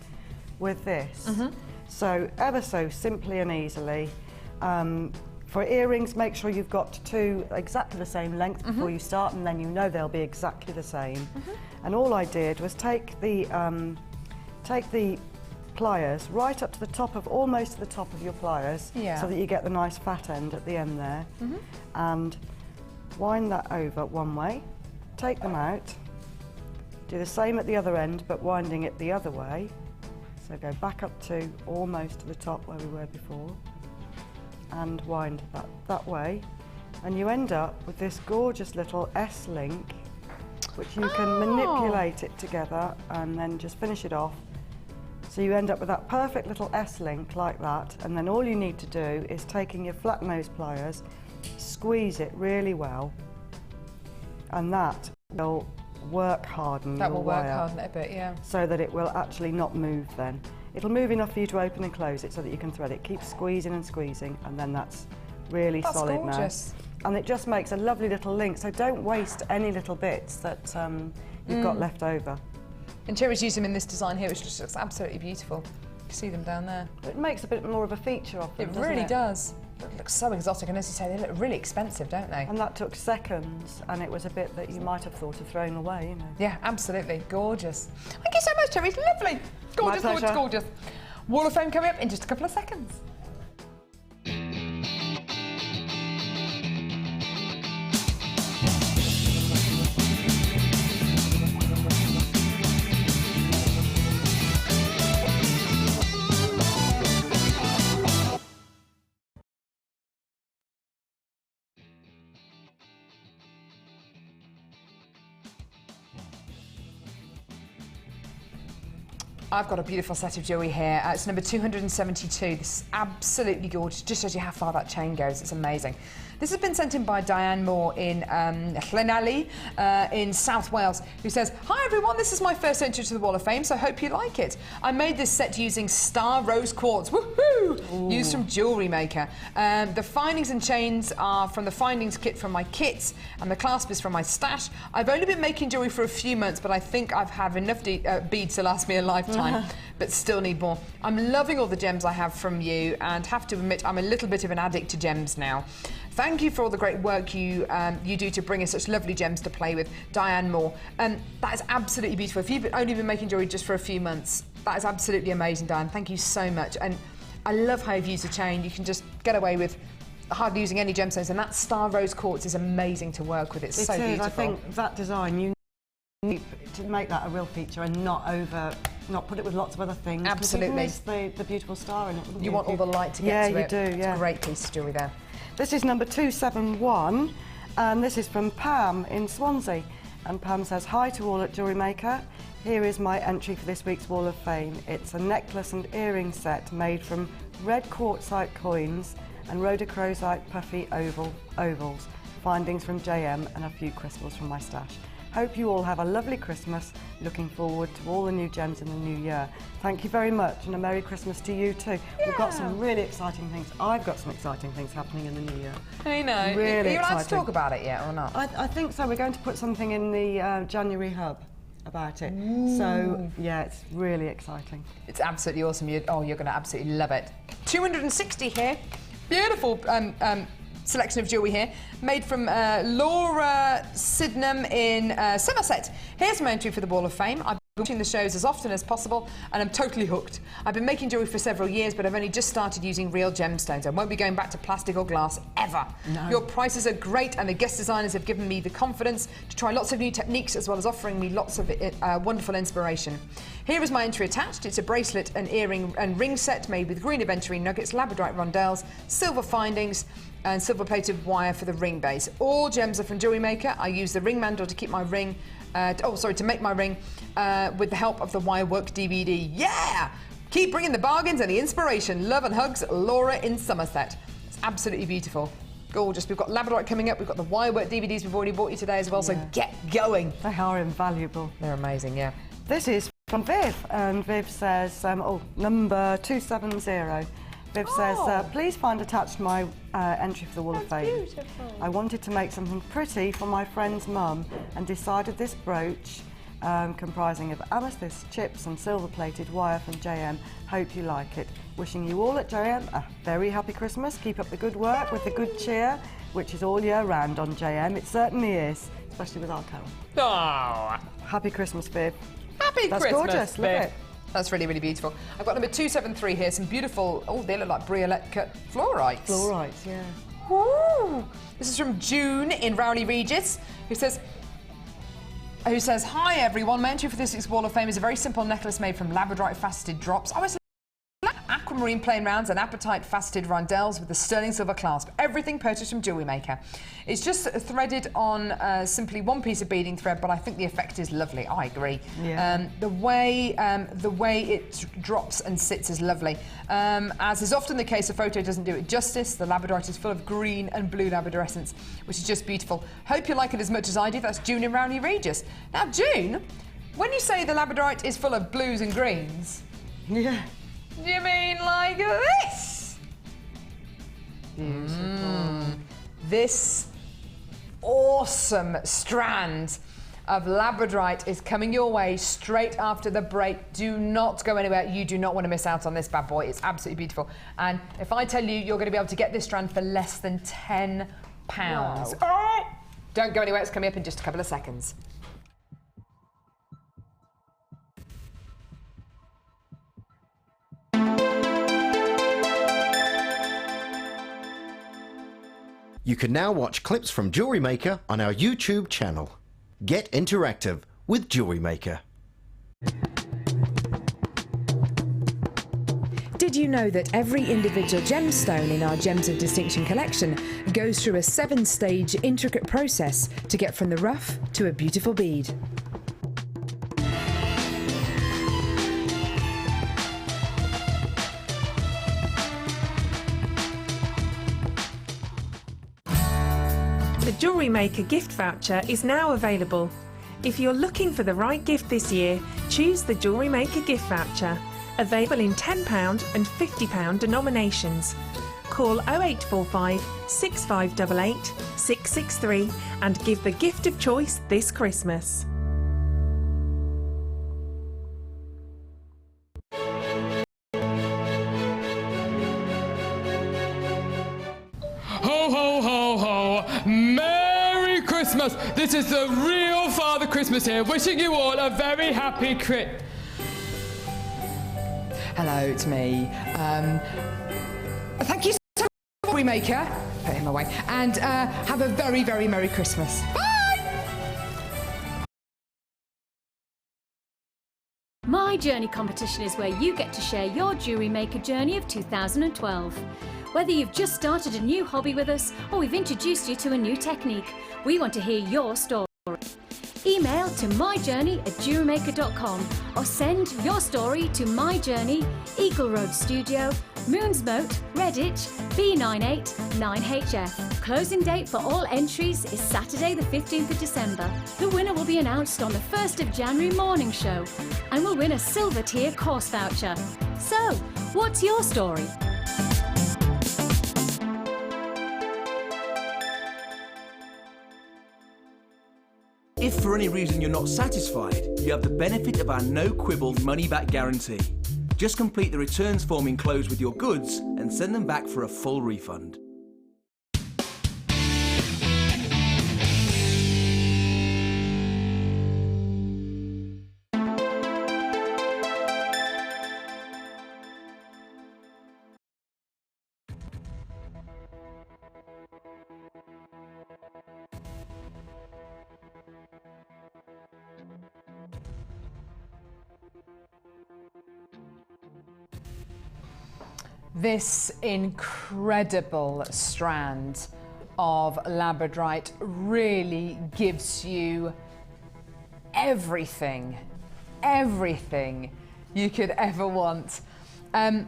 with this. So ever so simply and easily. For earrings, make sure you've got two exactly the same length before you start, and then you know they'll be exactly the same. And all I did was take the pliers right up to the top of, almost to the top of your pliers, so that you get the nice fat end at the end there, and wind that over one way, take them out. Do the same at the other end, but winding it the other way. So go back up to almost to the top where we were before, and wind that way. And you end up with this gorgeous little S-link, which you can manipulate it together and then just finish it off. So you end up with that perfect little S-link like that, and then all you need to do is taking your flat nose pliers, squeeze it really well, and that will work harden That your will work wire harden it a bit, yeah. so that it will actually not move then. It'll move enough for you to open and close it so that you can thread it. Keep squeezing and squeezing, and then that's really solid gorgeous. now. And it just makes a lovely little link, so don't waste any little bits that you've got left over. And Cherry's used them in this design here, which just looks absolutely beautiful. You can see them down there. It makes a bit more of a feature of them, It doesn't really it? does. It looks so exotic, and as you say, they look really expensive, don't they? And that took seconds, and it was a bit that you might have thought of throwing away, you know. Yeah, absolutely. Gorgeous. Thank you so much, Terry. It's lovely. Gorgeous, My gorgeous, pleasure. gorgeous. Wall of Fame coming up in just a couple of seconds. I've got a beautiful set of jewellery here. It's number 272. This is absolutely gorgeous. Just shows you how far that chain goes. It's amazing. This has been sent in by Diane Moore in Llanelli in South Wales, who says, "Hi everyone, this is my first entry to the Wall of Fame, so I hope you like it. I made this set using star rose quartz, woohoo, used from Jewellery Maker. The findings and chains are from the findings kit from my kits, and the clasp is from my stash. I've only been making jewellery for a few months, but I think I've had enough beads to last me a lifetime, but still need more. I'm loving all the gems I have from you, and have to admit I'm a little bit of an addict to gems now. Thank you for all the great work you do to bring us such lovely gems to play with." Diane Moore. That is absolutely beautiful. If you've only been making jewellery just for a few months, that is absolutely amazing, Diane. Thank you so much. And I love how you've used a chain. You can just get away with hardly using any gemstones, and that star rose quartz is amazing to work with. It's so beautiful. I think that design, you need to make that a real feature and not put it with lots of other things. Absolutely. You'd miss the beautiful star in it, wouldn't you? You want all the light to get to it. Yeah, you do, yeah. It's a great piece of jewellery there. This is number 271, and this is from Pam in Swansea. And Pam says, "Hi to all at Jewellery Maker. Here is my entry for this week's Wall of Fame. It's a necklace and earring set made from red quartzite coins and rhodochrosite puffy ovals, findings from JM and a few crystals from my stash. Hope you all have a lovely Christmas. Looking forward to all the new gems in the new year. Thank you very much, and a Merry Christmas to you too. Yeah. We've got some really exciting things. I've got some exciting things happening in the new year. I know. Really Are you allowed to exciting. talk about it yet or not? I think so. We're going to put something in the January hub about it. Ooh. So yeah, it's really exciting. It's absolutely awesome. You're going to absolutely love it. 260 here. Beautiful selection of jewellery here, made from Laura Sydenham in Somerset. Here's my entry for the Wall of Fame. I've been watching the shows as often as possible and I'm totally hooked. I've been making jewellery for several years, but I've only just started using real gemstones. I won't be going back to plastic or glass ever. No. Your prices are great and the guest designers have given me the confidence to try lots of new techniques as well as offering me lots of wonderful inspiration. Here is my entry attached. It's a bracelet, an earring and ring set made with green aventurine nuggets, labradorite rondelles, silver findings and silver-plated wire for the ring base. All gems are from Jewellery Maker. I use the ring mandrel to keep my ring, to make my ring with the help of the wire work DVD. Yeah! Keep bringing the bargains and the inspiration. Love and hugs, Laura in Somerset. It's absolutely beautiful. Gorgeous. We've got labradorite coming up. We've got the wire work DVDs we've already bought you today as well, so get going. They are invaluable. They're amazing, yeah. This is from Viv, and Viv says, number 270. Viv says, please find attached my entry for the Wall of Fame. Beautiful. I wanted to make something pretty for my friend's mum and decided this brooch, comprising of amethyst chips and silver-plated wire from JM. Hope you like it. Wishing you all at JM a very happy Christmas. Keep up the good work with the good cheer, which is all year round on JM. It certainly is, especially with our Carol. Oh. Happy Christmas, Viv. Happy That's Christmas, gorgeous. Viv. Look it. That's really, really beautiful. I've got number 273 here, some beautiful, they look like briolette cut fluorites. Fluorites, yeah. Woo! This is from June in Rowley Regis, who says, hi everyone, my entry for this week's Wall of Fame is a very simple necklace made from labradorite faceted drops. Aquamarine plain rounds and apatite faceted rondelles with a sterling silver clasp. Everything purchased from Jewellery Maker. It's just threaded on simply one piece of beading thread, but I think the effect is lovely. I agree. Yeah. The way it drops and sits is lovely. As is often the case, a photo doesn't do it justice. The labradorite is full of green and blue labradorescence, which is just beautiful. Hope you like it as much as I do. That's June in Rowley Regis. Now, June, when you say the labradorite is full of blues and greens, yeah. Do you mean like this? This awesome strand of labradorite is coming your way straight after the break. Do not go anywhere. You do not want to miss out on this bad boy. It's absolutely beautiful. And if I tell you you're going to be able to get this strand for less than £10. Wow. Oh! Don't go anywhere. It's coming up in just a couple of seconds. You can now watch clips from Jewellery Maker on our YouTube channel. Get interactive with Jewellery Maker. Did you know that every individual gemstone in our Gems of Distinction collection goes through a 7-stage intricate process to get from the rough to a beautiful bead? The Jewellery Maker gift voucher is now available. If you're looking for the right gift this year, choose the Jewellery Maker gift voucher. Available in £10 and £50 denominations. Call 0845 6588 663 and give the gift of choice this Christmas. Ho, ho, ho, ho! Merry Christmas! This is the real Father Christmas here, wishing you all a very happy Christmas. Hello, it's me. Thank you so much, Jewellery Maker. Put him away. And have a very, very Merry Christmas. Bye! My Journey competition is where you get to share your Jewellery Maker journey of 2012. Whether you've just started a new hobby with us or we've introduced you to a new technique, we want to hear your story. Email to myjourney@jewelrymaker.com or send your story to myjourney, Eagle Road Studio, Moonsmote, Redditch, B989HF. Closing date for all entries is Saturday the 15th of December. The winner will be announced on the 1st of January morning show and will win a silver tier course voucher. So, what's your story? If for any reason you're not satisfied, you have the benefit of our no quibble money back guarantee. Just complete the returns form enclosed with your goods and send them back for a full refund. This incredible strand of labradorite really gives you everything you could ever want. There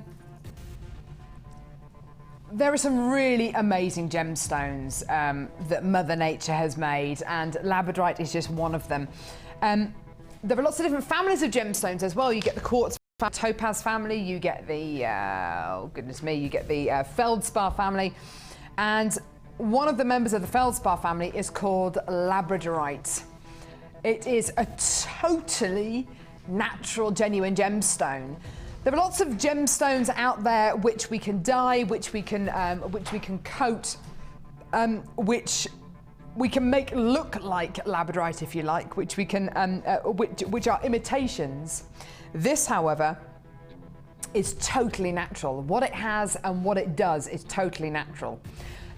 are some really amazing gemstones that Mother Nature has made, and labradorite is just one of them. There are lots of different families of gemstones as well. You get the quartz topaz family, you get the oh goodness me, you get the feldspar family, and one of the members of the feldspar family is called labradorite. It is a totally natural, genuine gemstone. There are lots of gemstones out there which we can dye, which we can coat, which we can make look like labradorite, if you like, which we can which are imitations. This, however, is totally natural. What it has and what it does is totally natural.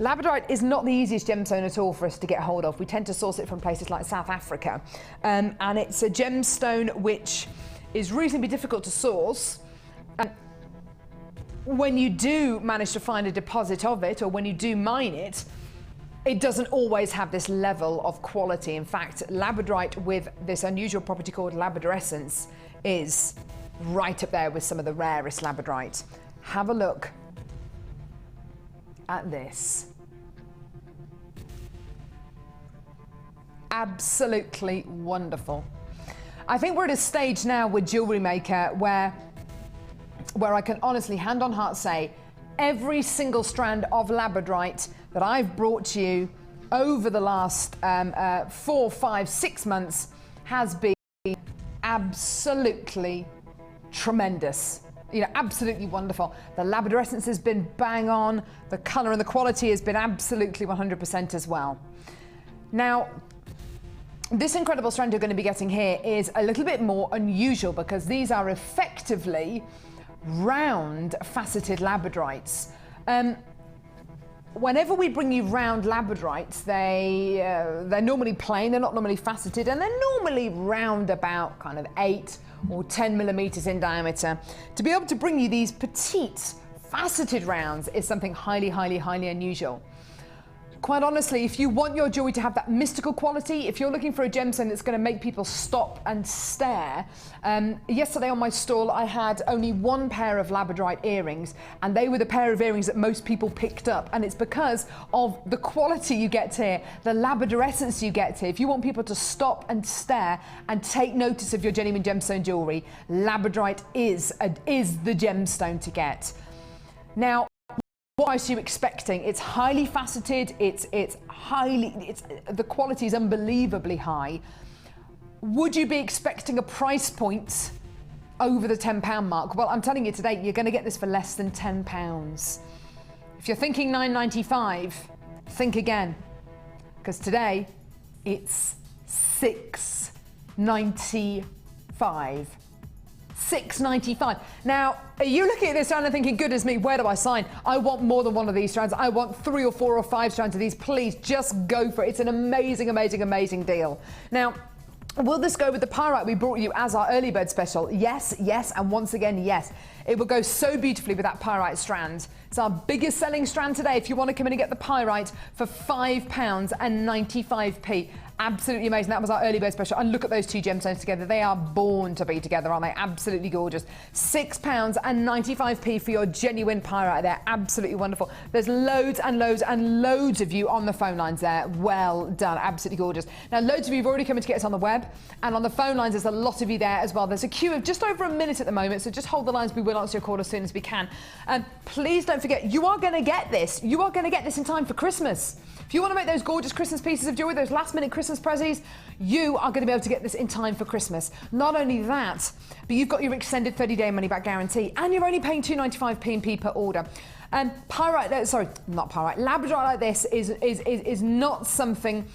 Labradorite is not the easiest gemstone at all for us to get hold of. We tend to source it from places like South Africa, and it's a gemstone which is reasonably difficult to source. When you do manage to find a deposit of it, or when you do mine it, it doesn't always have this level of quality. In fact, labradorite with this unusual property called labradorescence is right up there with some of the rarest labradorite. Have a look at this. Absolutely wonderful. I think we're at a stage now with Jewellery Maker where I can honestly, hand on heart, say every single strand of labradorite that I've brought to you over the last 4, 5, 6 months has been absolutely tremendous. You know, absolutely wonderful. The labradorescence has been bang on. The colour and the quality has been absolutely 100% as well. Now, this incredible strand you're going to be getting here is a little bit more unusual because these are effectively round faceted labradorites. Whenever we bring you round labradorites, they're normally plain, they're not normally faceted, and they're normally round about kind of 8 or 10 millimeters in diameter. To be able to bring you these petite faceted rounds is something highly, highly, highly unusual. Quite honestly, if you want your jewelry to have that mystical quality, if you're looking for a gemstone that's going to make people stop and stare, yesterday on my stall I had only one pair of labradorite earrings, and they were the pair of earrings that most people picked up, and it's because of the quality you get here, the labradorescence you get here. If you want people to stop and stare and take notice of your genuine gemstone jewelry, labradorite is the gemstone to get. Now, what are you expecting? It's highly faceted, the quality is unbelievably high. Would you be expecting a price point over the £10 mark? Well, I'm telling you today, you're going to get this for less than £10. If you're thinking $9.95, think again, because today it's $6.95. $6.95. Now, are you looking at this strand and thinking, goodness me, where do I sign? I want more than one of these strands. I want 3 or 4 or 5 strands of these. Please just go for it. It's an amazing, amazing, amazing deal. Now, will this go with the pyrite we brought you as our early bird special? Yes, yes, and once again, yes. It will go so beautifully with that pyrite strand. It's our biggest selling strand today. If you want to come in and get the pyrite for £5.95, Absolutely amazing. That was our early bird special. And look at those two gemstones together. They are born to be together, aren't they? Absolutely gorgeous. £6.95 for your genuine pyrite there. Absolutely wonderful. There's loads and loads and loads of you on the phone lines there. Well done. Absolutely gorgeous. Now, loads of you have already come in to get us on the web. And on the phone lines, there's a lot of you there as well. There's a queue of just over a minute at the moment. So just hold the lines. We will answer your call as soon as we can. And please don't forget, you are going to get this. You are going to get this in time for Christmas. If you want to make those gorgeous Christmas pieces of jewellery, those last-minute Christmas prezzies, you are going to be able to get this in time for Christmas. Not only that, but you've got your extended 30-day money-back guarantee, and you're only paying £2.95 P&P per order. And labradorite like this is not something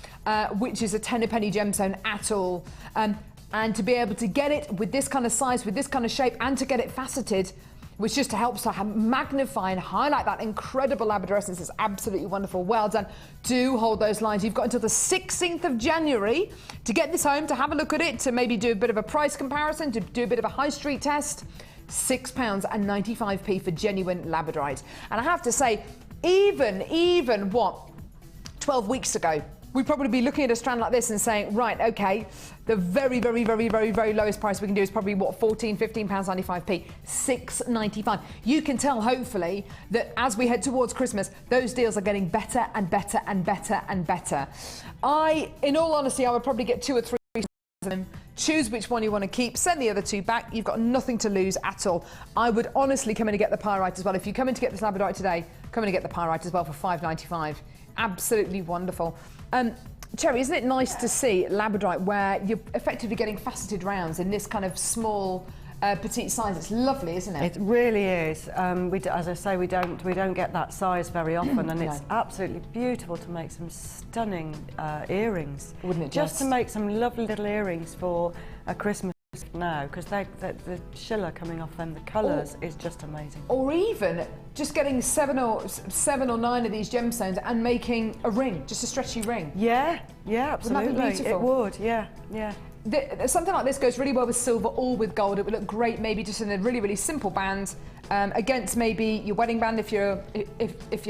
which is a tenner penny gemstone at all. And to be able to get it with this kind of size, with this kind of shape, and to get it faceted, which just helps to magnify and highlight that incredible labradorescence, is absolutely wonderful. Well done. Do hold those lines. You've got until the 16th of January to get this home, to have a look at it, to maybe do a bit of a price comparison, to do a bit of a high street test. £6.95 for genuine labradorite. And I have to say, even what, 12 weeks ago, we'd probably be looking at a strand like this and saying, right, okay, the very lowest price we can do is probably what, £15.95p, £6.95. You can tell, hopefully, that as we head towards Christmas, those deals are getting better and better and better and better. In all honesty, I would probably get 2 or 3 of them. Choose which one you want to keep, send the other 2 back. You've got nothing to lose at all. I would honestly come in and get the pyrite as well. If you come in to get this labradorite today, come in and get the pyrite as well for £5.95. Absolutely wonderful. Cherry, isn't it nice to see labradorite where you're effectively getting faceted rounds in this kind of small, petite size? It's lovely, isn't it? It really is. As I say, we don't get that size very often, and it's absolutely beautiful to make some stunning earrings. Wouldn't it just to make some lovely little earrings for a Christmas now, because the schiller coming off them, the colours is just amazing. Or even just getting 7 or 9 of these gemstones and making a ring, just a stretchy ring. Yeah, absolutely. Wouldn't that be beautiful? It would, yeah. Something like this goes really well with silver or with gold. It would look great maybe just in a really simple band against maybe your wedding band. If you're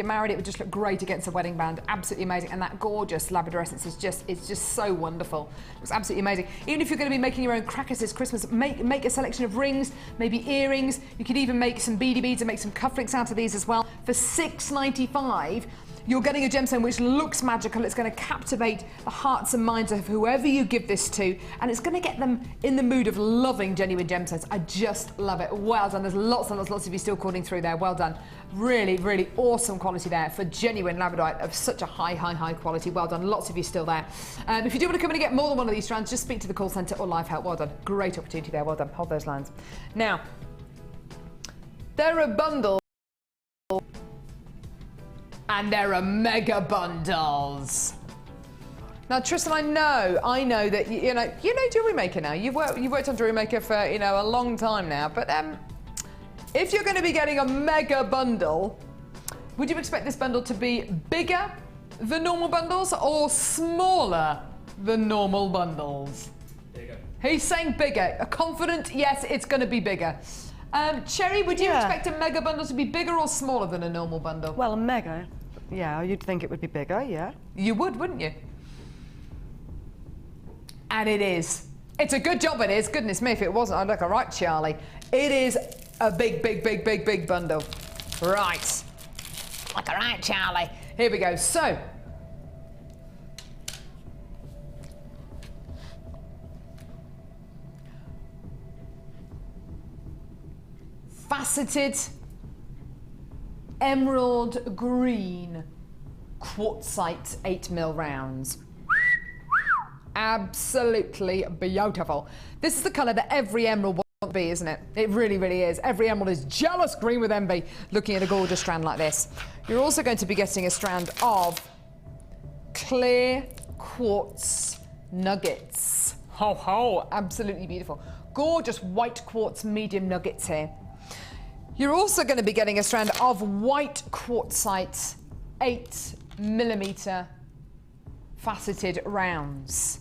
married, it would just look great against a wedding band. Absolutely amazing. And that gorgeous labradorescence is just so wonderful. It's absolutely amazing. Even if you're going to be making your own crackers this Christmas, make a selection of rings, maybe earrings. You could even make some beady beads and make some cufflinks out of these as well. For £6.95, you're getting a gemstone which looks magical. It's going to captivate the hearts and minds of whoever you give this to, and it's going to get them in the mood of loving genuine gemstones. I just love it. Well done. There's lots and lots of you still calling through there. Well done. Really awesome quality there for genuine labradorite of such a high quality. Well done. Lots of you still there. If you do want to come in and get more than one of these strands, just speak to the call centre or live help. Well done. Great opportunity there. Well done. Hold those lines. Now, there are bundles. And there are mega bundles. Now, Tristan, I know that you know Jewellery Maker now. You've worked on Jewellery Maker for a long time now. But if you're going to be getting a mega bundle, would you expect this bundle to be bigger than normal bundles or smaller than normal bundles? Bigger. He's saying bigger. A confident yes, it's going to be bigger. Cherry, would you expect a mega bundle to be bigger or smaller than a normal bundle? Well, a mega, yeah, you'd think it would be bigger, yeah. You would, wouldn't you? And it is. It's a good job it is. Goodness me, if it wasn't, I'd look all right, Charlie. It is a big bundle. Right. Look all right, Charlie. Here we go. So, faceted emerald green quartzite 8mm rounds. Absolutely beautiful. This is the colour that every emerald wants to be, isn't it? It really is. Every emerald is jealous green with envy looking at a gorgeous strand like this. You're also going to be getting a strand of clear quartz nuggets. Ho, absolutely beautiful. Gorgeous white quartz medium nuggets here. You're also going to be getting a strand of white quartzite 8mm faceted rounds.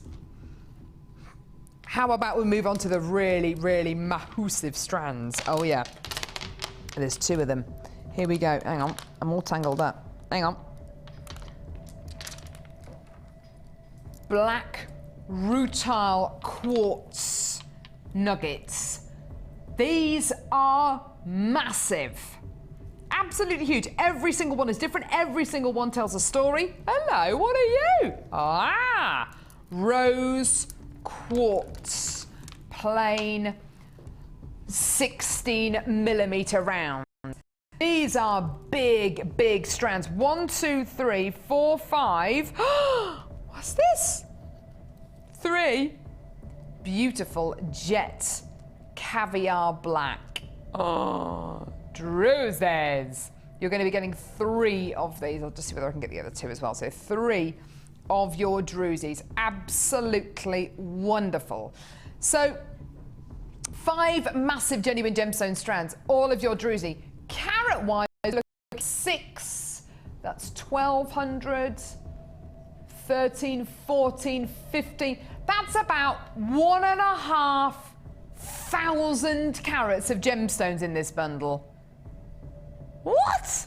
How about we move on to the really massive strands? Oh yeah, there's 2 of them. Here we go. Hang on, I'm all tangled up. Hang on. black rutile quartz nuggets. These are massive. Absolutely huge. Every single one is different. Every single one tells a story. Hello, what are you? Ah, rose quartz, plain 16mm round. These are big, big strands. 1, 2, 3, 4, 5. What's this? 3 beautiful jet caviar black. Oh, druses. You're going to be getting 3 of these. I'll just see whether I can get the other 2 as well. So 3 of your druses. Absolutely wonderful. So 5 massive genuine gemstone strands, all of your druzy. Carat wise, look, 6. That's 1,200. 13, 14, 15. That's about 1,500 carats of gemstones in this bundle. What?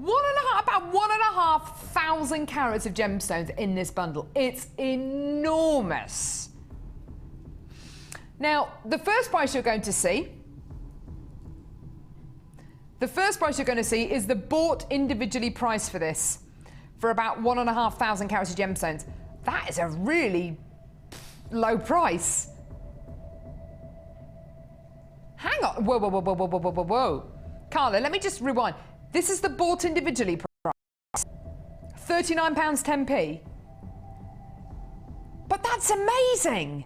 About 1,500 carats of gemstones in this bundle. It's enormous. Now, the first price you're going to see is the bought individually price for this, for about 1,500 carats of gemstones. That is a really low price. Hang on. Whoa, whoa, whoa, whoa, whoa, whoa, whoa, whoa. Carla, let me just rewind. This is the bought individually price. £39 10p. But that's amazing.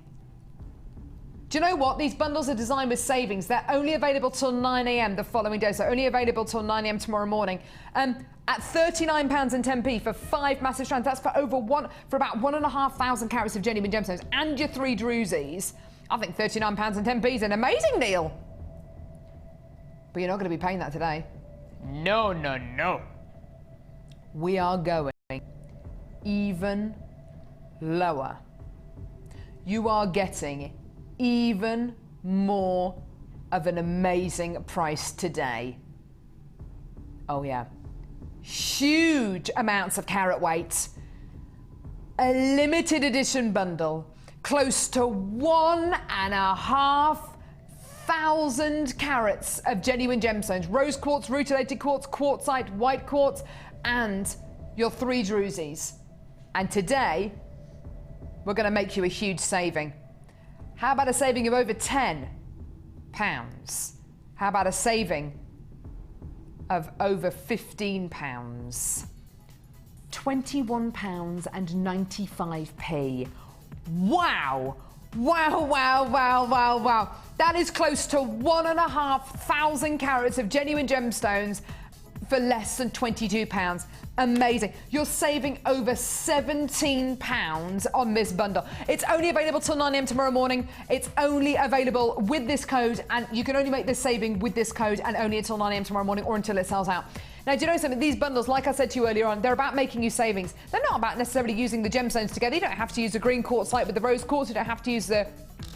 Do you know what? These bundles are designed with savings. They're only available till 9 a.m. the following day, so only available till 9 a.m. tomorrow morning. At £39 10p for 5 massive strands, that's for about 1,500 carats of genuine gemstones and your 3 druzies. I think £39 10p is an amazing deal. But you're not going to be paying that today. No, no, no. We are going even lower. You are getting even more of an amazing price today. Oh yeah. Huge amounts of carat weight. A limited edition bundle. Close to 1,500 carats of genuine gemstones. Rose quartz, rutilated quartz, quartzite, white quartz, and your 3 druzies. And today, we're going to make you a huge saving. How about a saving of over £10? How about a saving of over £15? £21.95p. Wow! Wow, wow, wow, wow, wow. That is close to 1,500 carats of genuine gemstones for less than £22. Amazing. You're saving over £17 on this bundle. It's only available till 9 a.m. tomorrow morning. It's only available with this code, and you can only make this saving with this code and only until 9 a.m. tomorrow morning or until it sells out. Now, do you know something? These bundles, like I said to you earlier on, they're about making you savings. They're not about necessarily using the gemstones together. You don't have to use the green quartzite with the rose quartz. You don't have to use the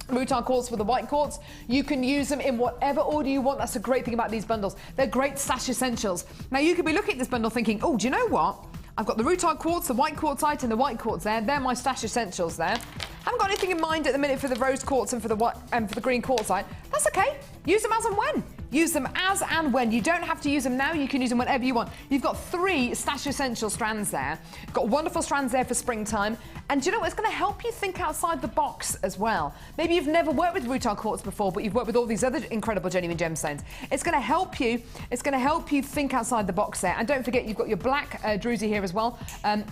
rutile quartz with the white quartz. You can use them in whatever order you want. That's the great thing about these bundles. They're great stash essentials. Now, you could be looking at this bundle thinking, oh, do you know what? I've got the rutile quartz, the white quartzite, and the white quartz there. They're my stash essentials there. Haven't got anything in mind at the minute for the rose quartz and for the white and for the green quartzite. That's okay. Use them as and when. Use them as and when. You don't have to use them now. You can use them whenever you want. You've got 3 stash essential strands there. You've got wonderful strands there for springtime. And do you know what? It's going to help you think outside the box as well. Maybe you've never worked with rutile quartz before, but you've worked with all these other incredible genuine gemstones. It's going to help you. It's going to help you think outside the box there. And don't forget, you've got your black druzy here as well,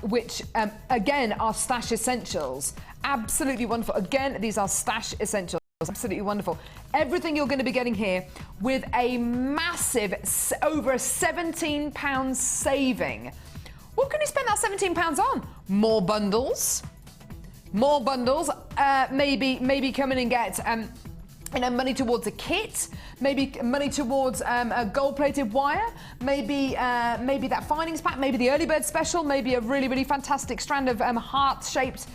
which again are stash essentials. Absolutely wonderful. Again, these are stash essentials. Absolutely wonderful. Everything you're going to be getting here with a massive over £17 saving. What can you spend that £17 on? More bundles. More bundles. Maybe come in and get money towards a kit, maybe money towards a gold-plated wire, maybe that findings pack, maybe the early bird special, maybe a really, really fantastic strand of heart-shaped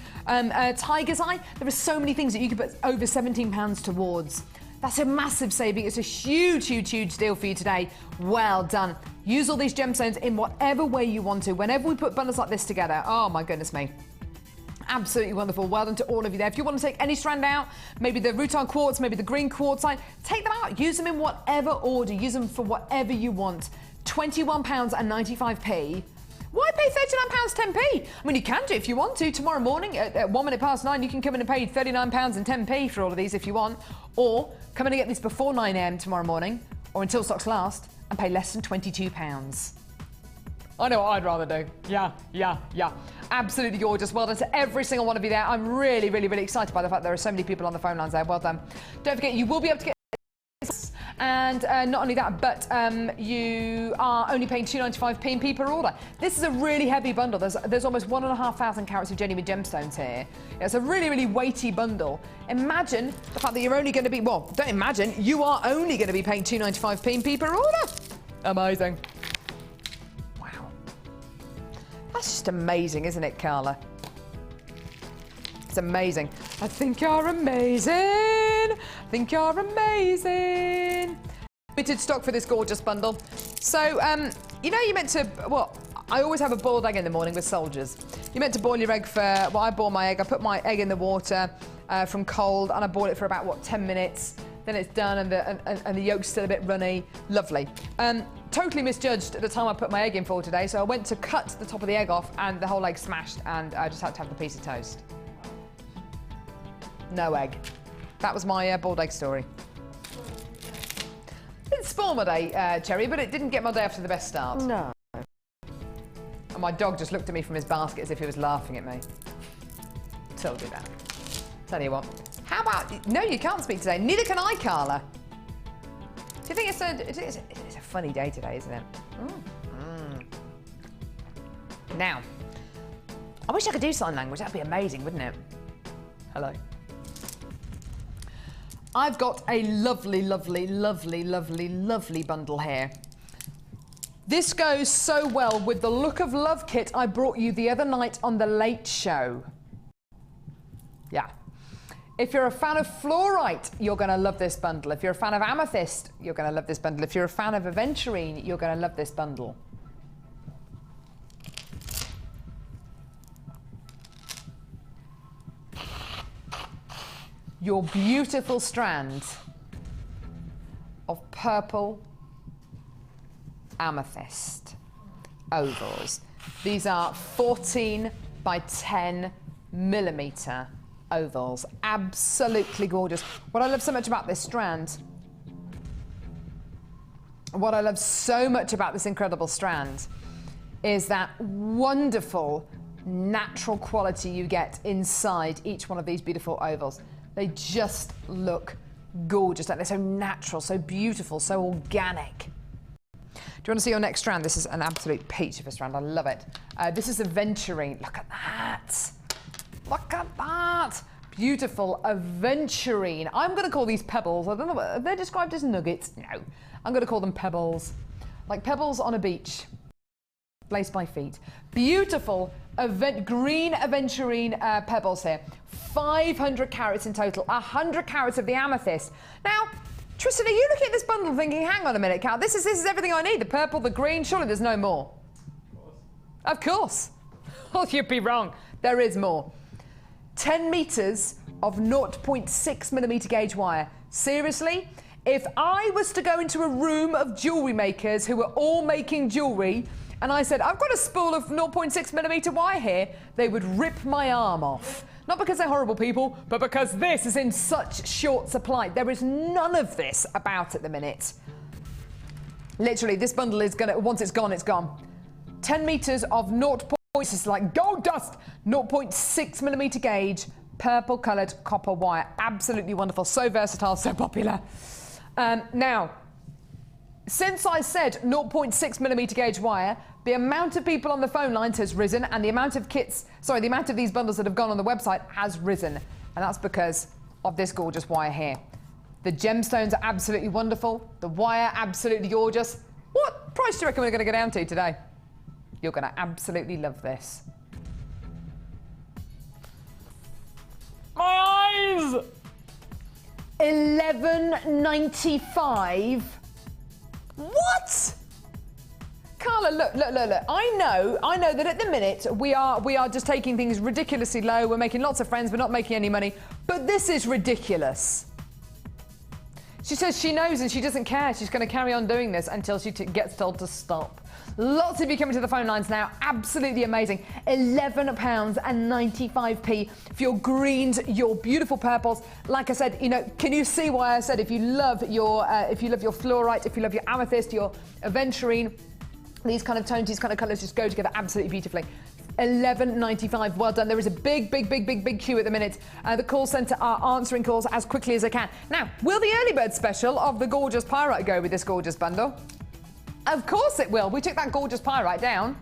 tiger's eye. There are so many things that you could put over £17 towards. That's a massive saving. It's a huge, huge, huge deal for you today. Well done. Use all these gemstones in whatever way you want to. Whenever we put bundles like this together, oh my goodness me. Absolutely wonderful. Well done to all of you there. If you want to take any strand out, maybe the rutile quartz, maybe the green quartzite, take them out. Use them in whatever order. Use them for whatever you want. £21.95. Why pay £39.10p? I mean, you can do if you want to. Tomorrow morning at 1 minute past 9, you can come in and pay £39.10p for all of these if you want. Or come in and get these before 9 a.m. tomorrow morning, or until stocks last, and pay less than £22. I know what I'd rather do. Yeah. Absolutely gorgeous. Well done to every single one of you there. I'm really, really, really excited by the fact there are so many people on the phone lines there. Well done. Don't forget, you will be able to get... And not only that, but you are only paying £2.95p per order. This is a really heavy bundle. There's almost 1,500 carats of genuine gemstones here. It's a really, really weighty bundle. Imagine the fact that you're only going to be... Well, don't imagine. You are only going to be paying £2.95p per order. Amazing. That's just amazing, isn't it, Carla? It's amazing. I think you're amazing. I think you're amazing. Limited stock for this gorgeous bundle. So, you know, you meant to, well, I always have a boiled egg in the morning with soldiers. You meant to boil your egg for, well, I boil my egg. I put my egg in the water from cold, and I boil it for about, what, 10 minutes. Then it's done, and the yolk's still a bit runny. Lovely. Totally misjudged at the time I put my egg in for today, so I went to cut the top of the egg off, and the whole egg smashed, and I just had to have the piece of toast. No egg. That was my boiled egg story. Didn't spoil my day, Cherry, but it didn't get my day off to the best start. No. And my dog just looked at me from his basket as if he was laughing at me. Told you that. Tell you what. How about... No, you can't speak today. Neither can I, Carla. Do you think it's a funny day today, isn't it? Now, I wish I could do sign language. That'd be amazing, wouldn't it? Hello. I've got a lovely, lovely, lovely, lovely, lovely bundle here. This goes so well with the Look of Love kit I brought you the other night on The Late Show. Yeah. If you're a fan of fluorite, you're going to love this bundle. If you're a fan of amethyst, you're going to love this bundle. If you're a fan of aventurine, you're going to love this bundle. Your beautiful strand of purple amethyst ovals. These are 14 by 10 millimetre ovals. Absolutely gorgeous. What I love so much about this strand, what I love so much about this incredible strand, is that wonderful natural quality you get inside each one of these beautiful ovals. They just look gorgeous. Like they're so natural, so beautiful, so organic. Do you want to see your next strand? This is an absolute peach of a strand. I love it. This is aventurine. Look at that. Look at that. Beautiful aventurine. I'm going to call these pebbles. I don't know, are they described as nuggets? No. I'm going to call them pebbles. Like pebbles on a beach. Placed by feet. Beautiful green aventurine pebbles here. 500 carats in total. 100 carats of the amethyst. Now, Tristan, are you looking at this bundle thinking, hang on a minute, Cal, this is everything I need. The purple, the green, surely there's no more. Of course. Oh, you'd be wrong. There is more. 10 metres of 0.6 millimetre gauge wire. Seriously? If I was to go into a room of jewellery makers who were all making jewellery, and I said, I've got a spool of 0.6 millimetre wire here, they would rip my arm off. Not because they're horrible people, but because this is in such short supply. There is none of this about at the minute. Literally, this bundle is gonna, once it's gone, it's gone. 10 metres of 0.6, it's like gold dust, 0.6 millimetre gauge, purple coloured copper wire. Absolutely wonderful, so versatile, so popular. Now, since I said 0.6 millimetre gauge wire, the amount of people on the phone lines has risen, and the amount of the amount of these bundles that have gone on the website has risen. And that's because of this gorgeous wire here. The gemstones are absolutely wonderful. The wire, absolutely gorgeous. What price do you reckon we're going to go down to today? You're going to absolutely love this. My eyes! £11.95. What? Carla, look. I know that at the minute we are just taking things ridiculously low. We're making lots of friends. We're not making any money. But this is ridiculous. She says she knows and she doesn't care. She's going to carry on doing this until she gets told to stop. Lots of you coming to the phone lines now. Absolutely amazing. £11.95 for your greens, your beautiful purples. Like I said, you know, can you see why I said if you love your fluorite, if you love your amethyst, your aventurine, these kind of tones, these kind of colours just go together absolutely beautifully. £11.95. Well done. There is a big queue at the minute. The call centre are answering calls as quickly as they can. Now, will the early bird special of the gorgeous pyrite go with this gorgeous bundle? Of course it will. We took that gorgeous pyrite down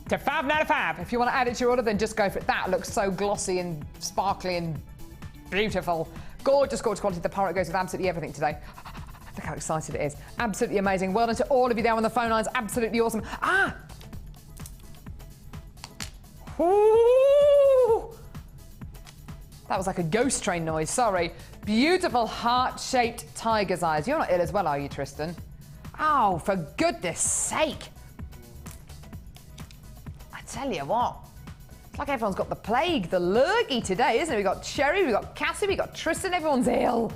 to £5.95. If you want to add it to your order, then just go for it. That looks so glossy and sparkly and beautiful. Gorgeous quality. The pyrite goes with absolutely everything today. Look how excited it is. Absolutely amazing. Well done to all of you there on the phone lines. Absolutely awesome. Ooh. That was like a ghost train noise, sorry. Beautiful heart-shaped tiger's eyes. You're not ill as well, are you, Tristan? Oh, for goodness sake. I tell you what. It's like everyone's got the plague, the lurgy today, isn't it? We've got Cherry, we've got Cassie, we've got Tristan, everyone's ill.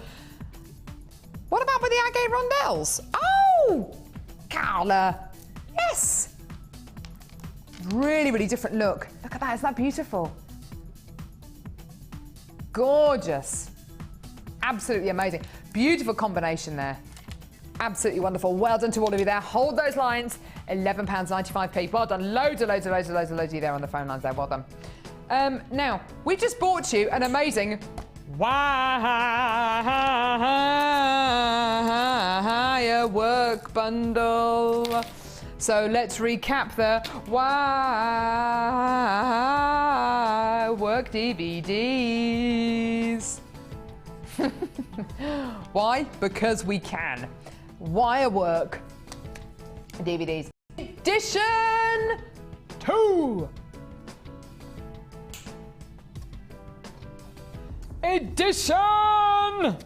What about with the agate rondelles? Oh! Carla. Yes. Really different look. Look at that, isn't that beautiful? Gorgeous. Absolutely amazing. Beautiful combination there. Absolutely wonderful. Well done to all of you there. Hold those lines. £11.95. Well done. Loads of you there on the phone lines there. Well done. Now, we just bought you an amazing wire work bundle. So let's recap the wire work DVDs. Why? Because we can. Wire work DVDs. Edition 2. Edition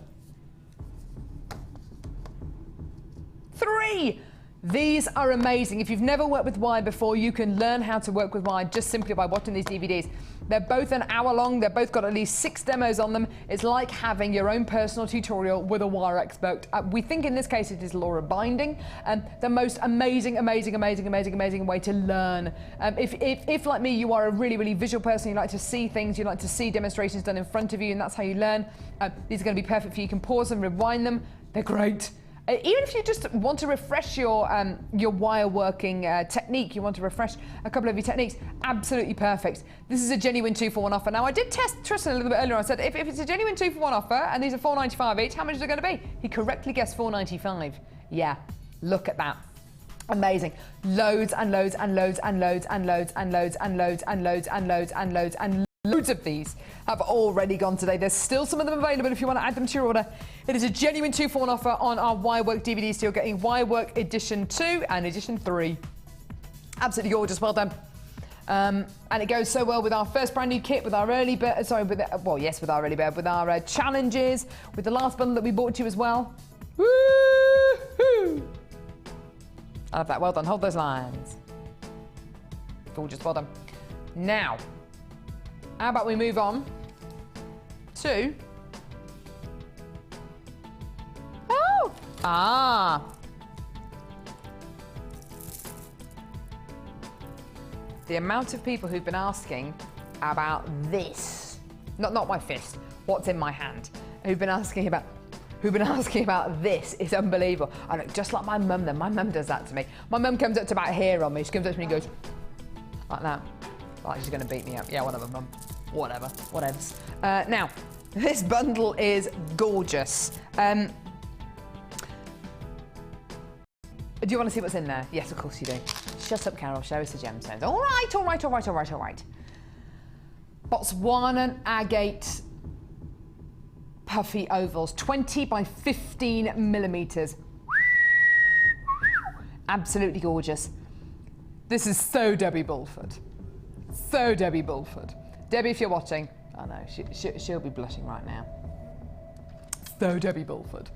3. These are amazing. If you've never worked with wire before, you can learn how to work with wire just simply by watching these DVDs. They're both an hour long. They've both got at least 6 demos on them. It's like having your own personal tutorial with a wire expert. We think in this case it is Laura Binding. The most amazing way to learn. If like me, you are a really visual person, you like to see things, you like to see demonstrations done in front of you, and that's how you learn, these are going to be perfect for you. You can pause them, rewind them. They're great. Even if you just want to refresh your wire working technique, you want to refresh a couple of your techniques, absolutely perfect. This is a genuine 2-for-1 offer. Now, I did test Tristan a little bit earlier. I said, if it's a genuine 2-for-1 offer and these are £4.95 each, how much is it going to be? He correctly guessed £4.95. Yeah, look at that. Amazing. Loads and loads of these have already gone today. There's still some of them available if you want to add them to your order. It is a genuine 2-for-1 offer on our Wirework DVDs. So you're getting Wirework Edition 2 and Edition 3. Absolutely gorgeous. Well done. And it goes so well with our first brand new kit, with our early bird, with our early bird, with our challenges, with the last bundle that we bought you as well. Woo-hoo! I love that. Well done. Hold those lines. Gorgeous. Well done. Now, how about we move on to... the amount of people who've been asking about this. Not my fist, what's in my hand. Who've been asking about this is unbelievable. I look just like my mum then. My mum does that to me. My mum comes up to about here on me. She comes up to me and goes, like that. Like she's going to beat me up. Yeah, whatever, mum. Whatever. Whatevs. Now, this bundle is gorgeous. Do you want to see what's in there? Yes, of course you do. Shut up, Carol. Show us the gemstones. All right. Botswanan agate puffy ovals, 20 by 15 millimeters. Absolutely gorgeous. This is so Debbie Bulford. So Debbie Bulford. Debbie, if you're watching, I know, she'll be blushing right now. so Debbie Bulford.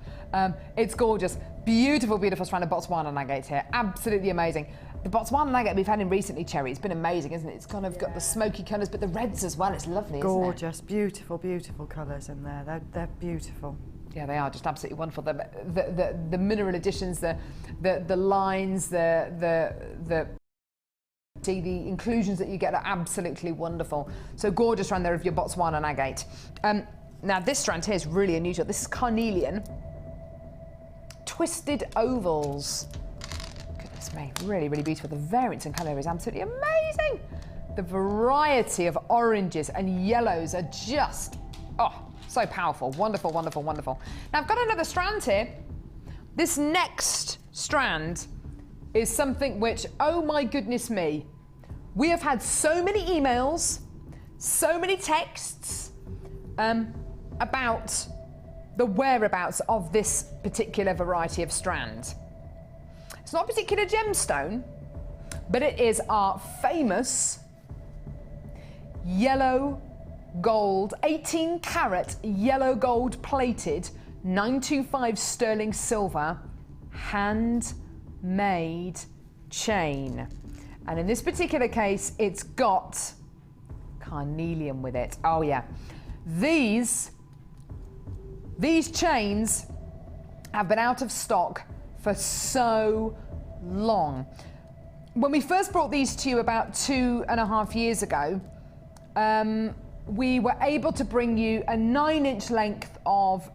It's gorgeous. Beautiful, beautiful strand of Botswana agates here. Absolutely amazing. The Botswana agate we've had in recently, Cherry, it's been amazing, isn't it? It's kind of got the smoky colours, but the reds as well. It's lovely, gorgeous, isn't it? beautiful, beautiful colours in there. They're beautiful. Yeah, they are just absolutely wonderful. The mineral additions, the lines, the inclusions that you get are absolutely wonderful. So gorgeous strand there of your Botswana agate. Now this strand here is really unusual. This is carnelian, twisted ovals. Goodness me, really, really beautiful. The variance in colour is absolutely amazing. The variety of oranges and yellows are just, oh, so powerful. Wonderful, wonderful, wonderful. Now I've got another strand here. This next strand is something which, oh my goodness me, we have had so many emails, so many texts about the whereabouts of this particular variety of strand. It's not a particular gemstone, but it is our famous yellow gold, 18 carat yellow gold plated 925 sterling silver handmade chain. And in this particular case, it's got carnelian with it. Oh yeah. These chains have been out of stock for so long. When we first brought these to you about 2.5 years ago, we were able to bring you a 9-inch length of,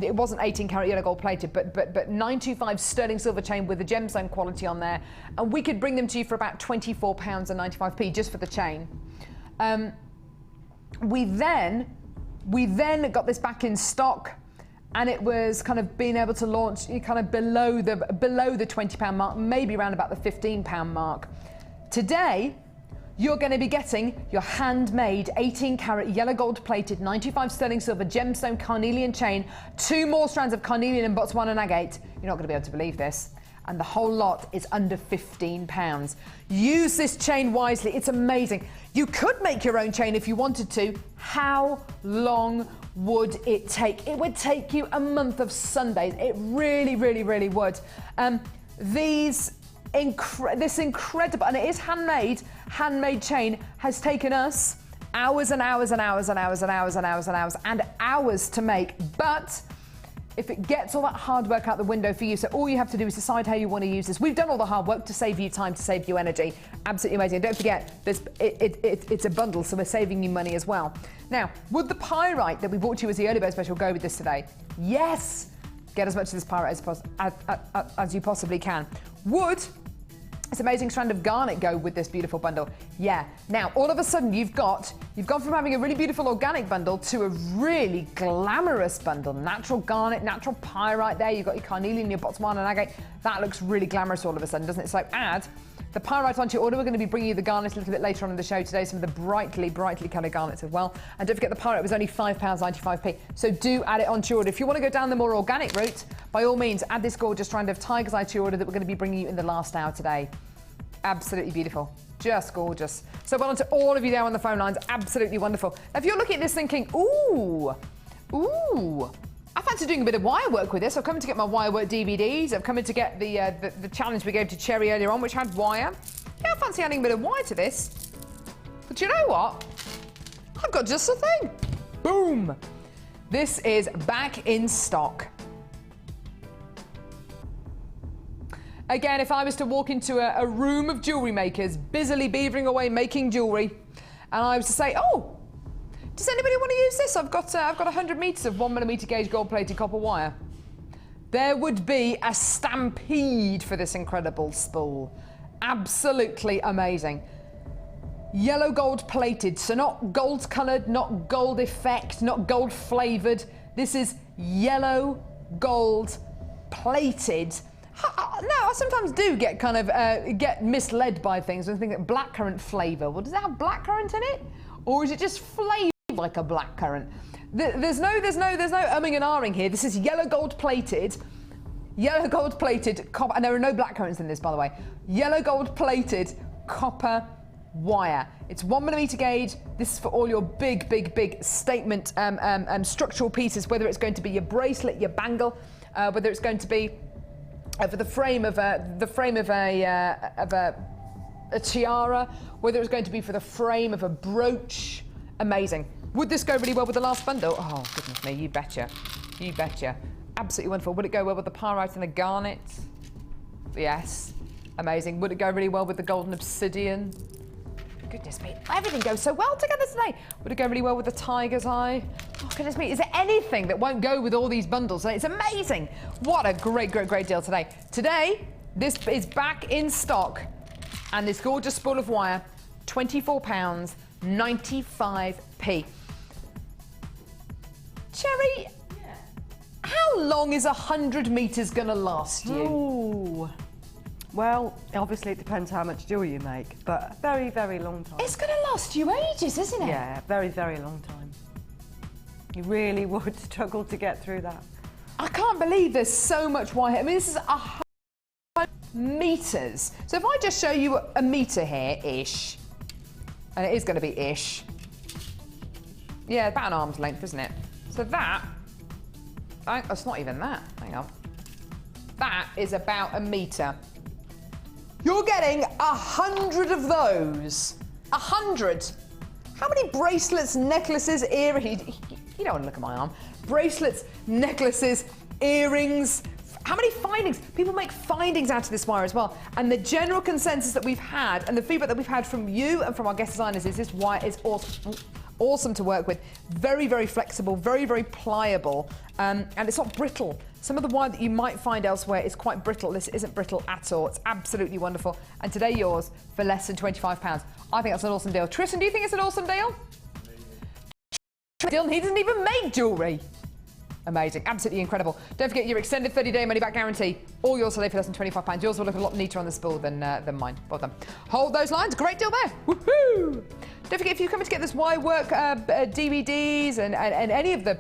it wasn't 18 carat yellow gold plated, but 925 sterling silver chain with the gemstone quality on there. And we could bring them to you for about £24.95 just for the chain. We then got this back in stock, and it was kind of being able to launch kind of below the £20 mark, maybe around about the £15 mark. Today, you're going to be getting your handmade 18 carat yellow gold plated 95 sterling silver gemstone carnelian chain, 2 more strands of carnelian and Botswana agate. You're not going to be able to believe this. And the whole lot is under £15. Use this chain wisely. It's amazing. You could make your own chain if you wanted to. How long would it take? It would take you a month of Sundays. It really, really, really would. This incredible, and it is handmade chain has taken us hours and hours and hours and hours and hours and hours and hours and hours to make. But if it gets all that hard work out the window for you, so all you have to do is decide how you want to use this. We've done all the hard work to save you time, to save you energy. Absolutely amazing. And don't forget, it's a bundle, so we're saving you money as well. Now, would the pyrite that we brought to you as the early bird special go with this today? Yes. Get as much of this pyrite as you possibly can. Would this amazing strand of garnet go with this beautiful bundle? Yeah. Now, all of a sudden, you've gone from having a really beautiful organic bundle to a really glamorous bundle. Natural garnet, natural pyrite there. You've got your carnelian, your Botswana agate. That looks really glamorous all of a sudden, doesn't it? So add the pyrite onto your order. We're going to be bringing you the garnet a little bit later on in the show today, some of the brightly coloured garnets as well. And don't forget, the pyrite was only £5.95. So do add it onto your order. If you want to go down the more organic route, by all means, add this gorgeous strand of tiger's eye to your order that we're going to be bringing you in the last hour today. Absolutely beautiful. Just gorgeous. So well done to all of you there on the phone lines. Absolutely wonderful. Now, if you're looking at this thinking, ooh, I fancy doing a bit of wire work with this. I've come in to get my wire work DVDs. I've come in to get the challenge we gave to Cherry earlier on, which had wire. Yeah, I fancy adding a bit of wire to this. But you know what? I've got just the thing. Boom. This is back in stock. Again, if I was to walk into a room of jewellery makers busily beavering away making jewellery, and I was to say, oh, does anybody want to use this? I've got 100 metres of 1mm gauge gold-plated copper wire. There would be a stampede for this incredible spool. Absolutely amazing. Yellow gold plated, so not gold coloured, not gold effect, not gold flavoured. This is yellow gold plated. No, I sometimes do get kind of get misled by things and think that blackcurrant flavour. Well, does it have blackcurrant in it, or is it just flavoured like a blackcurrant? There's no umming and ahhing here. This is yellow gold plated copper, and there are no blackcurrants in this, by the way. Yellow gold plated copper wire. It's 1mm gauge. This is for all your big statement structural pieces, whether it's going to be your bracelet, your bangle, whether it's going to be for the frame of a tiara, whether it's going to be for the frame of a brooch. Amazing. Would this go really well with the last bundle? Oh, goodness me, you betcha. You betcha. Absolutely wonderful. Would it go well with the pyrite and the garnet? Yes. Amazing. Would it go really well with the golden obsidian? Goodness me, everything goes so well together today. Would it go really well with the tiger's eye? Oh, goodness me, is there anything that won't go with all these bundles? It's amazing. What a great deal today. Today, this is back in stock, and this gorgeous spool of wire, £24, 95p. Cherry, how long is 100 metres gonna last you? Ooh. Well, obviously it depends how much jewellery you make, but a very, very long time. It's going to last you ages, isn't it? Yeah, very, very long time. You really would struggle to get through that. I can't believe there's so much wire. I mean, this is 100 metres. So if I just show you a metre here, ish, and it is going to be ish. Yeah, about an arm's length, isn't it? So that, that's not even that. Hang on. That is about a metre. You're getting 100 of those. 100. How many bracelets, necklaces, earrings? You don't want to look at my arm. Bracelets, necklaces, earrings. How many findings? People make findings out of this wire as well. And the general consensus that we've had and the feedback that we've had from you and from our guest designers is this wire is awesome to work with. Very, very flexible, very, very pliable. And it's not brittle. Some of the wire that you might find elsewhere is quite brittle. This isn't brittle at all. It's absolutely wonderful. And today yours for less than £25. I think that's an awesome deal. Tristan, do you think it's an awesome deal? Dylan, he doesn't even make jewellery. Amazing, absolutely incredible. Don't forget your extended 30-day money-back guarantee. All yours today for less than £25. Yours will look a lot neater on the spool than mine. Well done. Hold those lines. Great deal there. Woohoo! Don't forget, if you're coming to get this wire work DVDs and any of the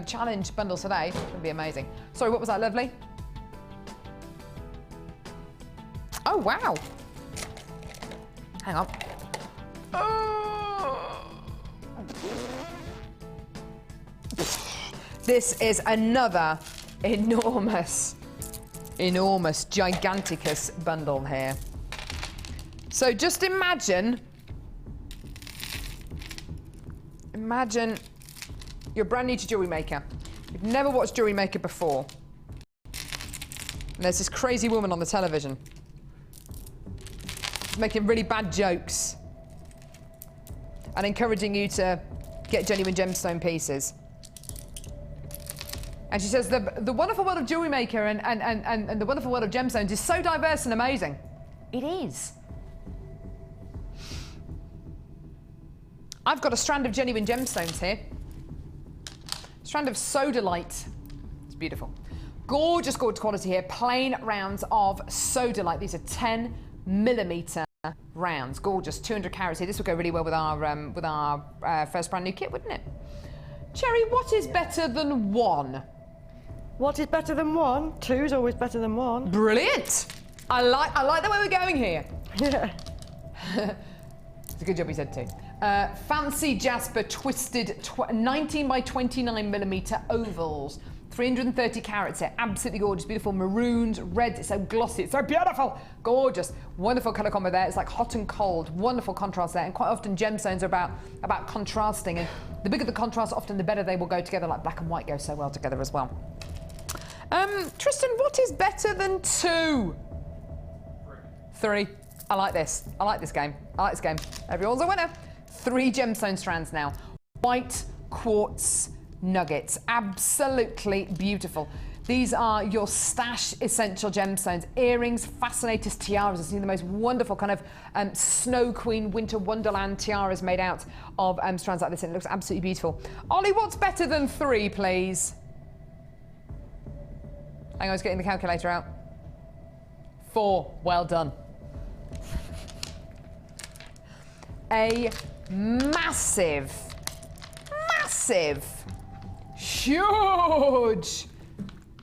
challenge bundles today, it's going to be amazing. Sorry, what was that, lovely? Oh, wow. Hang on. Oh. This is another enormous, giganticus bundle here. So just imagine you're brand new to Jewelry Maker. You've never watched Jewelry Maker before. And there's this crazy woman on the television making really bad jokes and encouraging you to get genuine gemstone pieces. And she says the wonderful world of Jewelry Maker and the wonderful world of gemstones is so diverse and amazing. It is. I've got a strand of genuine gemstones here. Strand of sodalite. It's beautiful. Gorgeous, gorgeous quality here. Plain rounds of sodalite. These are 10mm rounds. Gorgeous, 200 carats here. This would go really well with our first brand new kit, wouldn't it? Cherry, what is better than one? What is better than one? Two is always better than one. Brilliant. I like the way we're going here. Yeah. It's a good job you said two. Fancy Jasper twisted 19 by 29mm ovals. 330 carats here, absolutely gorgeous, beautiful maroons, reds, it's so glossy, it's so beautiful, gorgeous, wonderful colour combo there. It's like hot and cold, wonderful contrast there, and quite often gemstones are about contrasting, and the bigger the contrast, often the better they will go together, like black and white go so well together as well. Tristan, what is better than two? Three. I like this. I like this game. I like this game. Everyone's a winner. 3 gemstone strands now. White quartz nuggets. Absolutely beautiful. These are your stash essential gemstones. Earrings, fascinators, tiaras. I've seen the most wonderful kind of Snow Queen Winter Wonderland tiaras made out of strands like this, and it looks absolutely beautiful. Ollie, what's better than 3, please? Hang on, I was getting the calculator out. 4. Well done. A massive, huge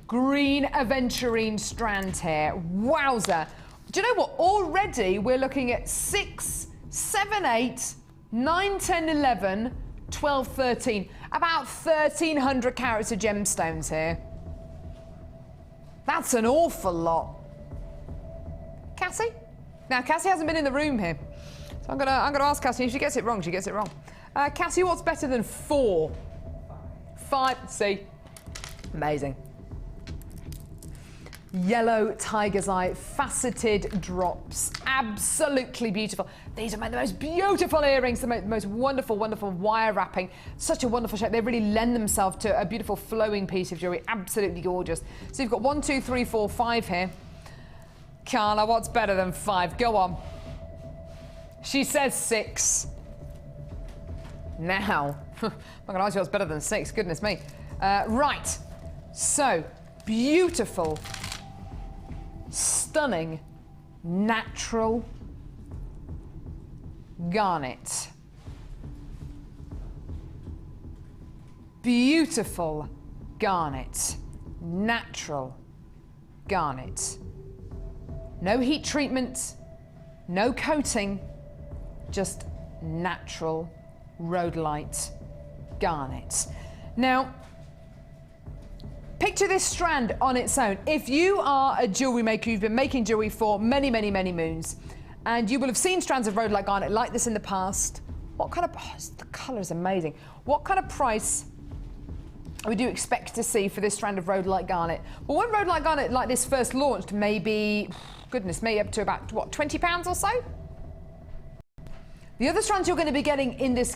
green aventurine strand here. Wowza. Do you know what? Already we're looking at 6 7, 8, 9, 10, 11, 12, 13. About 1,300 carats of gemstones here. That's an awful lot. Cassie? Now, Cassie hasn't been in the room here. So I'm gonna ask Cassie. If she gets it wrong, she gets it wrong. Cassie, what's better than 4? 5. See? Amazing. Yellow tiger's eye, faceted drops. Absolutely beautiful. These are the most beautiful earrings, the most wonderful, wonderful wire wrapping. Such a wonderful shape. They really lend themselves to a beautiful flowing piece of jewellery. Absolutely gorgeous. So you've got 1, 2, 3, 4, 5 here. Carla, what's better than 5? Go on. She says 6. Now, I'm going to ask you what's better than 6. Goodness me. Right. So, beautiful, stunning, natural garnet. Beautiful garnet. Natural garnet. No heat treatment, no coating, just natural rhodolite garnet. Now, picture this strand on its own. If you are a jewellery maker, you've been making jewellery for many, many, many moons, and you will have seen strands of rhodolite garnet like this in the past. What kind of, the colour is amazing. What kind of price would you expect to see for this strand of rhodolite garnet? Well, when rhodolite garnet like this first launched, maybe, goodness me, up to about, what, £20 or so? The other strands you're going to be getting in this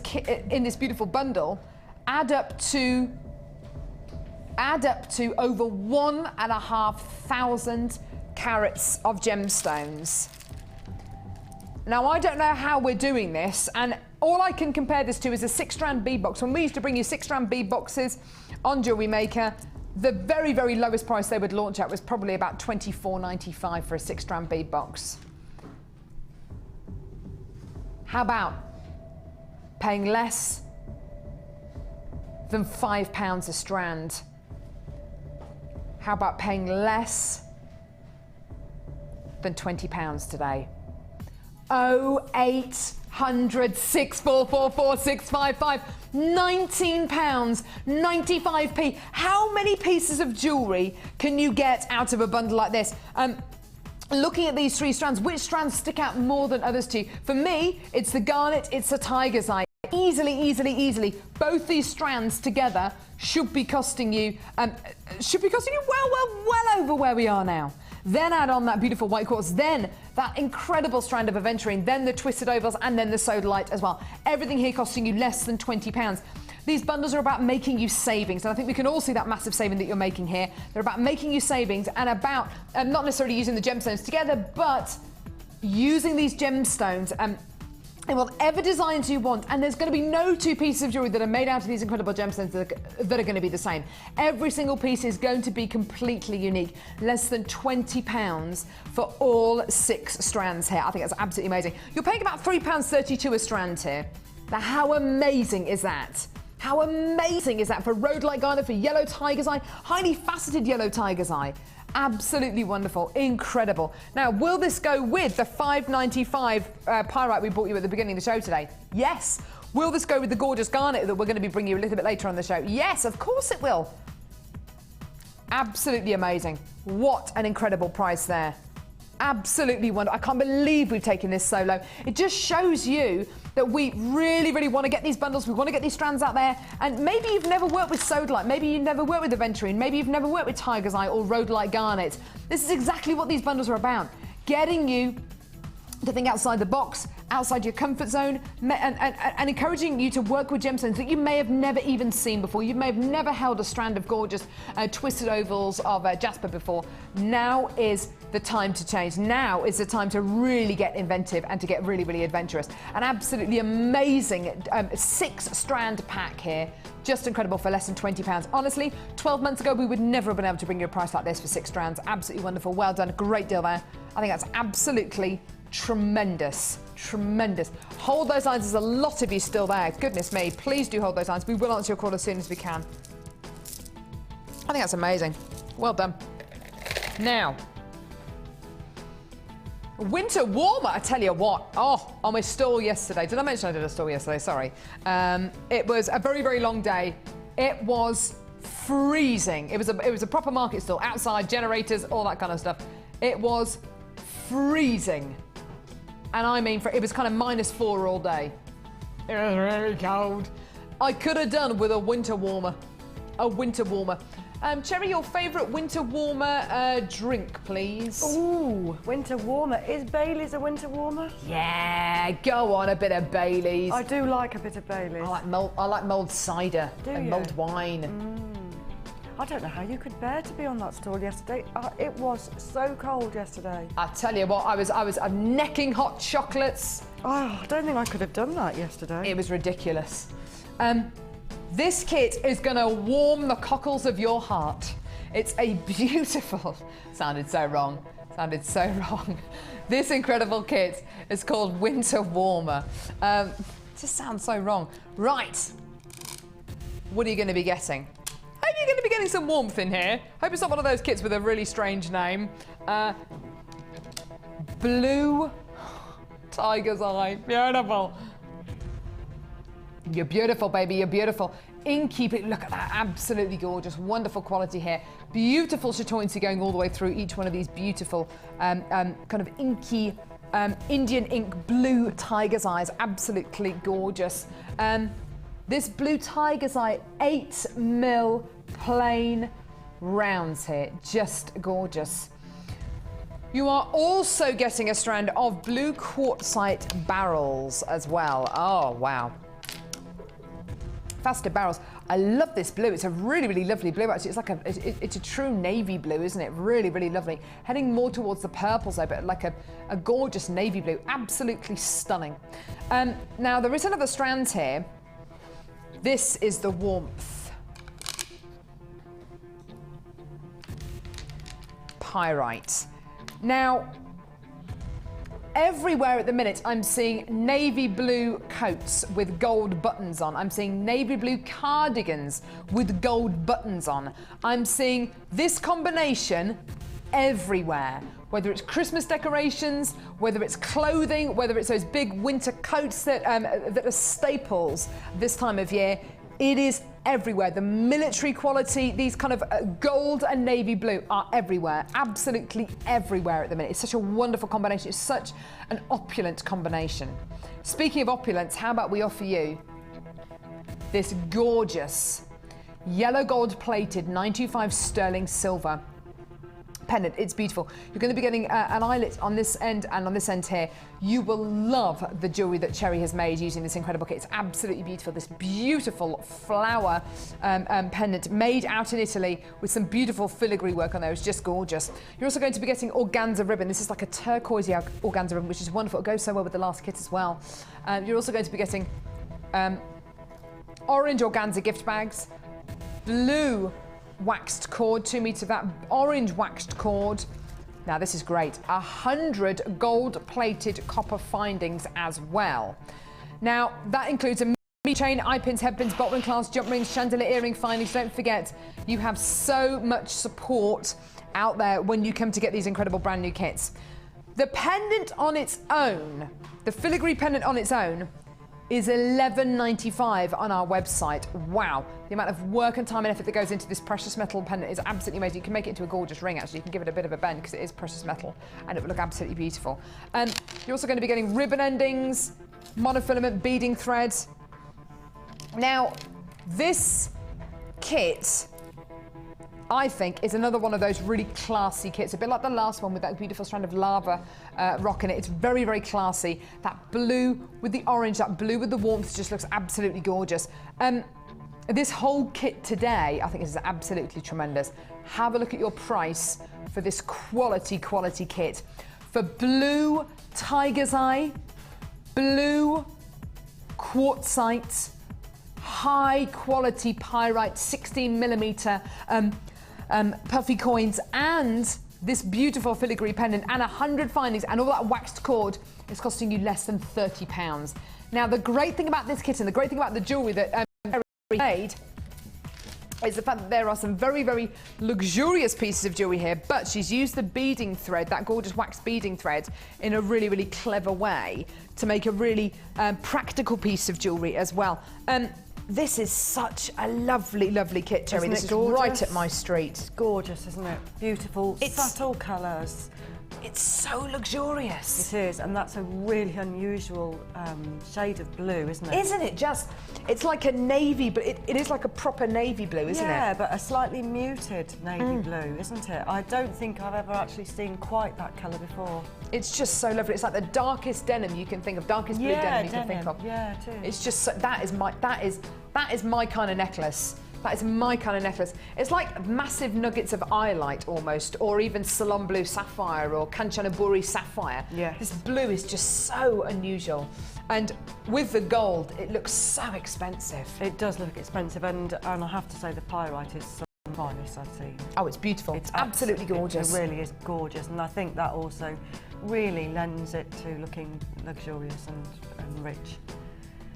beautiful bundle add up to over 1,500 carats of gemstones. Now, I don't know how we're doing this, and all I can compare this to is a 6-strand bead box. When we used to bring you 6-strand bead boxes on Jewellery Maker, the very, very lowest price they would launch at was probably about $24.95 for a 6-strand bead box. How about paying less than £5 a strand? How about paying less than £20 today? 0800 644 655, £19.95. How many pieces of jewellery can you get out of a bundle like this? Looking at these 3 strands, which strands stick out more than others to you? For me, it's the garnet, it's the tiger's eye. Easily, both these strands together should be costing you well over where we are now. Then add on that beautiful white quartz, then that incredible strand of aventurine, then the twisted ovals, and then the sodalite as well. Everything here costing you less than £20. These bundles are about making you savings, and I think we can all see that massive saving that you're making here. They're about making you savings and about not necessarily using the gemstones together, but using these gemstones in whatever designs you want, and there's going to be no 2 pieces of jewellery that are made out of these incredible gemstones that are going to be the same. Every single piece is going to be completely unique. Less than £20 for all 6 strands here. I think that's absolutely amazing. You're paying about £3.32 a strand here. Now, how amazing is that? How amazing is that for rhodolite garnet, for yellow tiger's eye, highly faceted yellow tiger's eye? Absolutely wonderful, incredible. Now, will this go with the $5.95 pyrite we brought you at the beginning of the show today? Yes. Will this go with the gorgeous garnet that we're going to be bringing you a little bit later on the show? Yes, of course it will. Absolutely amazing. What an incredible price there. Absolutely wonderful. I can't believe we've taken this so low. It just shows you that we really, really want to get these bundles. We want to get these strands out there. And maybe you've never worked with sodalite. Maybe you've never worked with aventurine. Maybe you've never worked with tiger's eye or rhodolite garnet. This is exactly what these bundles are about. Getting you to think outside the box, outside your comfort zone, and encouraging you to work with gemstones that you may have never even seen before. You may have never held a strand of gorgeous twisted ovals of jasper before. Now is the time to change. Now is the time to really get inventive and to get really, really adventurous. An absolutely amazing 6-strand pack here. Just incredible for less than £20. Honestly, 12 months ago, we would never have been able to bring you a price like this for 6 strands. Absolutely wonderful. Well done. A great deal there. I think that's absolutely tremendous. Tremendous. Hold those lines. There's a lot of you still there. Goodness me. Please do hold those lines. We will answer your call as soon as we can. I think that's amazing. Well done. Now, Winter warmer, I tell you what. Oh, on my stall yesterday. Did I mention I did a stall yesterday? Sorry. It was a very, very long day. It was freezing. It was a proper market stall, outside, generators, all that kind of stuff. It was freezing. And I mean, it was kind of -4 all day. It was really cold. I could have done with a winter warmer. A winter warmer. Cherry, your favourite winter warmer drink, please? Ooh, winter warmer. Is Bailey's a winter warmer? Yeah, go on, a bit of Bailey's. I do like a bit of Bailey's. I like mulled cider and you? mulled wine. I don't know how you could bear to be on that stall yesterday. It was so cold yesterday. I tell you what, I was necking hot chocolates. Oh, I don't think I could have done that yesterday. It was ridiculous. This kit is going to warm the cockles of your heart. It's a beautiful... Sounded so wrong. Sounded so wrong. This incredible kit is called Winter Warmer. It just sounds so wrong. Right. What are you going to be getting? Hope you're going to be getting some warmth in here. Hope it's not one of those kits with a really strange name. Blue Tiger's Eye. Beautiful. You're beautiful, baby, you're beautiful. Inky, look at that, absolutely gorgeous, wonderful quality here. Beautiful chatoyancy going all the way through each one of these beautiful kind of inky Indian ink blue tiger's eyes, absolutely gorgeous. This blue tiger's eye 8mm plain rounds here, just gorgeous. You are also getting a strand of blue quartzite barrels as well. Oh, wow. Faceted barrels. I love this blue. It's a really, really lovely blue. Actually, it's like it's a true navy blue, isn't it? Really, really lovely. Heading more towards the purples though, but like a gorgeous navy blue. Absolutely stunning. Now there is another strand here. This is the warmth. Pyrite. Now, everywhere at the minute, I'm seeing navy blue coats with gold buttons on. I'm seeing navy blue cardigans with gold buttons on. I'm seeing this combination everywhere. Whether it's Christmas decorations, whether it's clothing, whether it's those big winter coats that are staples this time of year, it is everywhere. The military quality, these kind of gold and navy blue are everywhere, absolutely everywhere at the minute. It's such a wonderful combination. It's such an opulent combination. Speaking of opulence, how about we offer you this gorgeous yellow gold plated 925 sterling silver pendant. It's beautiful. You're going to be getting an eyelet on this end and on this end here. You will love the jewellery that Cherry has made using this incredible kit. It's absolutely beautiful. This beautiful flower pendant made out in Italy with some beautiful filigree work on there. It's just gorgeous. You're also going to be getting organza ribbon. This is like a turquoisey organza ribbon, which is wonderful. It goes so well with the last kit as well. You're also going to be getting orange organza gift bags, blue waxed cord, 2 meters of that orange waxed cord. Now this is great. 100 gold-plated copper findings as well. Now that includes a mini chain, eye pins, head pins, bolt ring clasp, jump rings, chandelier earring findings. Don't forget, you have so much support out there when you come to get these incredible brand new kits. The pendant on its own, the filigree pendant on its own, is $11.95 on our website. Wow, the amount of work and time and effort that goes into this precious metal pendant is absolutely amazing. You can make it into a gorgeous ring, actually. You can give it a bit of a bend because it is precious metal and it will look absolutely beautiful. You're also going to be getting ribbon endings, monofilament beading threads. Now, this kit, I think, is another one of those really classy kits, a bit like the last one with that beautiful strand of lava rock in it. It's very, very classy. That blue with the orange, that blue with the warmth just looks absolutely gorgeous. This whole kit today, I think, is absolutely tremendous. Have a look at your price for this quality kit. For blue tiger's eye, blue quartzite, high quality pyrite, 16mm puffy coins, and this beautiful filigree pendant and 100 findings and all that waxed cord is costing you less than £30. Now the great thing about this kit and the great thing about the jewellery that Cherry made is the fact that there are some very, very luxurious pieces of jewellery here, but she's used the beading thread, that gorgeous wax beading thread, in a really, really clever way to make a really practical piece of jewellery as well. This is such a lovely, lovely kit, Cherry. This is right up my street. It's gorgeous, isn't it? Beautiful, subtle colours. It's so luxurious. It is, and that's a really unusual shade of blue, isn't it? Isn't it just? It's like a navy, but it is like a proper navy blue, isn't it? Yeah, but a slightly muted navy blue, isn't it? I don't think I've ever actually seen quite that colour before. It's just so lovely. It's like the darkest denim you can think of, darkest blue denim you can think of. Yeah, it is. It's just so, that is my kind of necklace. That is my kind of necklace. It's like massive nuggets of iolite almost, or even Ceylon blue sapphire or Kanchanaburi sapphire. Yeah. This blue is just so unusual. And with the gold, it looks so expensive. It does look expensive, and I have to say the pyrite is some of the finest I've seen. Oh, it's beautiful. It's absolutely gorgeous. It really is gorgeous, and I think that also really lends it to looking luxurious and rich.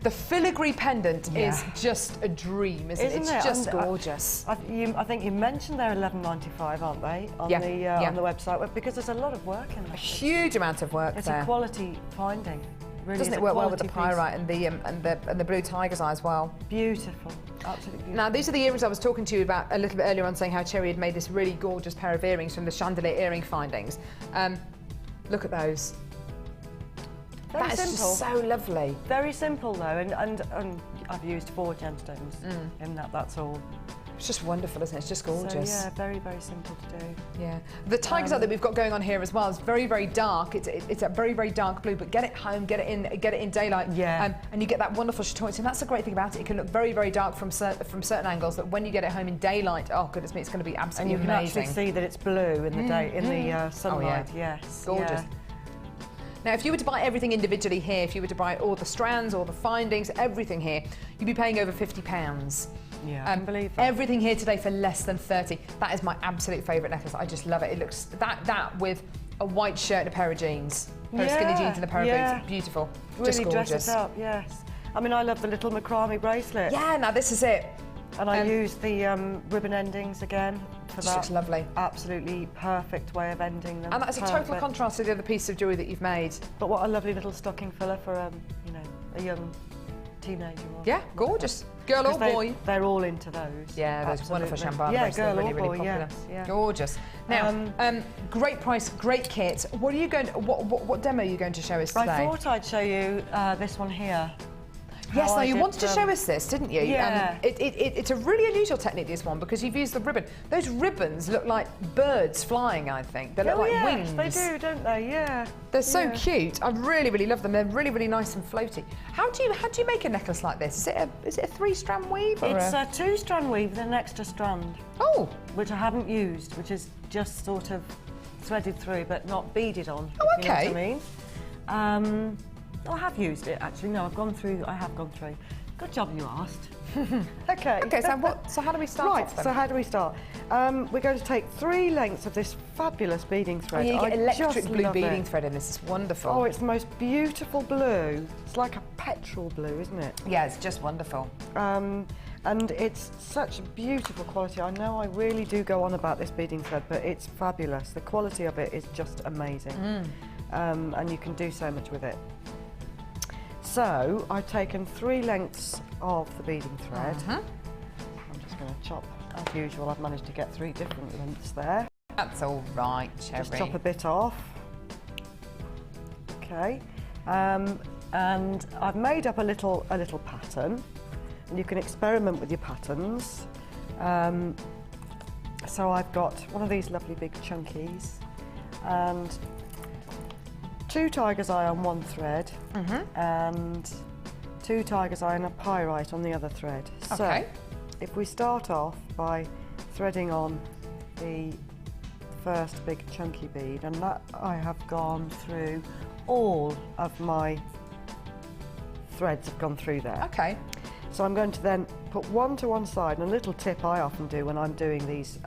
The filigree pendant is just a dream, isn't it? It's just gorgeous. I think you mentioned they're $11.95, aren't they, on the website? Because there's a lot of work in there. A huge amount of work it's there. It's a quality finding. Really Doesn't it work well with the pyrite and the blue tiger's eye as well? Beautiful, absolutely beautiful. Now these are the earrings I was talking to you about a little bit earlier on, saying how Cherry had made this really gorgeous pair of earrings from the chandelier earring findings. Look at those. Very that is simple. Just so lovely. Very simple though, and I've used 4 gemstones in that. That's all. It's just wonderful, isn't it? It's just gorgeous. So, yeah, very, very simple to do. Yeah. The tiger's eye that we've got going on here as well is very, very dark. It's a very, very dark blue, but get it home, get it in daylight. Yeah. And you get that wonderful chatoyancy. And that's the great thing about it. It can look very, very dark from certain angles, but when you get it home in daylight, oh goodness me, it's going to be absolutely amazing. And you can actually see that it's blue in the day, in the sunlight. Oh, yeah. Yes. Gorgeous. Yeah. Now, if you were to buy everything individually here, if you were to buy all the strands, all the findings, everything here, you'd be paying over £50. Yeah, I can believe that. Everything here today for less than 30. That is my absolute favourite necklace. I just love it. It looks that with a white shirt and a pair of jeans, a pair of skinny jeans and a pair of boots. Beautiful. Really just gorgeous. Dress it up. Yes. I mean, I love the little macrame bracelet. Yeah. Now this is it. And I use the ribbon endings again for that. Looks lovely. Absolutely perfect way of ending them. And that's a total contrast to the other piece of jewellery that you've made. But what a lovely little stocking filler for a young teenager. Yeah, gorgeous. Girl or boy. They're all into those. Yeah, those wonderful champagne bracelets. Girl really, or really boy, popular. yes. Gorgeous. Now, great price, great kit. What are you going? What demo are you going to show us today? I thought I'd show you this one here. Yes, now you wanted to show us this, didn't you? Yeah. It's a really unusual technique, this one, because you've used the ribbon. Those ribbons look like birds flying, I think. They look like wings. They do, don't they? Yeah. They're so cute. I really, really love them. They're really, really nice and floaty. How do you make a necklace like this? Is it a 3-strand weave? Or it's a 2-strand weave with an extra strand. Oh. Which I haven't used, which is just sort of threaded through, but not beaded on. Oh, if you know okay. what I mean. I have used it actually. No, I have gone through. Good job you asked. Okay. Okay. So how do we start? Right. Off, then? So how do we start? We're going to take 3 lengths of this fabulous beading thread. Oh, you get electric just blue love beading it. thread in this. It's wonderful. Oh, it's the most beautiful blue. It's like a petrol blue, isn't it? Yeah, it's just wonderful. And it's such beautiful quality. I know I really do go on about this beading thread, but it's fabulous. The quality of it is just amazing. And you can do so much with it. So I've taken 3 lengths of the beading thread. I'm just going to chop, as usual. I've managed to get 3 different lengths there. That's all right, Cherry. Just chop a bit off. Okay. And I've made up a little pattern, and you can experiment with your patterns. So I've got one of these lovely big chunkies, and 2 tiger's eye on one thread, and 2 tiger's eye and a pyrite on the other thread. Okay. So if we start off by threading on the first big chunky bead, and that I have gone through, all of my threads have gone through there. Okay. So I'm going to then put one to one side, and a little tip I often do when I'm doing these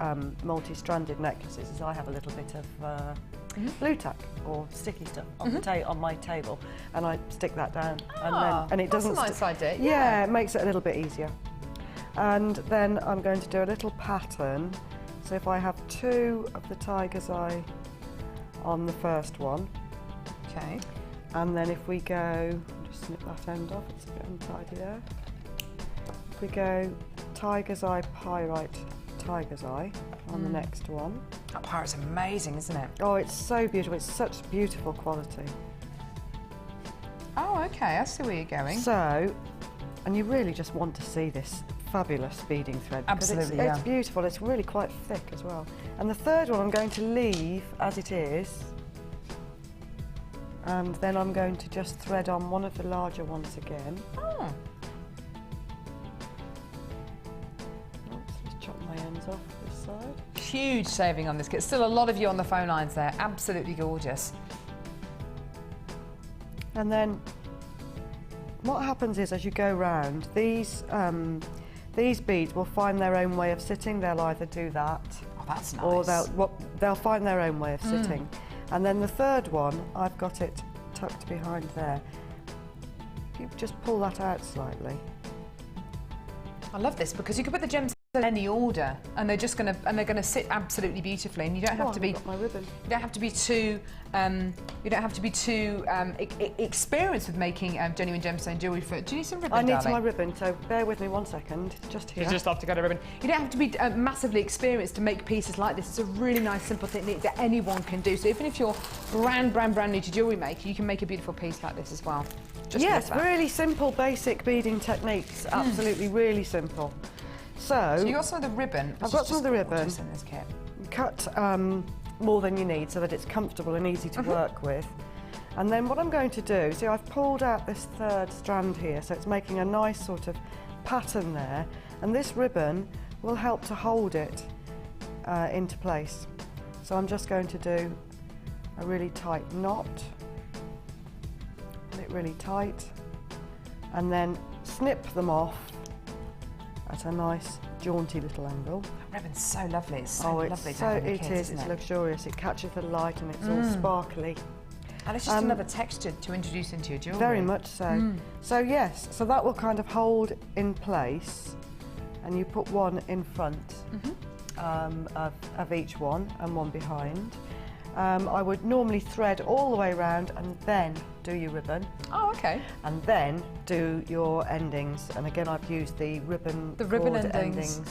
multi-stranded necklaces is I have a little bit of blue tack or sticky stuff on my table, and I stick that down, and it doesn't. That's a nice idea. Yeah, it makes it a little bit easier. And then I'm going to do a little pattern. So if I have 2 of the tiger's eye on the first one. Okay. And then if we go, just snip that end off, it's a bit untidy there. If we go tiger's eye, pyrite, tiger's eye on the next one. That pyrite's amazing, isn't it? Oh, it's so beautiful. It's such beautiful quality. Oh, okay. I see where you're going. So, and you really just want to see this fabulous beading thread. Absolutely, it's beautiful. It's really quite thick as well. And the third one I'm going to leave as it is. And then I'm going to just thread on one of the larger ones again. Oh. Oops, let's chop my ends off this side. Huge saving on this kit. Still a lot of you on the phone lines there. Absolutely gorgeous. And then what happens is, as you go round, these beads will find their own way of sitting. They'll either do that, oh, that's nice. or they'll find their own way of sitting. And then the third one, I've got it tucked behind there. If you just pull that out slightly. I love this because you can put the gems in any order, and they're just gonna sit absolutely beautifully, and you don't have to be. Got my ribbon. You don't have to be too. Experienced with making genuine gemstone jewellery. Do you need some ribbon? I need darling? my ribbon, so bear with me 1 second. Just here. You just have to get a ribbon. You don't have to be massively experienced to make pieces like this. It's a really nice, simple technique that anyone can do. So even if you're brand new to jewellery making, you can make a beautiful piece like this as well. Just yes, like that. really simple, basic beading techniques. Absolutely, really simple. So you got some of the ribbon. I've got some of the ribbon. In this kit. Cut more than you need so that it's comfortable and easy to work with. And then what I'm going to do, see, I've pulled out this third strand here, so it's making a nice sort of pattern there. And this ribbon will help to hold it into place. So I'm just going to do a really tight knot. Get it really tight. And then snip them off at a nice jaunty little angle. That ribbon's so lovely. It's so lovely to so have in the it kit, is. isn't It's it? luxurious. It catches the light and it's all sparkly. And it's just another texture to introduce into your jewellery. Very much so. So yes, so that will kind of hold in place, and you put one in front of each one and one behind. I would normally thread all the way around and then do your ribbon. Oh, okay. And then do your endings. And again, I've used the ribbon cord endings.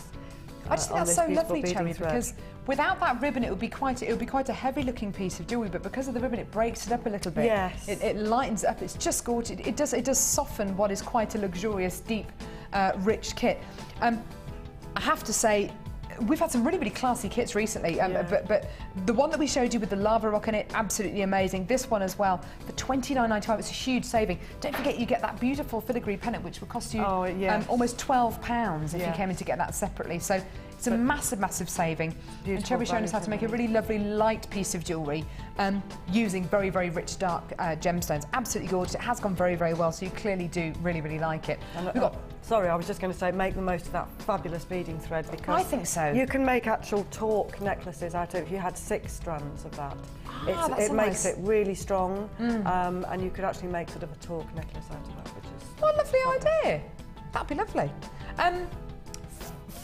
I just think that's so lovely, Cherry, because without that ribbon, it would be quite a heavy-looking piece of jewellery. But because of the ribbon, it breaks it up a little bit. Yes. It lightens it up. It's just gorgeous. It does soften what is quite a luxurious, deep, rich kit. I have to say, we've had some really classy kits recently, but the one that we showed you with the lava rock in it, absolutely amazing. This one as well, for $29.95, it's a huge saving. Don't forget you get that beautiful filigree pendant, which will cost you almost £12 if you came in to get that separately. So it's a massive saving. And Cherry's showing us how to make a really lovely light piece of jewellery using very rich dark gemstones. Absolutely gorgeous. It has gone very well, so you clearly do really like it. Sorry, I was just going to say, make the most of that fabulous beading thread, because I think so. You can make actual torque necklaces out of it. If you had 6 strands of that, it makes it really strong, and you could actually make sort of a torque necklace out of that, which is what a lovely idea. That'd be lovely.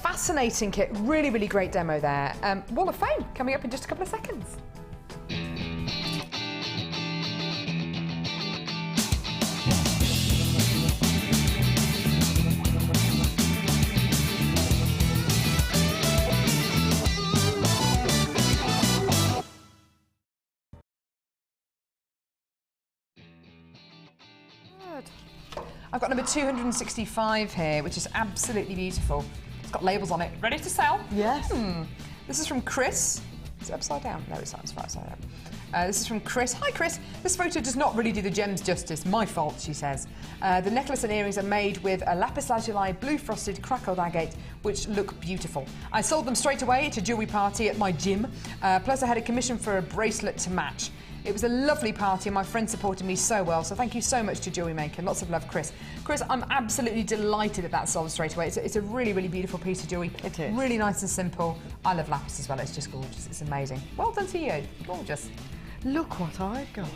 Fascinating kit, really great demo there. Wall of Fame coming up in just a couple of seconds. I've got number 265 here, which is absolutely beautiful. It's got labels on it, ready to sell. Yes. This is from Chris. Is it upside down? No, it's not. It's right upside down. This is from Chris. Hi, Chris. This photo does not really do the gems justice. My fault, she says. The necklace and earrings are made with a lapis lazuli, blue frosted crackled agate, which look beautiful. I sold them straight away at a jewellery party at my gym. Plus, I had a commission for a bracelet to match. It was a lovely party and my friend supported me so well, so thank you so much to Jewellery Maker. Lots of love, Chris. Chris, I'm absolutely delighted that that sold straight away. It's a really beautiful piece of jewellery. It is. Really nice and simple. I love lapis as well, it's just gorgeous. It's amazing. Well done to you. Gorgeous. Look what I've got.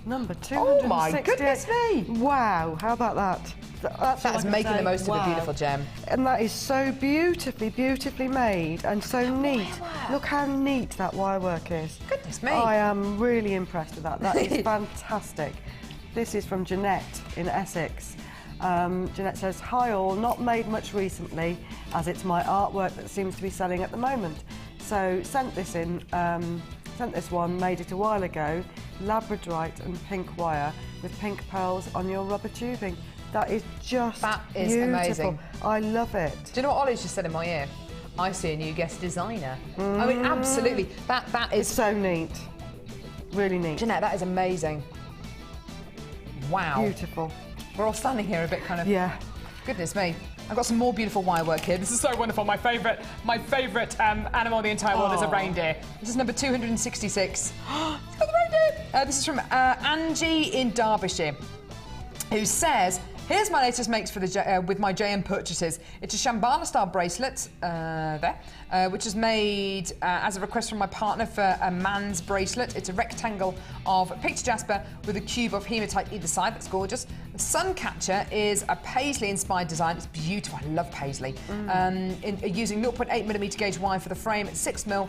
Number 268. Oh my goodness me! Wow, how about that? That's That is making the most of a beautiful gem. And that is so beautifully made and so neat. Look how neat that wire work is. Goodness me. I am really impressed with that. That is fantastic. This is from Jeanette in Essex. Jeanette says, "Hi all, not made much recently as it's my artwork that seems to be selling at the moment. So sent this in, sent this one, made it a while ago, labradorite and pink wire with pink pearls on your rubber tubing." That is just beautiful. Amazing. I love it. Do you know what Ollie's just said in my ear? I see a new guest designer. I mean, absolutely. That is so neat. Really neat. Jeanette, that is amazing. Wow. Beautiful. We're all standing here a bit kind of... Yeah. Goodness me. I've got some more beautiful wire work here. This is so wonderful. My favourite animal in the entire world is a reindeer. This is number 266. It's got the reindeer! This is from Angie in Derbyshire, who says, "Here's my latest makes for the with my JM purchases. It's a Shambhala style bracelet which is made as a request from my partner for a man's bracelet. It's a rectangle of picture jasper with a cube of hematite either side. That's gorgeous. The sun catcher is a paisley inspired design. It's beautiful. I love paisley. Using 0.8mm gauge wire for the frame. It's 6mm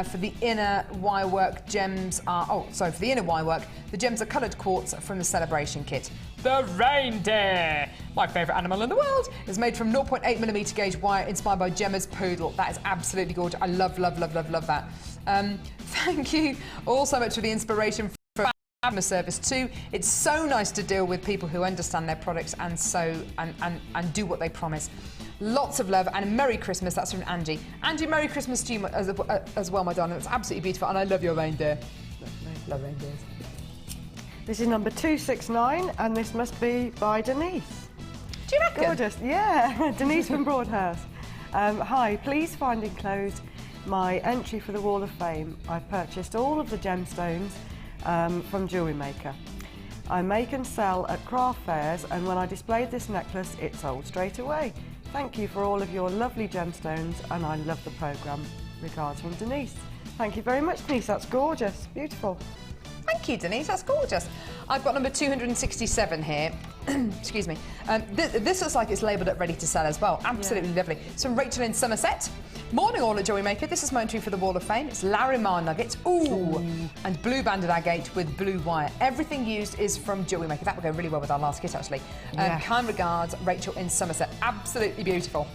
for the inner wire work. Gems are for the inner wire work. The gems are coloured quartz from the celebration kit. The reindeer, my favourite animal in the world, is made from 0.8mm gauge wire inspired by Gemma's poodle. That is absolutely gorgeous. I love that. Thank you all so much for the inspiration for customer service too. It's so nice to deal with people who understand their products and do what they promise. Lots of love and Merry Christmas. That's from Angie. Angie, Merry Christmas to you as well, my darling. It's absolutely beautiful and I love your reindeer. Love reindeers. This is number 269, and this must be by Denise. Do you reckon? Gorgeous, yeah. Denise from Broadhurst. Hi, please find enclosed my entry for the Wall of Fame. I purchased all of the gemstones from Jewellery Maker. I make and sell at craft fairs, and when I displayed this necklace, it sold straight away. Thank you for all of your lovely gemstones, and I love the programme. Regards from Denise. Thank you very much, Denise. That's gorgeous. Beautiful. Thank you, Denise. That's gorgeous. I've got number 267 here. Excuse me. This looks like it's labelled at ready to sell as well. Absolutely lovely. It's from Rachel in Somerset. Morning all at Jewellery Maker. This is my entry for the Wall of Fame. It's Larimar nuggets. Ooh. And blue banded agate with blue wire. Everything used is from Jewellery Maker. That would go really well with our last kit, actually. Kind regards, Rachel in Somerset. Absolutely beautiful.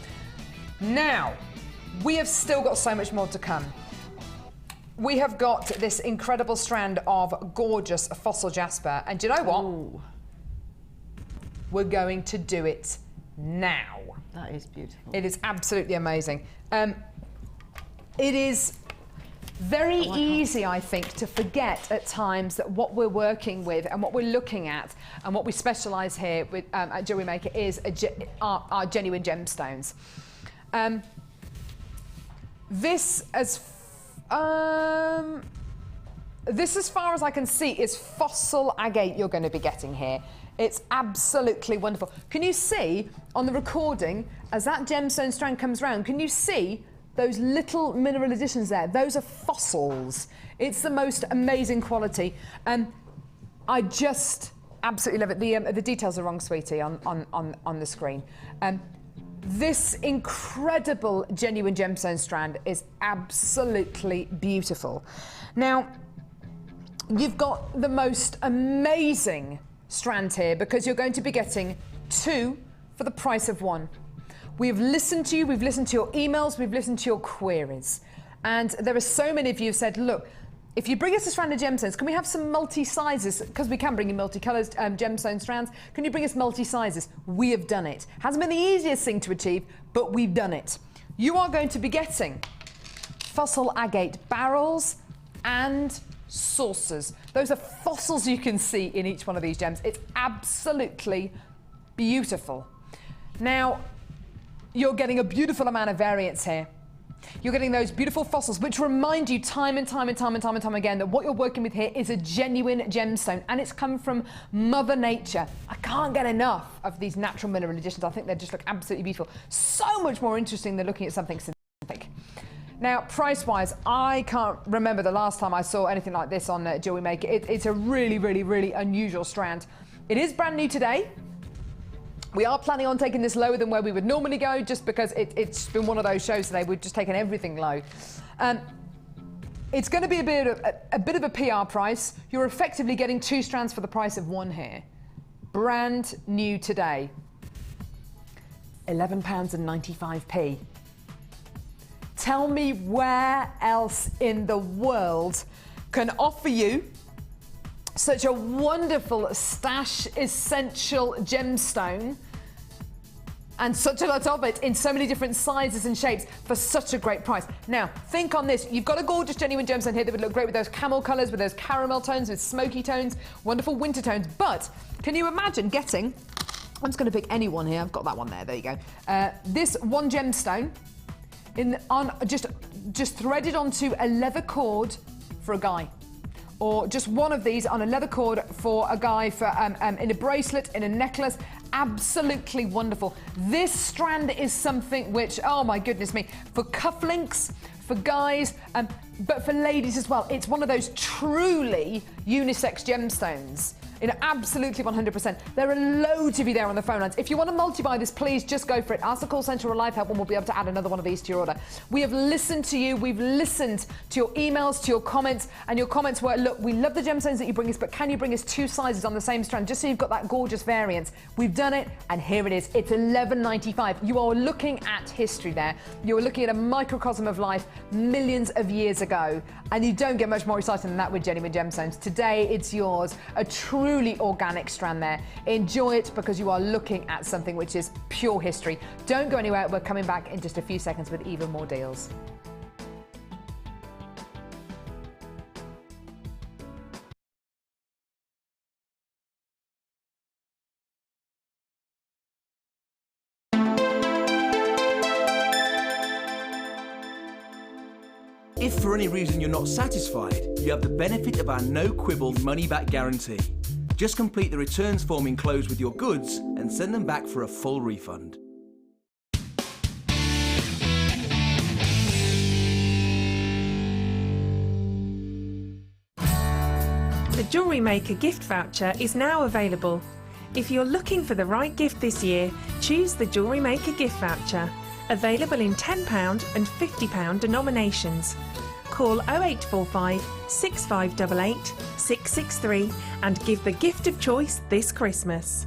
Now, we have still got so much more to come. We have got this incredible strand of gorgeous fossil jasper. And do you know what? Ooh. We're going to do it now. That is beautiful. It is absolutely amazing. It is very easy, I think, to forget at times that what we're working with and what we're looking at and what we specialise here with, at Jewellery Maker is our genuine gemstones. This, as far as I can see, is fossil agate you're going to be getting here. It's absolutely wonderful. Can you see on the recording, as that gemstone strand comes round, can you see those little mineral additions there? Those are fossils. It's the most amazing quality. I just absolutely love it. The details are wrong, sweetie, on the screen. This incredible genuine gemstone strand is absolutely beautiful. Now, you've got the most amazing strand here because you're going to be getting two for the price of one. We've listened to you, we've listened to your emails, we've listened to your queries. And there are so many of you who said, look, if you bring us a strand of gemstones, can we have some multi-sizes? Because we can bring in multicoloured gemstone strands. Can you bring us multi-sizes? We have done it. Hasn't been the easiest thing to achieve, but we've done it. You are going to be getting fossil agate barrels and saucers. Those are fossils you can see in each one of these gems. It's absolutely beautiful. Now, you're getting a beautiful amount of variance here. You're getting those beautiful fossils, which remind you time and time again that what you're working with here is a genuine gemstone, and it's come from Mother Nature. I can't get enough of these natural mineral additions. I think they just look absolutely beautiful. So much more interesting than looking at something synthetic. Now, price-wise, I can't remember the last time I saw anything like this on Jewellery Maker. It's a really, really, really unusual strand. It is brand new today. We are planning on taking this lower than where we would normally go, just because it's been one of those shows today. We've just taken everything low. It's going to be a bit of a PR price. You're effectively getting 2 strands for the price of 1 here. Brand new today. £11.95. Tell me where else in the world can offer you such a wonderful stash essential gemstone and such a lot of it in so many different sizes and shapes for such a great price. Now, think on this. You've got a gorgeous genuine gemstone here that would look great with those camel colours, with those caramel tones, with smoky tones, wonderful winter tones. But can you imagine getting, I'm just going to pick any one here. I've got that one there you go. This one gemstone just threaded onto a leather cord for a guy. Or just one of these on a leather cord for a guy, for in a bracelet, in a necklace. Absolutely wonderful. This strand is something which, oh my goodness me, for cufflinks, for guys, but for ladies as well. It's one of those truly unisex gemstones. Absolutely 100%. There are loads of you there on the phone lines. If you want to multi-buy this, please just go for it. Ask the call centre or live help and we'll be able to add another one of these to your order. We have listened to you. We've listened to your emails, to your comments, and your comments were, look, we love the gemstones that you bring us, but can you bring us 2 sizes on the same strand, just so you've got that gorgeous variance? We've done it, and here it is. It's £11.95. You are looking at history there. You're looking at a microcosm of life millions of years ago, and you don't get much more exciting than that with genuine gemstones. Today, it's yours. A truly organic strand there. Enjoy it, because you are looking at something which is pure history. Don't go anywhere. We're coming back in just a few seconds with even more deals. If for any reason you're not satisfied, you have the benefit of our no-quibble money-back guarantee. Just complete the returns form enclosed with your goods and send them back for a full refund. The Jewellery Maker gift voucher is now available. If you're looking for the right gift this year, choose the Jewellery Maker gift voucher. Available in £10 and £50 denominations. Call 0845 6588 663 and give the gift of choice this Christmas.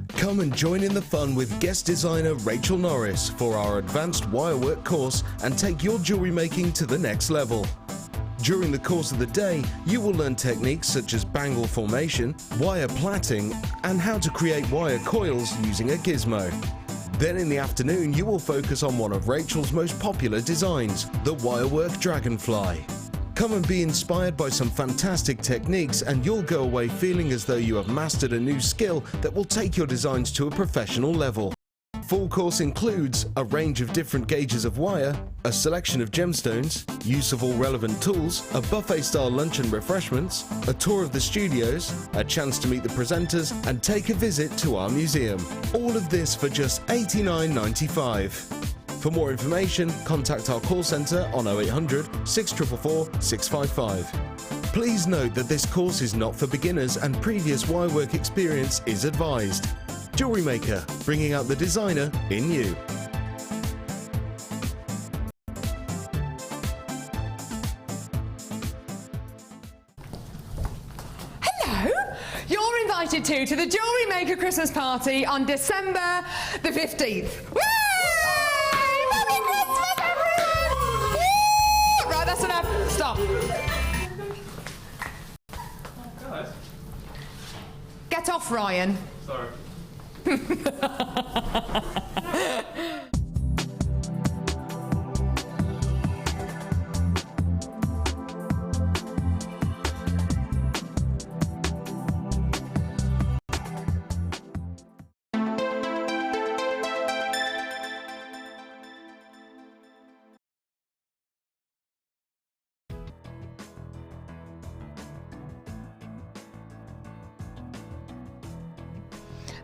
Come and join in the fun with guest designer Rachel Norris for our advanced wirework course and take your jewellery making to the next level. During the course of the day, you will learn techniques such as bangle formation, wire plaiting, and how to create wire coils using a gizmo. Then in the afternoon, you will focus on one of Rachel's most popular designs, the wirework dragonfly. Come and be inspired by some fantastic techniques, and you'll go away feeling as though you have mastered a new skill that will take your designs to a professional level. Full course includes a range of different gauges of wire, a selection of gemstones, use of all relevant tools, a buffet-style lunch and refreshments, a tour of the studios, a chance to meet the presenters, and take a visit to our museum. All of this for just $89.95. For more information, contact our call centre on 0800 644 655. Please note that this course is not for beginners and previous wirework experience is advised. Jewellery Maker, bringing out the designer in you. Hello! You're invited to the Jewellery Maker Christmas party on December the 15th. Woo! Merry Christmas, everyone! Woo! Right, that's enough. Stop. Guys. Get off, Ryan. Sorry.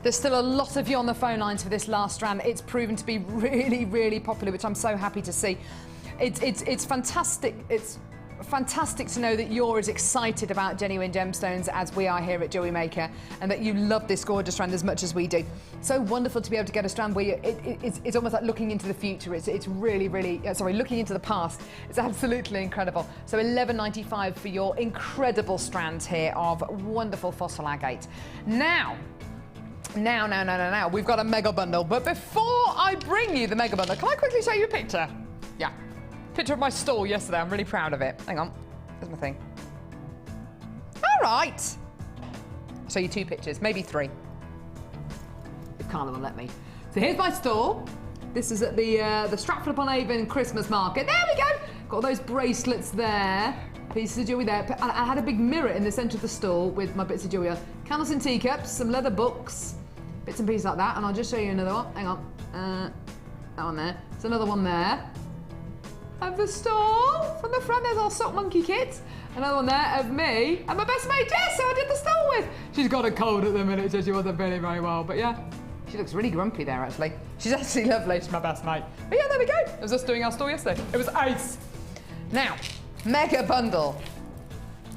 There's still a lot of you on the phone lines for this last strand. It's proven to be really, really popular, which I'm so happy to see. It's fantastic. It's fantastic to know that you're as excited about genuine gemstones as we are here at Jewelry Maker, and that you love this gorgeous strand as much as we do. So wonderful to be able to get a strand where it's almost like looking into the future. It's really, really, sorry, looking into the past. It's absolutely incredible. So $11.95 for your incredible strand here of wonderful fossil agate. Now, we've got a mega bundle. But before I bring you the mega bundle, can I quickly show you a picture? Yeah. Picture of my stall yesterday. I'm really proud of it. Hang on. There's my thing. All right. I'll show you 2 pictures, maybe 3. If Carla will let me. So here's my stall. This is at the Stratford-upon-Avon Christmas market. There we go. Got those bracelets there. Pieces of jewellery there. I had a big mirror in the centre of the stall with my bits of jewellery. Candles and teacups, some leather books, bits and pieces like that. And I'll just show you another one. Hang on. That one there. There's another one there. Of the stall. From the front, there's our sock monkey kit. Another one there of me and my best mate Jess, who I did the stall with. She's got a cold at the minute, so she wasn't feeling very well. But yeah, she looks really grumpy there, actually. She's actually lovely. She's my best mate. But yeah, there we go. It was us doing our stall yesterday. It was ace. Now, mega bundle.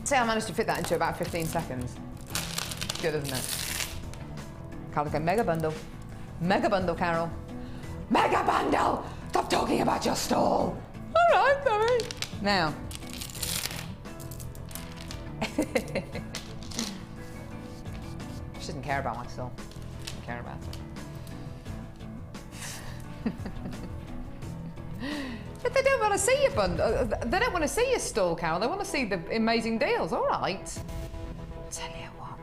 See, I managed to fit that into about 15 seconds. Good, isn't it? Carol, go mega bundle. Mega bundle, Carol. Mega bundle! Stop talking about your stall. All right, sorry. Now. She doesn't care about my stall. She doesn't care about it. But they don't want to see your bundle. They don't want to see your stall, Carol. They want to see the amazing deals. All right. Tell you what.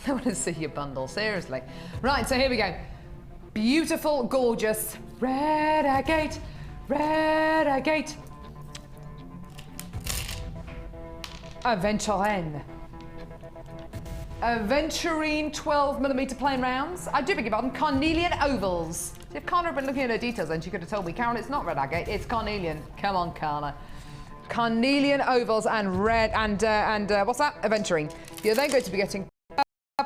They want to see your bundle, seriously. Right, so here we go. Beautiful, gorgeous, red agate, red agate. Aventurine. Aventurine 12mm plain rounds. I do beg your pardon, carnelian ovals. See, if Carla had been looking at her details, then she could have told me, Carol, it's not red agate, it's carnelian. Come on, Carla. Carnelian ovals and red and what's that? Aventurine. You're then going to be getting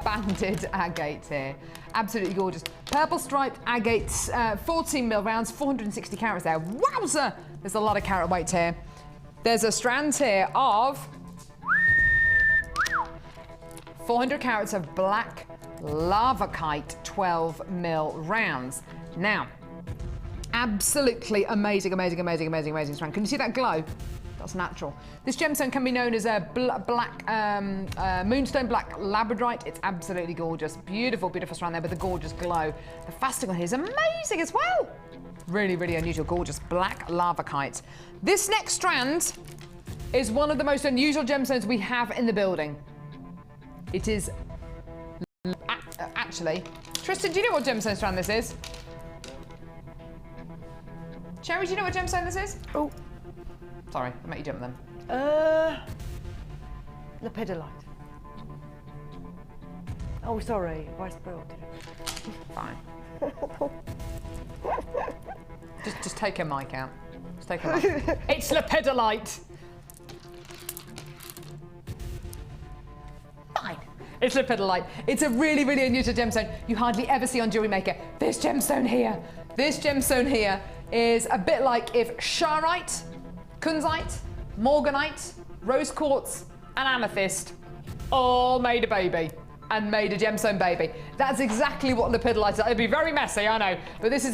banded agate here. Absolutely gorgeous. Purple striped agates, 14mm rounds, 460 carats there. Wowza! There's a lot of carat weight here. There's a strand here of 400 carats of black lavakite 12mm rounds. Now, absolutely amazing, amazing, amazing, amazing, amazing strand. Can you see that glow? That's natural. This gemstone can be known as a moonstone black labradorite. It's absolutely gorgeous. Beautiful, beautiful strand there with a gorgeous glow. The fasting on here is amazing as well. Really, really unusual, gorgeous black lavakite. This next strand is one of the most unusual gemstones we have in the building. It is actually, Tristan, do you know what gemstone strand this is? Cherry, do you know what gemstone this is? Oh. Sorry, I made you jump then. Lepidolite. Oh, sorry, I spoiled it. Fine. just take her mic out. Just take her mic. It's lepidolite. Fine. It's lepidolite. It's a really, really unusual gemstone you hardly ever see on Jewelry Maker. This gemstone here is a bit like if Charite, Kunzite, Morganite, Rose Quartz, and Amethyst all made a baby and made a gemstone baby. That's exactly what lepidolite is. It'd be very messy, I know, but this is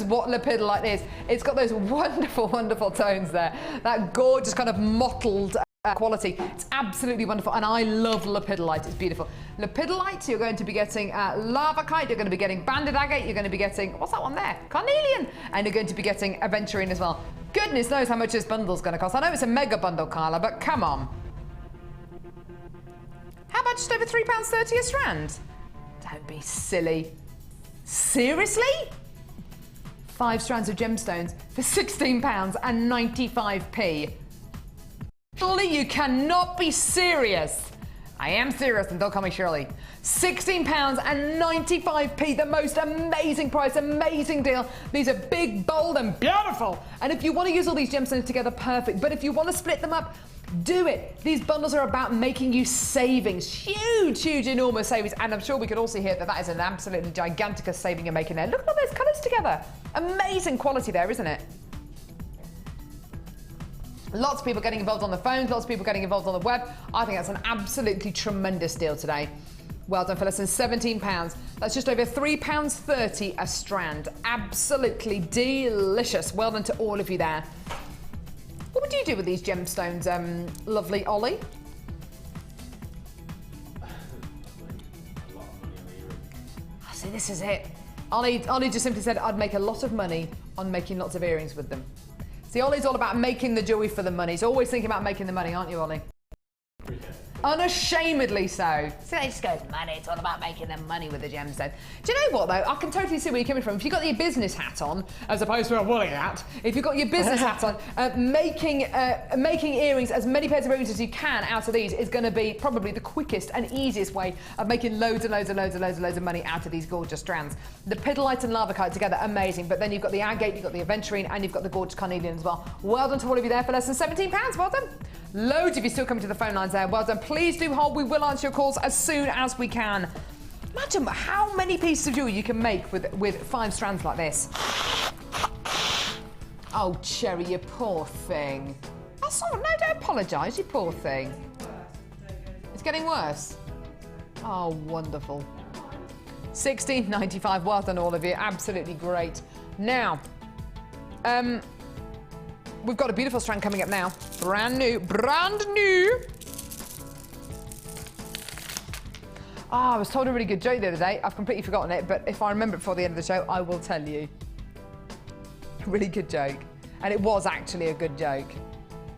what lepidolite is. It's got those wonderful, wonderful tones there. That gorgeous kind of mottled quality. It's absolutely wonderful, and I love lepidolite. It's beautiful. Lepidolite, you're going to be getting lavakite, you're going to be getting banded agate, you're going to be getting, what's that one there? Carnelian, and you're going to be getting aventurine as well. Goodness knows how much this bundle's going to cost. I know it's a mega bundle, Carla, but come on. How about just over £3.30 a strand? Don't be silly. Seriously? 5 strands of gemstones for £16.95. Surely you cannot be serious. I am serious, and don't call me Shirley. £16.95, the most amazing price, amazing deal. These are big, bold, and beautiful. And if you want to use all these gemstones together, perfect. But if you want to split them up, do it. These bundles are about making you savings, huge, huge, enormous savings. And I'm sure we could also hear that that is an absolutely gigantic saving you're making there. Look at all those colours together. Amazing quality there, isn't it? Lots of people getting involved on the phones, lots of people getting involved on the web. I think that's an absolutely tremendous deal today. Well done for less than £17. That's just over £3.30 a strand. Absolutely delicious. Well done to all of you there. What would you do with these gemstones, lovely Ollie? See, this is it. Ollie just simply said, I'd make a lot of money on making lots of earrings with them. See, Ollie's all about making the jewellery for the money. He's always thinking about making the money, aren't you, Ollie? Unashamedly so. So they just go, money, it's all about making them money with the gemstone. Do you know what, though? I can totally see where you're coming from. If you've got your business hat on, as opposed to a woolly hat, if you've got your business hat on, making earrings, as many pairs of earrings as you can out of these is going to be probably the quickest and easiest way of making loads and loads and loads and loads and loads of money out of these gorgeous strands. The pedalite and lava kite together, amazing. But then you've got the agate, you've got the aventurine, and you've got the gorgeous carnelian as well. Well done to all of you there for less than £17. Well done. Loads of you still coming to the phone lines there. Well done. Please do hold. We will answer your calls as soon as we can. Imagine how many pieces of jewellery you can make with 5 strands like this. Oh, Cherry, you poor thing. That's all. No, don't apologise, you poor thing. It's getting worse. Oh, wonderful. £16.95. Well done, all of you. Absolutely great. Now, we've got a beautiful strand coming up now. Brand new, brand new. I was told a really good joke the other day. I've completely forgotten it, but if I remember it before the end of the show, I will tell you. Really good joke. And it was actually a good joke.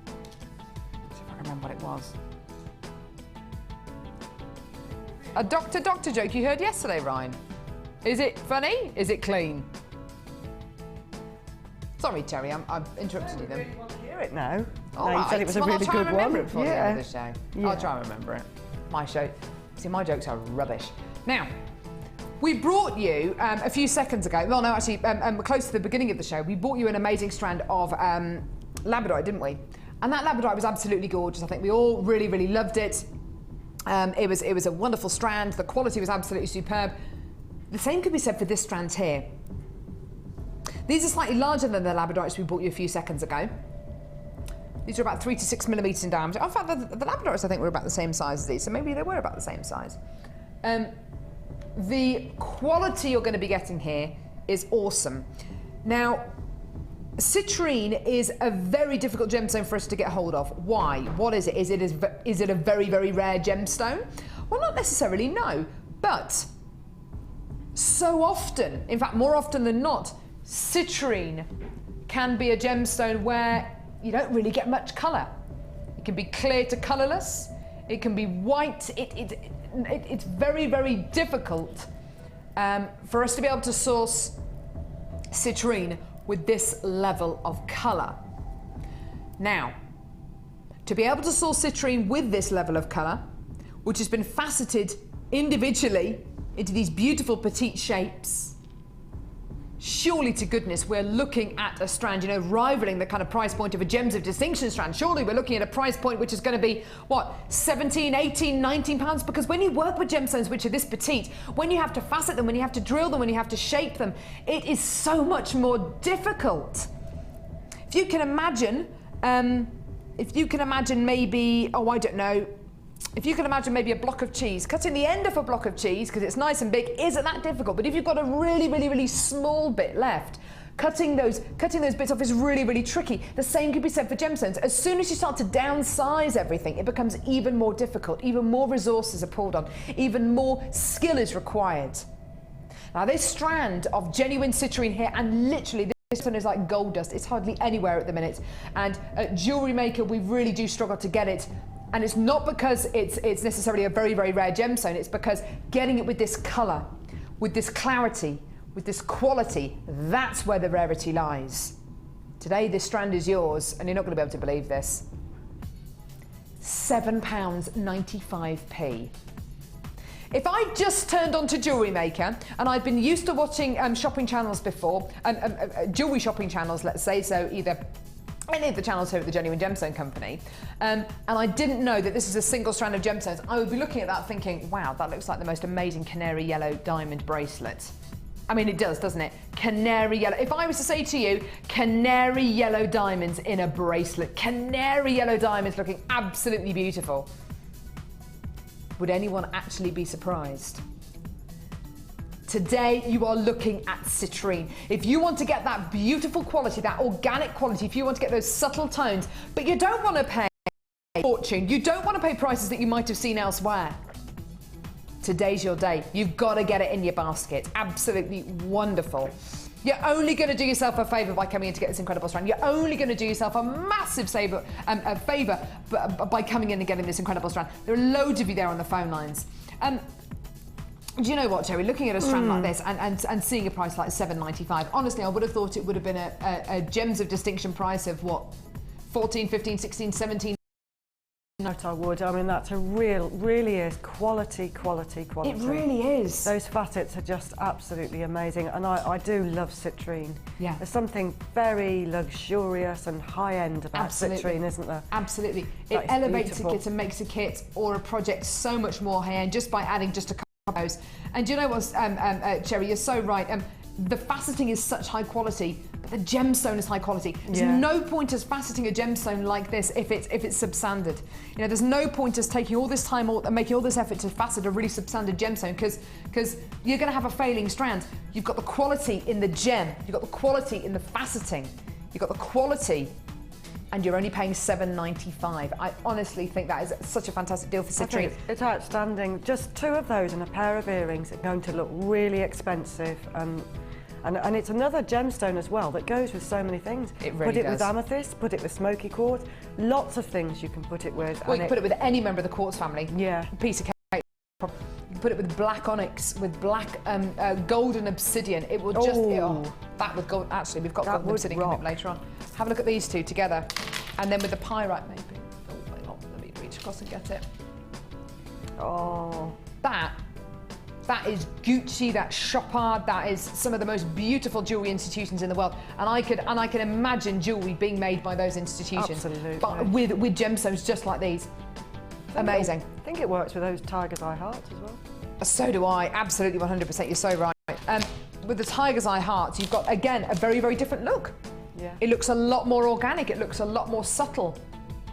Let's see if I can remember what it was. A doctor joke you heard yesterday, Ryan. Is it funny? Is it clean? Sorry, Terry, I've interrupted you then. I really want to hear it now. All no, right. you said it was a Well, really good one. I'll try and remember it before the end of the show. Yeah. I'll try and remember it. My show. See, my jokes are rubbish. Now, we brought you a few seconds ago, well, no, actually, close to the beginning of the show, we brought you an amazing strand of labradorite, didn't we? And that labradorite was absolutely gorgeous. I think we all really, really loved it. It was a wonderful strand. The quality was absolutely superb. The same could be said for this strand here. These are slightly larger than the labradorites we bought you a few seconds ago. These are about 3 to 6 millimetres in diameter. In fact, the labradorites I think were about the same size as these, so maybe they were about the same size. The quality you're going to be getting here is awesome. Now, citrine is a very difficult gemstone for us to get hold of. Why? What is it? Is it a very, very rare gemstone? Well, not necessarily, no. But so often, in fact, more often than not, citrine can be a gemstone where you don't really get much colour. It can be clear to colourless. It can be white. It's very, very difficult for us to be able to source citrine with this level of colour. Now, to be able to source citrine with this level of colour, which has been faceted individually into these beautiful petite shapes, surely to goodness we're looking at a strand, you know, rivaling the kind of price point of a Gems of Distinction strand. Surely we're looking at a price point which is going to be, what, 17, 18, 19 pounds? Because when you work with gemstones which are this petite, when you have to facet them, when you have to drill them, when you have to shape them, it is so much more difficult. If you can imagine maybe, oh, I don't know, if you can imagine maybe a block of cheese, cutting the end of a block of cheese, because it's nice and big, isn't that difficult. But if you've got a really, really, really small bit left, cutting those bits off is really, really tricky. The same could be said for gemstones. As soon as you start to downsize everything, it becomes even more difficult. Even more resources are pulled on. Even more skill is required. Now, this strand of genuine citrine here, and literally this one is like gold dust. It's hardly anywhere at the minute. And at Jewellery Maker, we really do struggle to get it. And it's not because it's necessarily a very, very rare gemstone. It's because getting it with this colour, with this clarity, with this quality, that's where the rarity lies. Today, this strand is yours, and you're not going to be able to believe this. £7.95p. If I just turned on to Jewellery Maker, and I'd been used to watching shopping channels before, jewellery shopping channels, let's say, so either any of the channels here at the Genuine Gemstone Company, and I didn't know that this is a single strand of gemstones, I would be looking at that thinking, wow, that looks like the most amazing canary yellow diamond bracelet. I mean, it does, doesn't it? Canary yellow. If I was to say to you, canary yellow diamonds in a bracelet, canary yellow diamonds looking absolutely beautiful, would anyone actually be surprised? Today, you are looking at citrine. If you want to get that beautiful quality, that organic quality, if you want to get those subtle tones, but you don't want to pay a fortune, you don't want to pay prices that you might have seen elsewhere, today's your day. You've got to get it in your basket. Absolutely wonderful. You're only going to do yourself a favour by coming in to get this incredible strand. You're only going to do yourself a massive favour by coming in and getting this incredible strand. There are loads of you there on the phone lines. Do you know what, Terry? Looking at a strand like this and seeing a price like $7.95, honestly, I would have thought it would have been a Gems of Distinction price of what, 14, 15, 16, 17. Not I would. I mean, that's a really is quality. It really is. Those facets are just absolutely amazing, and I do love citrine. Yeah. There's something very luxurious and high-end about citrine, isn't there? Absolutely. It elevates a kit and makes a kit or a project so much more high-end just by adding just a couple of those. And do you know what, Cherry, you're so right. The faceting is such high quality, but the gemstone is high quality. There's no point us faceting a gemstone like this if it's subsanded. You know, there's no point us taking all this time and making all this effort to facet a really subsanded gemstone because you're going to have a failing strand. You've got the quality in the gem, you've got the quality in the faceting, you've got the quality, and you're only paying $7.95. I honestly think that is such a fantastic deal for citrine. It's outstanding. Just 2 of those and a pair of earrings are going to look really expensive. And it's another gemstone as well that goes with so many things. It really does. Put it does. with amethyst, put it with smoky quartz, lots of things you can put it with. Well, you can put it with any member of the quartz family. Yeah. A piece of cake. You can put it with black onyx, with black golden obsidian. It will just, that with gold, actually we've got golden obsidian coming up later on. Have a look at these two together. And then with the pyrite maybe. Oh, wait, let me reach across and get it. Oh. That is Gucci, that's Chopard, that is some of the most beautiful jewellery institutions in the world. And I can imagine jewellery being made by those institutions. Absolutely. But with gemstones just like these. Amazing. I think it works with those tiger's eye hearts as well. So do I, absolutely 100%, you're so right. With the tiger's eye hearts, you've got, again, a very, very different look. Yeah. It looks a lot more organic, it looks a lot more subtle.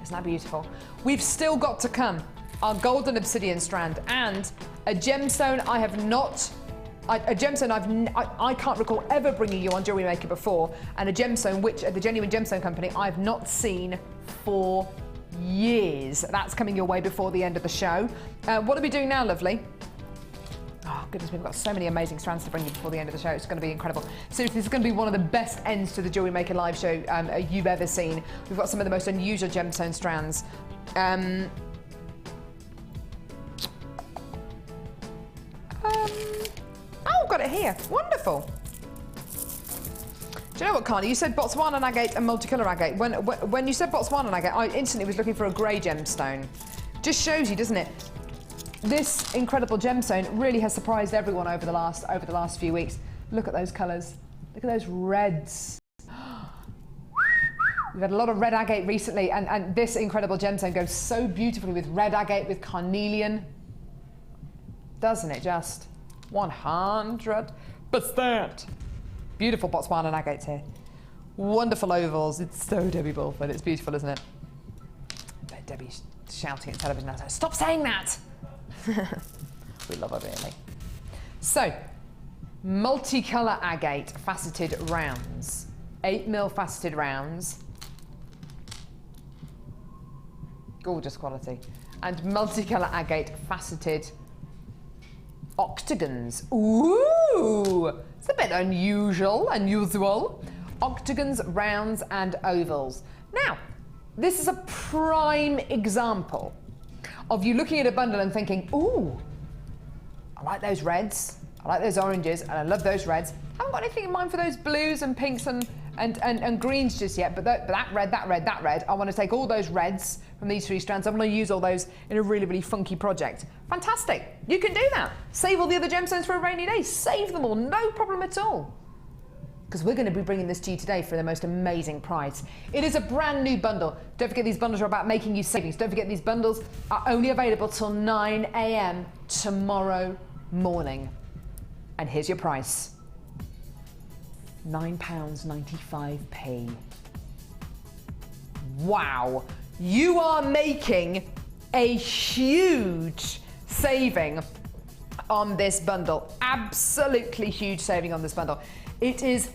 Isn't that beautiful? We've still got to come our golden obsidian strand and a gemstone I have not, a gemstone I can't recall ever bringing you on Jewelry Maker before, and a gemstone which at the Genuine Gemstone Company I've not seen for years. That's coming your way before the end of the show. What are we doing now, lovely? Oh goodness, we've got so many amazing strands to bring you before the end of the show. It's going to be incredible. Seriously, this is going to be one of the best ends to the Jewelry Maker live show you've ever seen. We've got some of the most unusual gemstone strands. Oh, I've got it here. Wonderful. Do you know what, Carly? You said Botswana agate and multicolour agate. When you said Botswana agate, I instantly was looking for a grey gemstone. Just shows you, doesn't it? This incredible gemstone really has surprised everyone over the last few weeks. Look at those colours. Look at those reds. We've had a lot of red agate recently, and this incredible gemstone goes so beautifully with red agate, with carnelian. Doesn't it just? 100%. Beautiful Botswana agates here. Wonderful ovals. It's so Debbie Bulford. It's beautiful, isn't it? But Debbie's shouting at television now. Stop saying that! We love her really. So, multicolour agate faceted rounds. 8mm faceted rounds. Gorgeous quality. And multicolour agate faceted octagons. Ooh! It's a bit unusual. Octagons, rounds and ovals. Now, this is a prime example of you looking at a bundle and thinking, ooh, I like those reds, I like those oranges, and I love those reds. I haven't got anything in mind for those blues and pinks and greens just yet, but that red, I want to take all those reds from these 3 strands. I want to use all those in a really, really funky project. Fantastic. You can do that. Save all the other gemstones for a rainy day. Save them all, no problem at all. Because we're going to be bringing this to you today for the most amazing price. It is a brand new bundle. Don't forget these bundles are about making you savings. Don't forget these bundles are only available till 9 AM tomorrow morning. And here's your price. £9.95p. Wow, you are making a huge saving on this bundle. Absolutely huge saving on this bundle. It is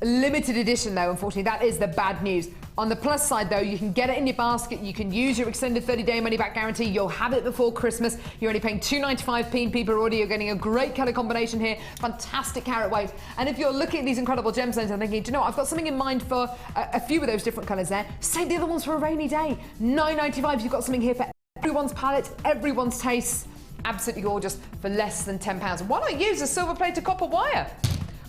limited edition though, unfortunately. That is the bad news. On the plus side though, you can get it in your basket, you can use your extended 30-day money-back guarantee, you'll have it before Christmas, you're only paying £2.95p in people already, you're getting a great colour combination here, fantastic carat weight, and if you're looking at these incredible gemstones and thinking, do you know what, I've got something in mind for a few of those different colours there, save the other ones for a rainy day. £9.95, you've got something here for everyone's palette, everyone's taste, absolutely gorgeous for less than £10. Why not use a silver-plated copper wire?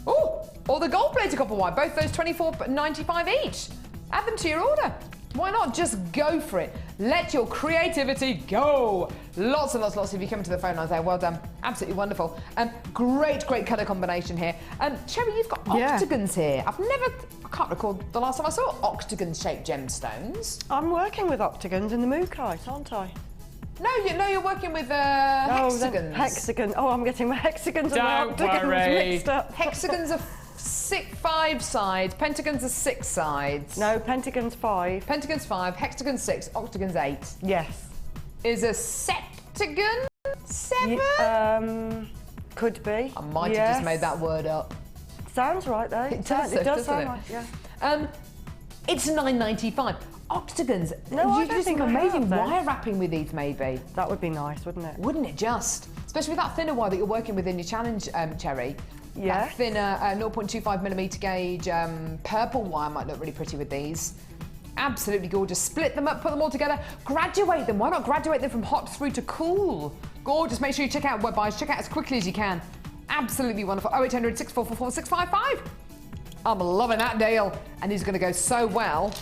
Oh, or the gold-plated copper wire, both those £24.95 each. Add them to your order. Why not just go for it? Let your creativity go. Lots and lots of you coming to the phone lines there. Well done. Absolutely wonderful. Great colour combination here. Cherry, you've got octagons here. I can't recall the last time I saw octagon-shaped gemstones. I'm working with octagons in the mookaite, aren't I? No, you're working with hexagons. Hexagon. Oh, I'm getting my hexagons and my octagons mixed up. Hexagons are 5 sides, pentagons are 6 sides. No, pentagon's 5. Pentagon's 5, hexagon's 6, octagon's 8. Yes. Is a septagon 7? Could be. I might have just made that word up. Sounds right though. It does sound right, yeah. It's £9.95. Octagons. No, you do some amazing wire wrapping with these, maybe. That would be nice, wouldn't it? Wouldn't it just? Especially with that thinner wire that you're working with in your challenge, Cherry. Yeah. That thinner 0.25mm gauge purple wire might look really pretty with these. Absolutely gorgeous. Split them up, put them all together, graduate them. Why not graduate them from hot through to cool? Gorgeous. Make sure you check out web buys. Check out as quickly as you can. Absolutely wonderful. 0800 644 655. I'm loving that deal. And these are going to go so well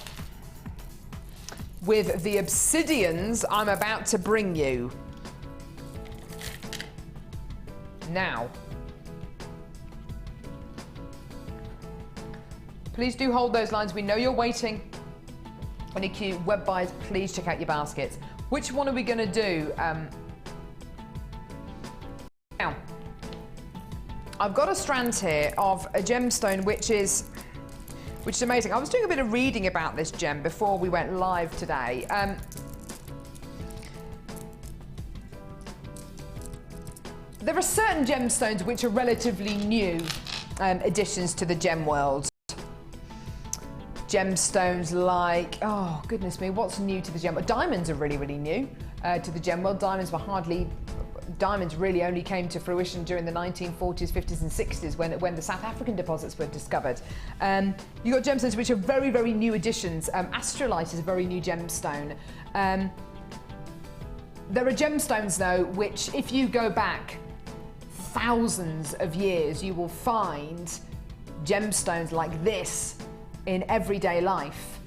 with the obsidians I'm about to bring you. Now, please do hold those lines. We know you're waiting. Any cute web buys, please check out your baskets. Which one are we going to do? Now, I've got a strand here of a gemstone which is amazing. I was doing a bit of reading about this gem before we went live today. There are certain gemstones which are relatively new additions to the gem world. Gemstones like, oh goodness me, what's new to the gem world? Diamonds are really new to the gem world. Diamonds really only came to fruition during the 1940s, 50s and 60s when the South African deposits were discovered. You've got gemstones which are very new additions. Astrolite is a very new gemstone. There are gemstones though which, if you go back thousands of years, you will find gemstones like this in everyday life.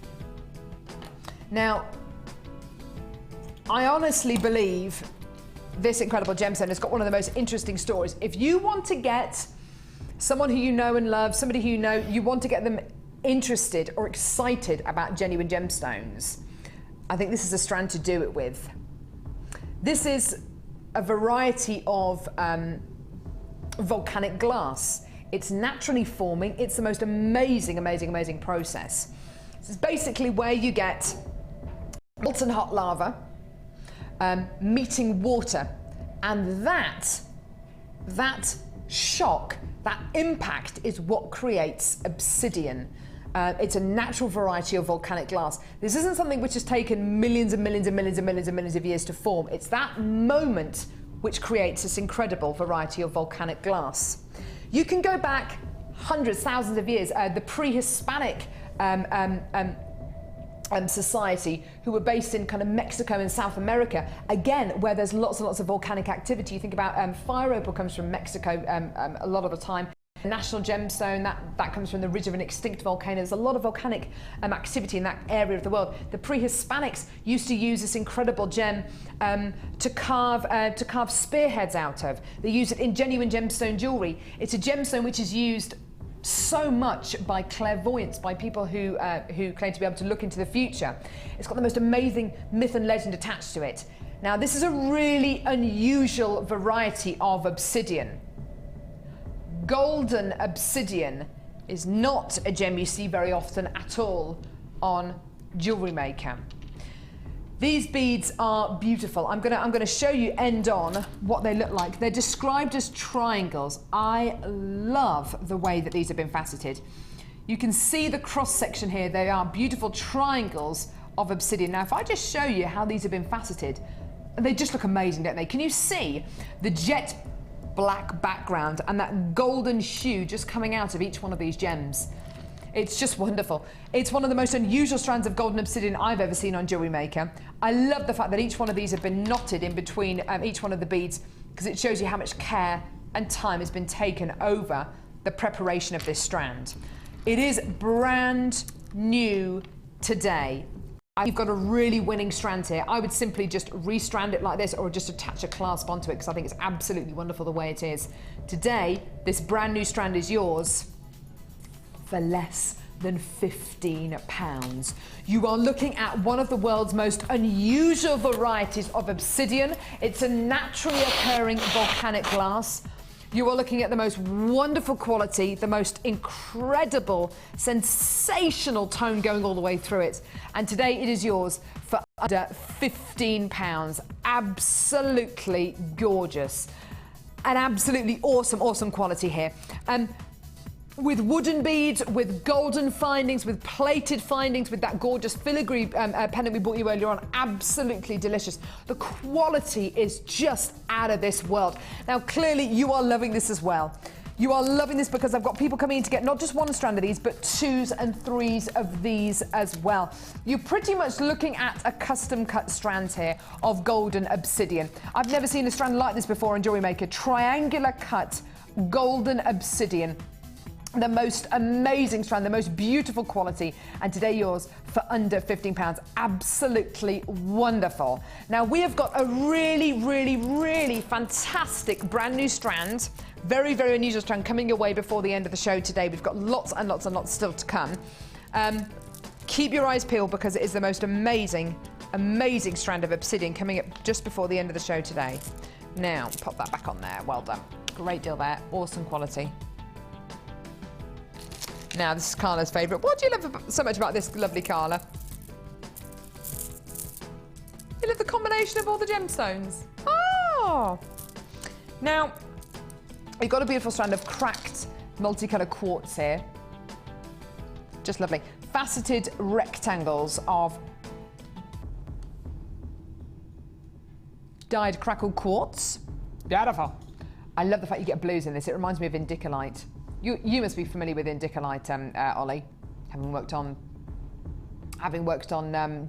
Now, I honestly believe this incredible gemstone has got one of the most interesting stories. If you want to get someone who you know and love, somebody who you want to get them interested or excited about genuine gemstones, I think this is a strand to do it with. This is a variety of volcanic glass. It's naturally forming. It's the most amazing process. This is basically where you get molten hot lava meeting water, and that shock, that impact is what creates obsidian. It's a natural variety of volcanic glass. This isn't something which has taken millions of years to form. It's that moment which creates this incredible variety of volcanic glass. You can go back hundreds, thousands of years. The pre-Hispanic society, who were based in kind of Mexico and South America, again, where there's lots and lots of volcanic activity. You think about fire opal comes from Mexico a lot of the time. National gemstone, that comes from the ridge of an extinct volcano. There's a lot of volcanic activity in that area of the world. The pre-Hispanics used to use this incredible gem to carve spearheads out of. They use it in genuine gemstone jewelry. It's a gemstone which is used so much by clairvoyants, by people who claim to be able to look into the future. It's got the most amazing myth and legend attached to it. Now, this is a really unusual variety of obsidian. Golden obsidian is not a gem you see very often at all on Jewellery Maker. These beads are beautiful. I'm gonna show you end on what they look like. They're described as triangles. I love the way that these have been faceted. You can see the cross section here. They are beautiful triangles of obsidian. Now, if I just show you how these have been faceted, they just look amazing, don't they? Can you see the jet black background and that golden hue just coming out of each one of these gems? It's just wonderful. It's one of the most unusual strands of golden obsidian I've ever seen on Jewellery Maker. I love the fact that each one of these have been knotted in between each one of the beads, because it shows you how much care and time has been taken over the preparation of this strand. It is brand new today. You've got a really winning strand here. I would simply just restrand it like this, or just attach a clasp onto it, because I think it's absolutely wonderful the way it is. Today, this brand new strand is yours for less than £15. You are looking at one of the world's most unusual varieties of obsidian. It's a naturally occurring volcanic glass. You are looking at the most wonderful quality, the most incredible, sensational tone going all the way through it. And today it is yours for under £15. Absolutely gorgeous. And absolutely awesome, awesome quality here. With wooden beads, with golden findings, with plated findings, with that gorgeous filigree pendant we bought you earlier on. Absolutely delicious. The quality is just out of this world. Now, clearly, you are loving this as well. You are loving this because I've got people coming in to get not just one strand of these, but 2s and 3s of these as well. You're pretty much looking at a custom cut strand here of golden obsidian. I've never seen a strand like this before in Jewellery Maker. Triangular cut golden obsidian. The most amazing strand, the most beautiful quality, and today yours for under £15. Absolutely wonderful. Now, we have got a really, really, really fantastic brand new strand, very, very unusual strand coming your way before the end of the show today. We've got lots and lots and lots still to come. Keep your eyes peeled, because it is the most amazing, amazing strand of obsidian coming up just before the end of the show today. Now, pop that back on there. Well done. Great deal there. Awesome quality. Now, this is Carla's favourite. What do you love so much about this lovely Carla? You love the combination of all the gemstones. Oh! Now, you've got a beautiful strand of cracked multicolour quartz here. Just lovely. Faceted rectangles of dyed crackled quartz. Beautiful. I love the fact you get blues in this. It reminds me of indicolite. You must be familiar with indicolite, Ollie, having worked on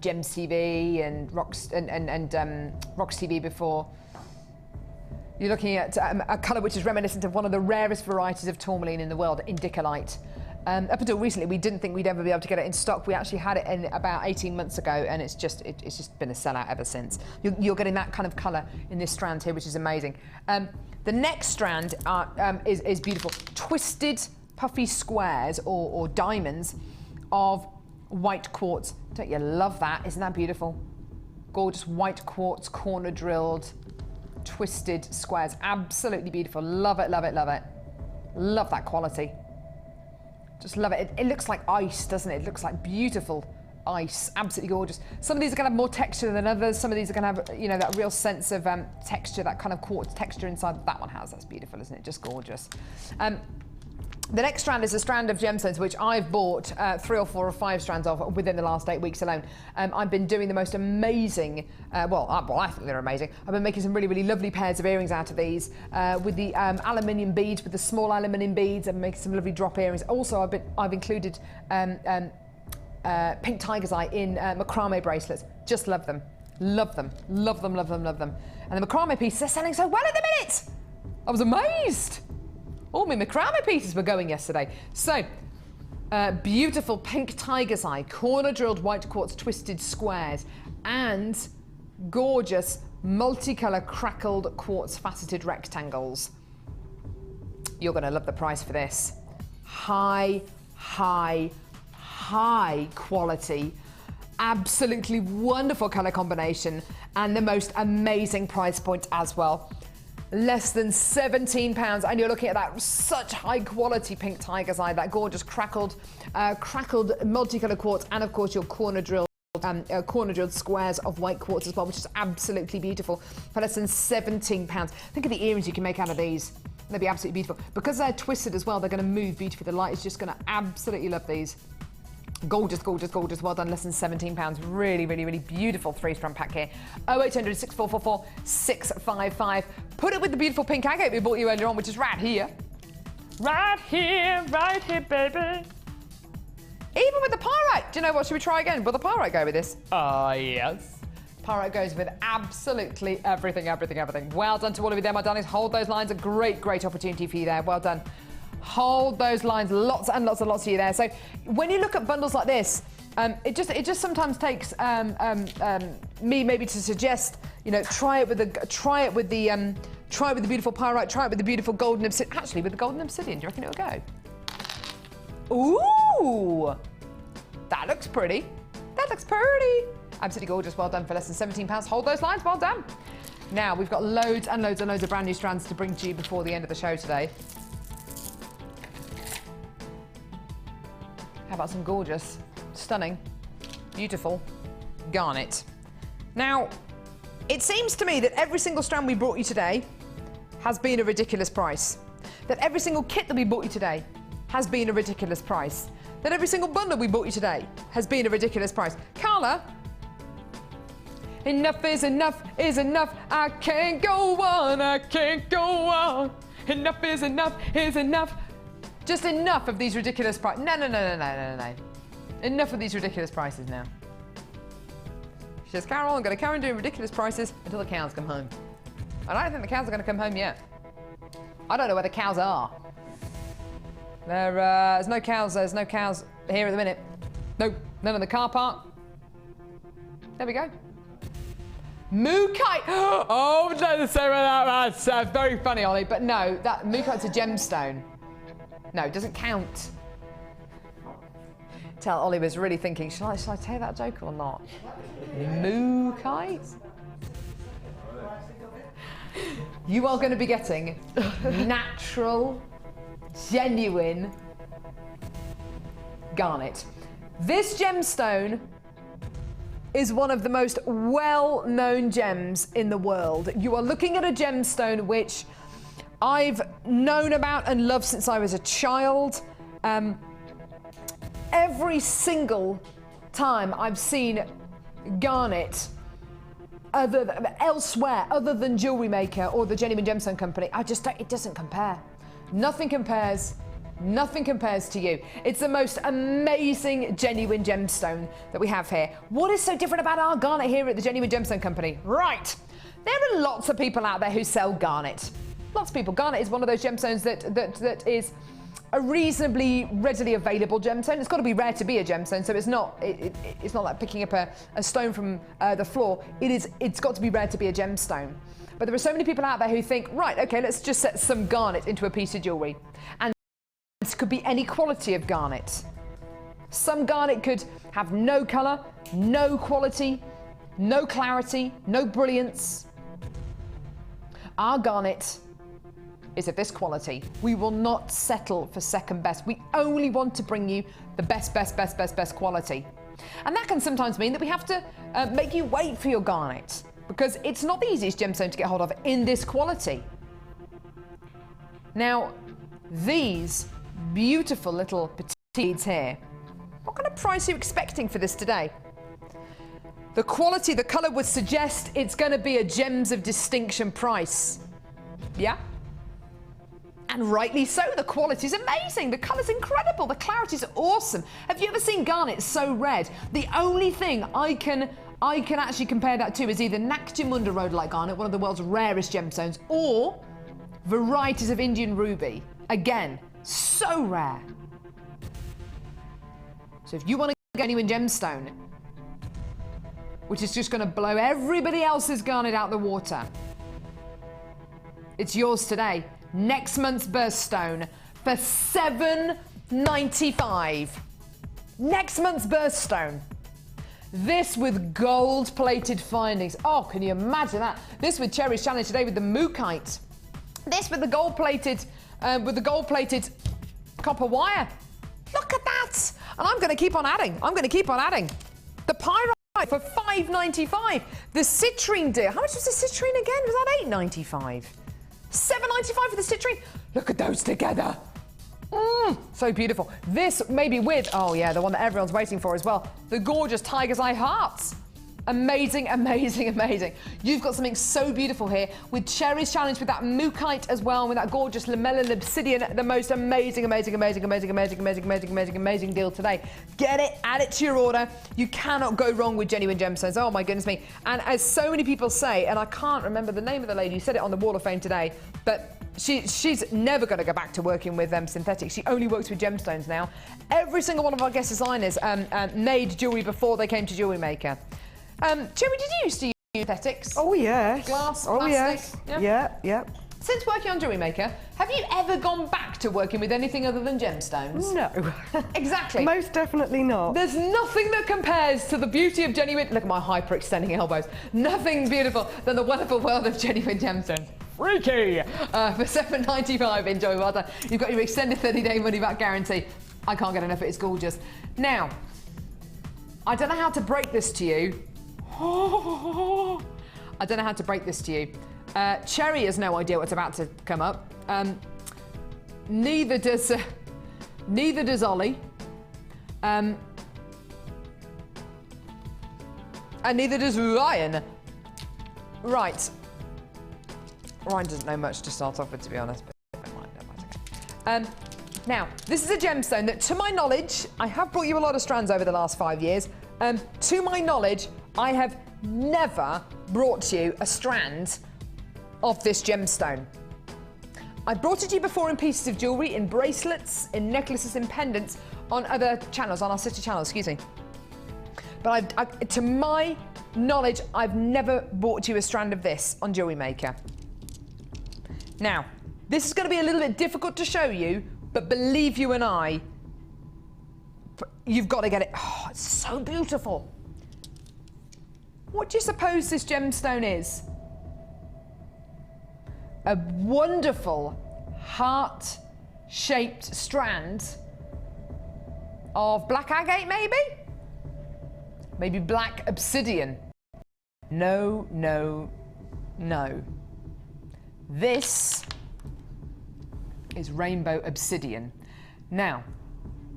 Gems TV and Rocks TV before. You're looking at a colour which is reminiscent of one of the rarest varieties of tourmaline in the world, indicolite. Up until recently, we didn't think we'd ever be able to get it in stock. We actually had it in about 18 months ago, and it's just been a sellout ever since. You're getting that kind of colour in this strand here, which is amazing. The next strand is beautiful. Twisted, puffy squares or diamonds of white quartz. Don't you love that? Isn't that beautiful? Gorgeous white quartz, corner drilled, twisted squares. Absolutely beautiful. Love it, love it, love it. Love that quality. Just love it. It looks like ice, doesn't it? It looks like beautiful ice. Absolutely gorgeous. Some of these are going to have more texture than others. Some of these are going to have, you know, that real sense of texture, that kind of quartz texture inside. That one has. That's beautiful, isn't it? Just gorgeous. The next strand is a strand of gemstones, which I've bought 3 or 4 or 5 strands of within the last 8 weeks alone. I've been doing the most amazing, I think they're amazing. I've been making some really, really lovely pairs of earrings out of these with the aluminium beads, with the small aluminium beads. I'm making some lovely drop earrings. Also, I've included pink tiger's eye in macrame bracelets. Just love them. Love them. Love them, love them, love them. And the macrame pieces are selling so well at the minute. I was amazed. All my macrame pieces were going yesterday. So, beautiful pink tiger's eye, corner drilled white quartz twisted squares, and gorgeous multicolour crackled quartz faceted rectangles. You're going to love the price for this. High, high, high quality. Absolutely wonderful colour combination, and the most amazing price point as well. less than £17, and you're looking at that such high quality pink tiger's eye, that gorgeous crackled multicolour quartz, and of course your corner drilled squares of white quartz as well, which is absolutely beautiful for less than £17. Think of the earrings you can make out of these. They'll be absolutely beautiful. Because they're twisted as well, they're going to move beautifully. The light is just going to absolutely love these. Gorgeous, gorgeous, gorgeous. Well done, less than £17. Really, really, really beautiful 3-strand pack here. 0800 6444 655. Put it with the beautiful pink agate we bought you earlier on, which is right here. Right here, baby. Even with the pyrite. Do you know what? Should we try again? Will the pyrite go with this? Yes. Pyrite goes with absolutely everything, everything, everything. Well done to all of you there, my darlings. Hold those lines. A great, great opportunity for you there. Well done. Hold those lines. Lots and lots and lots of you there. So when you look at bundles like this, it just sometimes takes me maybe to suggest, you know, try it with the beautiful pyrite, try it with the beautiful golden obsidian. Actually, with the golden obsidian, do you reckon it'll go? Ooh, that looks pretty. That looks pretty. Absolutely gorgeous. Well done for less than £17. Hold those lines. Well done. Now we've got loads and loads and loads of brand new strands to bring to you before the end of the show today. How about some gorgeous, stunning, beautiful garnet? Now, it seems to me that every single strand we brought you today has been a ridiculous price. That every single kit that we bought you today has been a ridiculous price. That every single bundle we bought you today has been a ridiculous price. Carla, enough is enough is enough. I can't go on, I can't go on. Enough is enough is enough. Just enough of these ridiculous prices. No. Enough of these ridiculous prices now. She says, Carol, I'm going to carry on doing ridiculous prices until the cows come home. And I don't think the cows are going to come home yet. I don't know where the cows are. There's no cows here at the minute. No, none in the car park. There we go. Mookite! Oh, don't say that. That's very funny, Ollie. But no, that mookite's a gemstone. No, it doesn't count. Tell Ollie was really thinking, shall I tell that joke or not? Mookite? You are going to be getting natural, genuine garnet. This gemstone is one of the most well-known gems in the world. You are looking at a gemstone which I've known about and loved since I was a child. Every single time I've seen garnet elsewhere other than Jewelry Maker or the Genuine Gemstone Company, it doesn't compare. Nothing compares. Nothing compares to you. It's the most amazing genuine gemstone that we have here. What is so different about our garnet here at the Genuine Gemstone Company? Right, there are lots of people out there who sell garnet. Lots of people. Garnet is one of those gemstones that is a reasonably readily available gemstone. It's got to be rare to be a gemstone, so it's not like picking up a stone from the floor. It's got to be rare to be a gemstone. But there are so many people out there who think, right, okay, let's just set some garnet into a piece of jewellery. And this could be any quality of garnet. Some garnet could have no colour, no quality, no clarity, no brilliance. Our garnet is of this quality. We will not settle for second best. We only want to bring you the best quality. And that can sometimes mean that we have to make you wait for your garnet, because it's not the easiest gemstone to get hold of in this quality. Now, these beautiful little petite beads here, what kind of price are you expecting for this today? The quality, the colour would suggest it's going to be a Gems of Distinction price. Yeah? And rightly so. The quality's amazing. The colour's incredible. The clarity's awesome. Have you ever seen garnet so red? The only thing I can actually compare that to is either Nakjamunda rhodolite garnet, one of the world's rarest gemstones, or varieties of Indian ruby. Again, so rare. So if you want to get Genuine Gemstone, which is just going to blow everybody else's garnet out the water, it's yours today. Next month's birthstone for $7.95. Next month's birthstone. This with gold-plated findings. Oh, can you imagine that? This with Cherry's challenge today with the mookite. This with the gold-plated copper wire. Look at that! And I'm going to keep on adding. The pyrite for $5.95. The citrine, dear. How much was the citrine again? Was that $8.95? $7.95 for the citrine. Look at those together. So beautiful. This maybe with, oh yeah, the one that everyone's waiting for as well. The gorgeous Tiger's Eye hearts. Amazing, amazing, amazing. You've got something so beautiful here with Cherry's challenge with that mookaite as well, with that gorgeous lamellin obsidian. The most amazing, amazing, amazing, amazing, amazing, amazing, amazing, amazing, amazing deal today. Get it, add it to your order. You cannot go wrong with genuine gemstones. Oh my goodness me. And as so many people say, and I can't remember the name of the lady who said it on the Wall of Fame today, but she's never going to go back to working with synthetics. She only works with gemstones now. Every single one of our guest designers made jewellery before they came to Jewellery Maker. Cherry, did you used to use synthetics? Oh yes. Glass, oh plastic? Yes. Yeah. Since working on Jewellery Maker, have you ever gone back to working with anything other than gemstones? No. Exactly. Most definitely not. There's nothing that compares to the beauty of genuine... Look at my hyper-extending elbows. Nothing beautiful than the wonderful world of genuine gemstones. Freaky! For $7.95, enjoy. Well done. You've got your extended 30-day money-back guarantee. I can't get enough of it. It's gorgeous. Now, I don't know how to break this to you. I don't know how to break this to you. Cherry has no idea what's about to come up. Neither does Ollie. And neither does Ryan. Right. Ryan doesn't know much to start off with, to be honest. But never mind, okay. Now, this is a gemstone that, to my knowledge, I have brought you a lot of strands over the last 5 years. To my knowledge, I have never brought you a strand of this gemstone. I brought it to you before in pieces of jewellery, in bracelets, in necklaces, in pendants, on other channels, on our sister channel, excuse me. But to my knowledge, I've never brought you a strand of this on Jewellery Maker. Now, this is going to be a little bit difficult to show you, but believe you and I, you've got to get it. Oh, it's so beautiful. What do you suppose this gemstone is? A wonderful heart-shaped strand of black agate, maybe? Maybe black obsidian. No, no, no. This is rainbow obsidian. Now,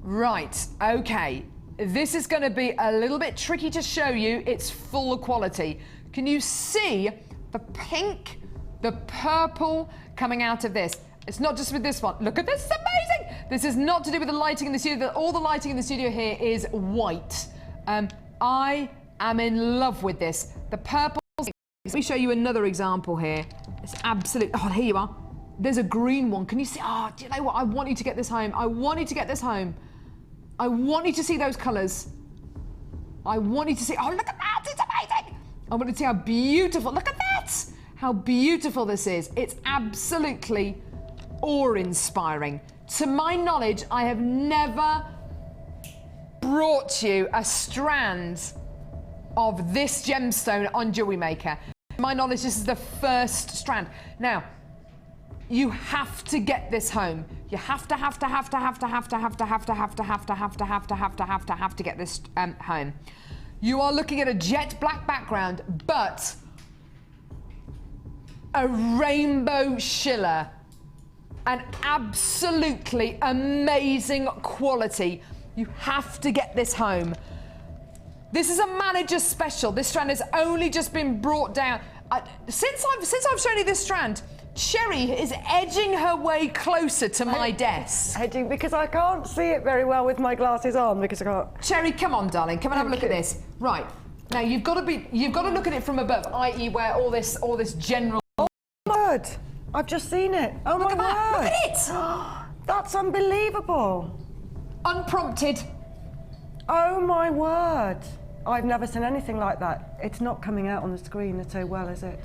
right, okay. This is going to be a little bit tricky to show you. It's full quality. Can you see the pink, the purple coming out of this? It's not just with this one. Look at this, it's amazing. This is not to do with the lighting in the studio. All the lighting in the studio here is white. I am in love with this. The purple. Let me show you another example here. It's absolute. Oh, here you are. There's a green one. Can you see? Oh, do you know what? I want you to get this home. I want you to get this home. I want you to see those colours. I want you to see. Oh, look at that. It's amazing. I want you to see how beautiful. Look at that. How beautiful this is. It's absolutely awe-inspiring. To my knowledge, I have never brought you a strand of this gemstone on Jewellery Maker. To my knowledge, this is the first strand. Now, you have to get this home. You have to get this home. You are looking at a jet black background, but a rainbow shiller. An absolutely amazing quality. You have to get this home. This is a manager's special. This strand has only just been brought down. Since I've shown you this strand, Cherry is edging her way closer to my desk. Edging because I can't see it very well with my glasses on because I can't. Cherry, come on, darling, come and have a look at this. Right now, you've got to look at it from above, i.e., where all this general. Oh my word! I've just seen it. Oh my word! Look at it! That's unbelievable. Unprompted. Oh my word! I've never seen anything like that. It's not coming out on the screen so well, is it?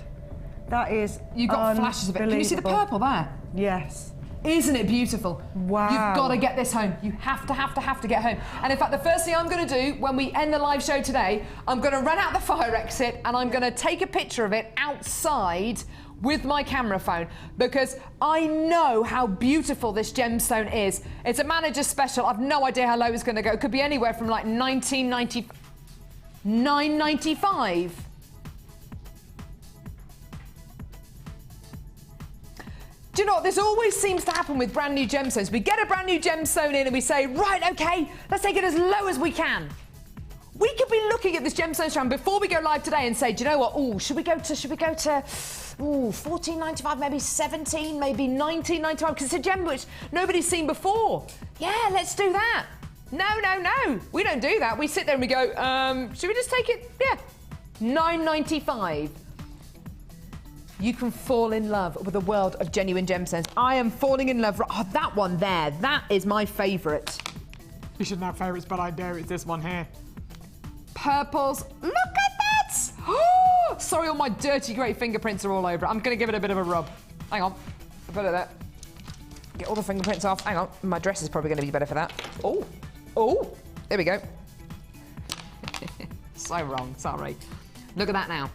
That is You got flashes of it. Can you see the purple there? Yes. Isn't it beautiful? Wow. You've got to get this home. You have to get home. And in fact, the first thing I'm going to do when we end the live show today, I'm going to run out the fire exit and I'm going to take a picture of it outside with my camera phone because I know how beautiful this gemstone is. It's a manager special. I've no idea how low it's going to go. It could be anywhere from like $9.95. Do you know what? This always seems to happen with brand new gemstones. We get a brand new gemstone in and we say, right, okay, let's take it as low as we can. We could be looking at this gemstone strand before we go live today and say, do you know what? Oh, should we go to $14.95, maybe $17, maybe $19.95? Because it's a gem which nobody's seen before. Yeah, let's do that. No. We don't do that. We sit there and we go, should we just take it? Yeah, $9.95. You can fall in love with a world of genuine gemstones. I am falling in love. Oh, that one there, that is my favourite. You shouldn't have favourites, but I dare. It's this one here. Purples. Look at that! Oh, sorry, all my dirty grey fingerprints are all over it. I'm going to give it a bit of a rub. Hang on. I'll put it there. Get all the fingerprints off. Hang on. My dress is probably going to be better for that. Oh. There we go. So wrong. Sorry. Look at that now.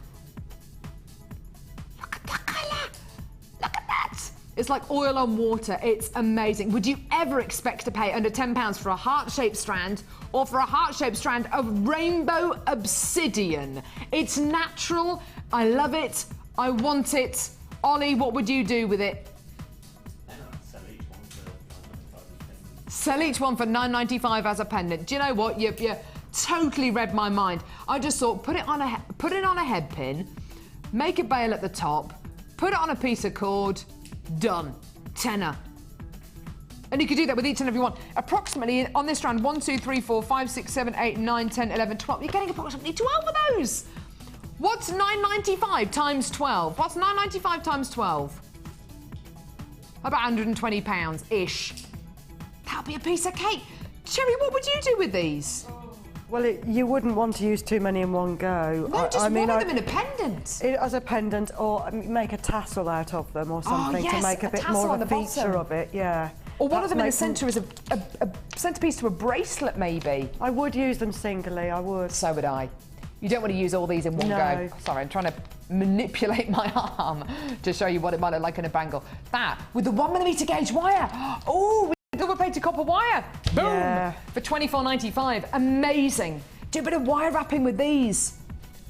It's like oil on water. It's amazing. Would you ever expect to pay under £10 for a heart-shaped strand or for a heart-shaped strand of rainbow obsidian? It's natural. I love it. I want it. Ollie, what would you do with it? Sell each one for $9.95 as a pendant. Do you know what? You totally read my mind. I just thought, put it on a head pin, make a bail at the top, put it on a piece of cord. Done. Tenner. And you could do that with each and every one. Approximately on this strand, 1, 2, 3, 4, 5, 6, 7, 8, 9, 10, 11, 12. You're getting approximately 12 of those. What's $9.95 times 12? What's $9.95 times 12? About £120-ish. That'll be a piece of cake. Sherry, what would you do with these? Well, you wouldn't want to use too many in one go. No, just one of them in a pendant. As a pendant, or make a tassel out of them or something to make a bit more of a feature of it, yeah. Or one of them in the centre is a centrepiece to a bracelet, maybe. I would use them singly, I would. So would I. You don't want to use all these in one go. Sorry, I'm trying to manipulate my arm to show you what it might look like in a bangle. That, with the 1mm gauge wire. Oh, double plated copper wire. Boom! Yeah. For $24.95. Amazing. Do a bit of wire wrapping with these.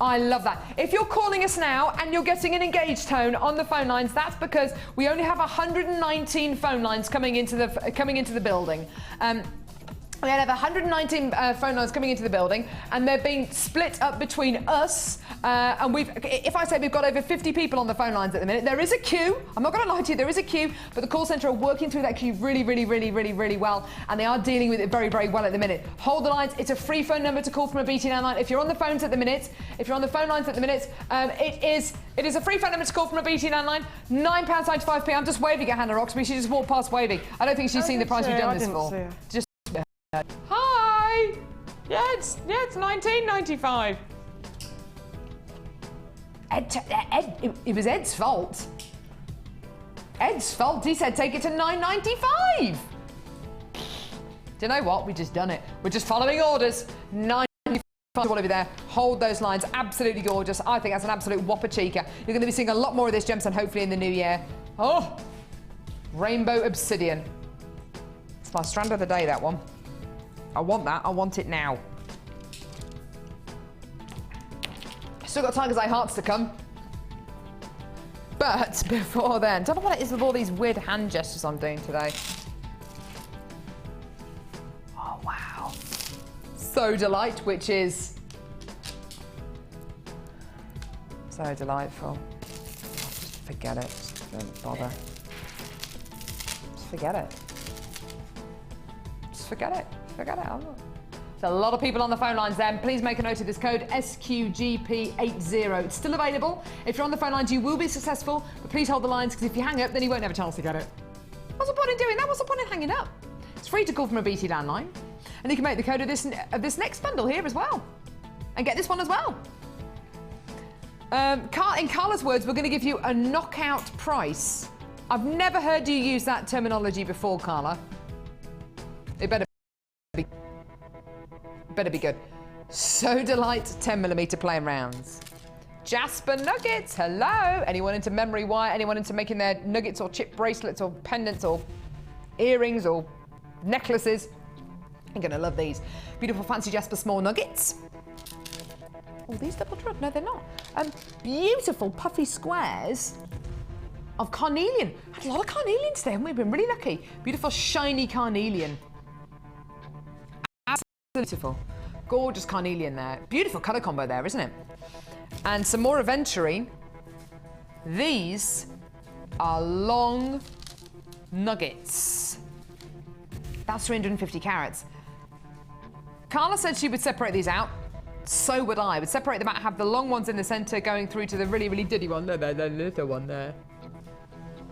I love that. If you're calling us now and you're getting an engaged tone on the phone lines, that's because we only have 119 phone lines coming into the building. We have 119 phone lines coming into the building, and they're being split up between us. And if I say we've got over 50 people on the phone lines at the minute, there is a queue. I'm not going to lie to you, there is a queue, but the call centre are working through that queue really well, and they are dealing with it very well at the minute. Hold the lines. It's a free phone number to call from a BT landline. If you're on the phones at the minute, it is a free phone number to call from a BT landline. £9.95p. I'm just waving at Hannah Roxby. She just walked past waving. I don't think she's seen the price we've done this for. Just hi. Yeah, it's $19.95. It was Ed's fault. Ed's fault. He said take it to $9.95. Do you know what? We just done it. We're just following orders. $9.95 to all of you there. Hold those lines. Absolutely gorgeous. I think that's an absolute whopper cheeker. You're going to be seeing a lot more of this gemstone hopefully in the new year. Oh, rainbow obsidian. It's my strand of the day, that one. I want that. I want it now. Still got Tiger's Eye hearts to come. But before then, don't know what it is with all these weird hand gestures I'm doing today. Oh, wow. So Delight, which is so delightful. Just forget it. Don't bother. Just forget it. Just forget it. Forget it. There's a lot of people on the phone lines then. Please make a note of this code, SQGP80. It's still available. If you're on the phone lines, you will be successful, but please hold the lines, because if you hang up, then you won't have a chance to get it. What's the point in doing that? What's the point in hanging up? It's free to call from a BT landline. And you can make the code of this next bundle here as well. And get this one as well. In Carla's words, we're going to give you a knockout price. I've never heard you use that terminology before, Carla. It better be good. So Delight 10mm playing rounds. Jasper nuggets. Hello. Anyone into memory wire? Anyone into making their nuggets or chip bracelets or pendants or earrings or necklaces? You're going to love these. Beautiful fancy Jasper small nuggets. Oh, these double drop? No, they're not. Beautiful puffy squares of carnelian. Had a lot of carnelian today, and we've been really lucky. Beautiful shiny carnelian. Absolutely beautiful. Gorgeous carnelian there. Beautiful colour combo there, isn't it? And some more aventurine. These are long nuggets. That's 350 carats. Carla said she would separate these out. So would I. Would separate them out, have the long ones in the centre going through to the really, really diddy one. No, the little one there.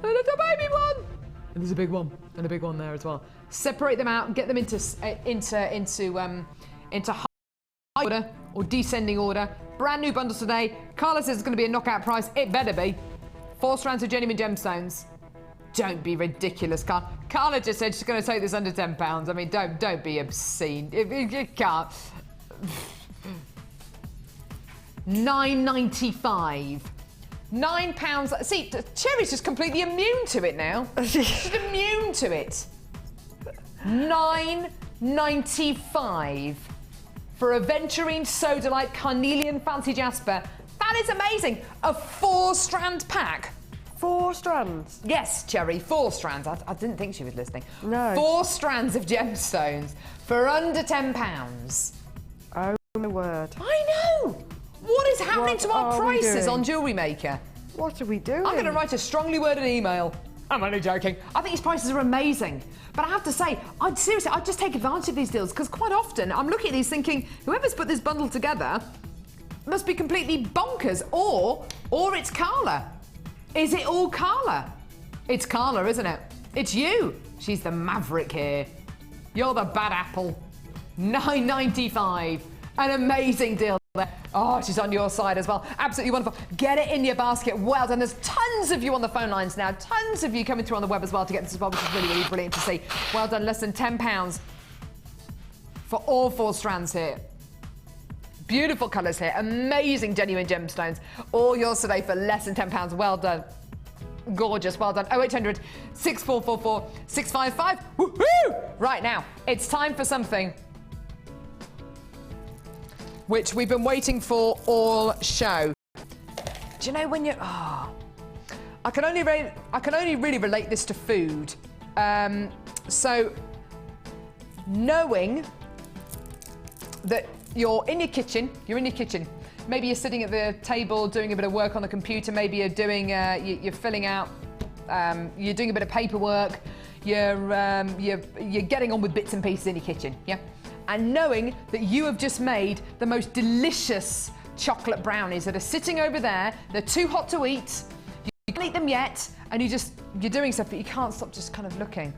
The little baby one. And there's a big one. And a big one there as well. Separate them out and get them into high order or descending order. Brand new bundles today. Carla says it's going to be a knockout price. It better be. 4 strands of genuine gemstones. Don't be ridiculous, Carla. Carla just said she's going to take this under £10. I mean, don't be obscene. You can't. £9.95. £9. See, Cherry's just completely immune to it now. She's immune to it. £9.95 for aventurine sodalite carnelian fancy jasper. That is amazing. A 4-strand pack. 4 strands? Yes, Cherry, 4 strands. I didn't think she was listening. No. 4 strands of gemstones for under £10. Oh my word. I know. What is happening to our prices on Jewellery Maker? What are we doing? I'm going to write a strongly worded email. I'm only joking. I think these prices are amazing. But I have to say, I'd just take advantage of these deals because quite often I'm looking at these thinking, whoever's put this bundle together must be completely bonkers, or it's Carla. Is it all Carla? It's Carla, isn't it? It's you. She's the maverick here. You're the bad apple. £9.95. An amazing deal there. Oh, she's on your side as well. Absolutely wonderful. Get it in your basket. Well done. There's tons of you on the phone lines now. Tons of you coming through on the web as well to get this as well, which is really, really brilliant to see. Well done. Less than £10 for all 4 strands here. Beautiful colours here. Amazing genuine gemstones. All yours today for less than £10. Well done. Gorgeous. Well done. 0800 6444 655. Woohoo! Right now, it's time for something which we've been waiting for all show. Do you know when you're... I can only really relate this to food. So, knowing that you're in your kitchen, maybe you're sitting at the table doing a bit of work on the computer, maybe you're doing, you're filling out, you're doing a bit of paperwork, you're getting on with bits and pieces in your kitchen, yeah? And knowing that you have just made the most delicious chocolate brownies that are sitting over there, they're too hot to eat, you can't eat them yet, and you're doing stuff, but you can't stop just kind of looking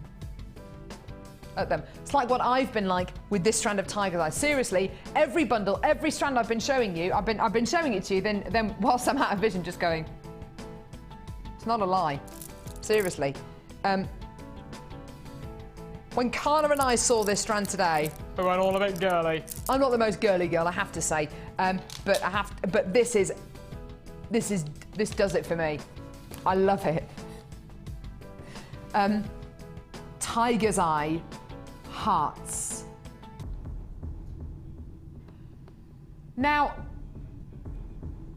at them. It's like what I've been like with this strand of tiger's eye. Seriously, every bundle, every strand I've been showing you, I've been showing it to you, then whilst I'm out of vision, just going, it's not a lie. Seriously. When Carla and I saw this strand today, we went all a bit girly. I'm not the most girly girl, I have to say, but this does it for me. I love it. Tiger's eye hearts. Now,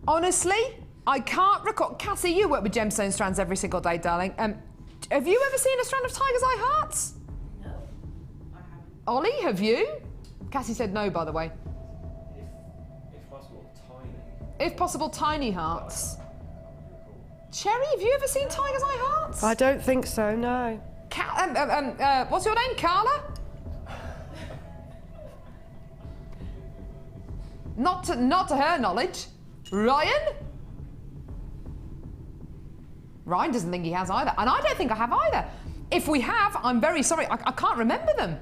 honestly, I can't recall. Cassie, you work with gemstone strands every single day, darling. Have you ever seen a strand of tiger's eye hearts? Ollie, have you? Cassie said no, by the way. If possible, tiny. If possible, tiny hearts. Cherry, have you ever seen tiger's eye hearts? I don't think so, no. What's your name, Carla? Not to her knowledge. Ryan? Ryan doesn't think he has either, and I don't think I have either. If we have, I'm very sorry, I can't remember them.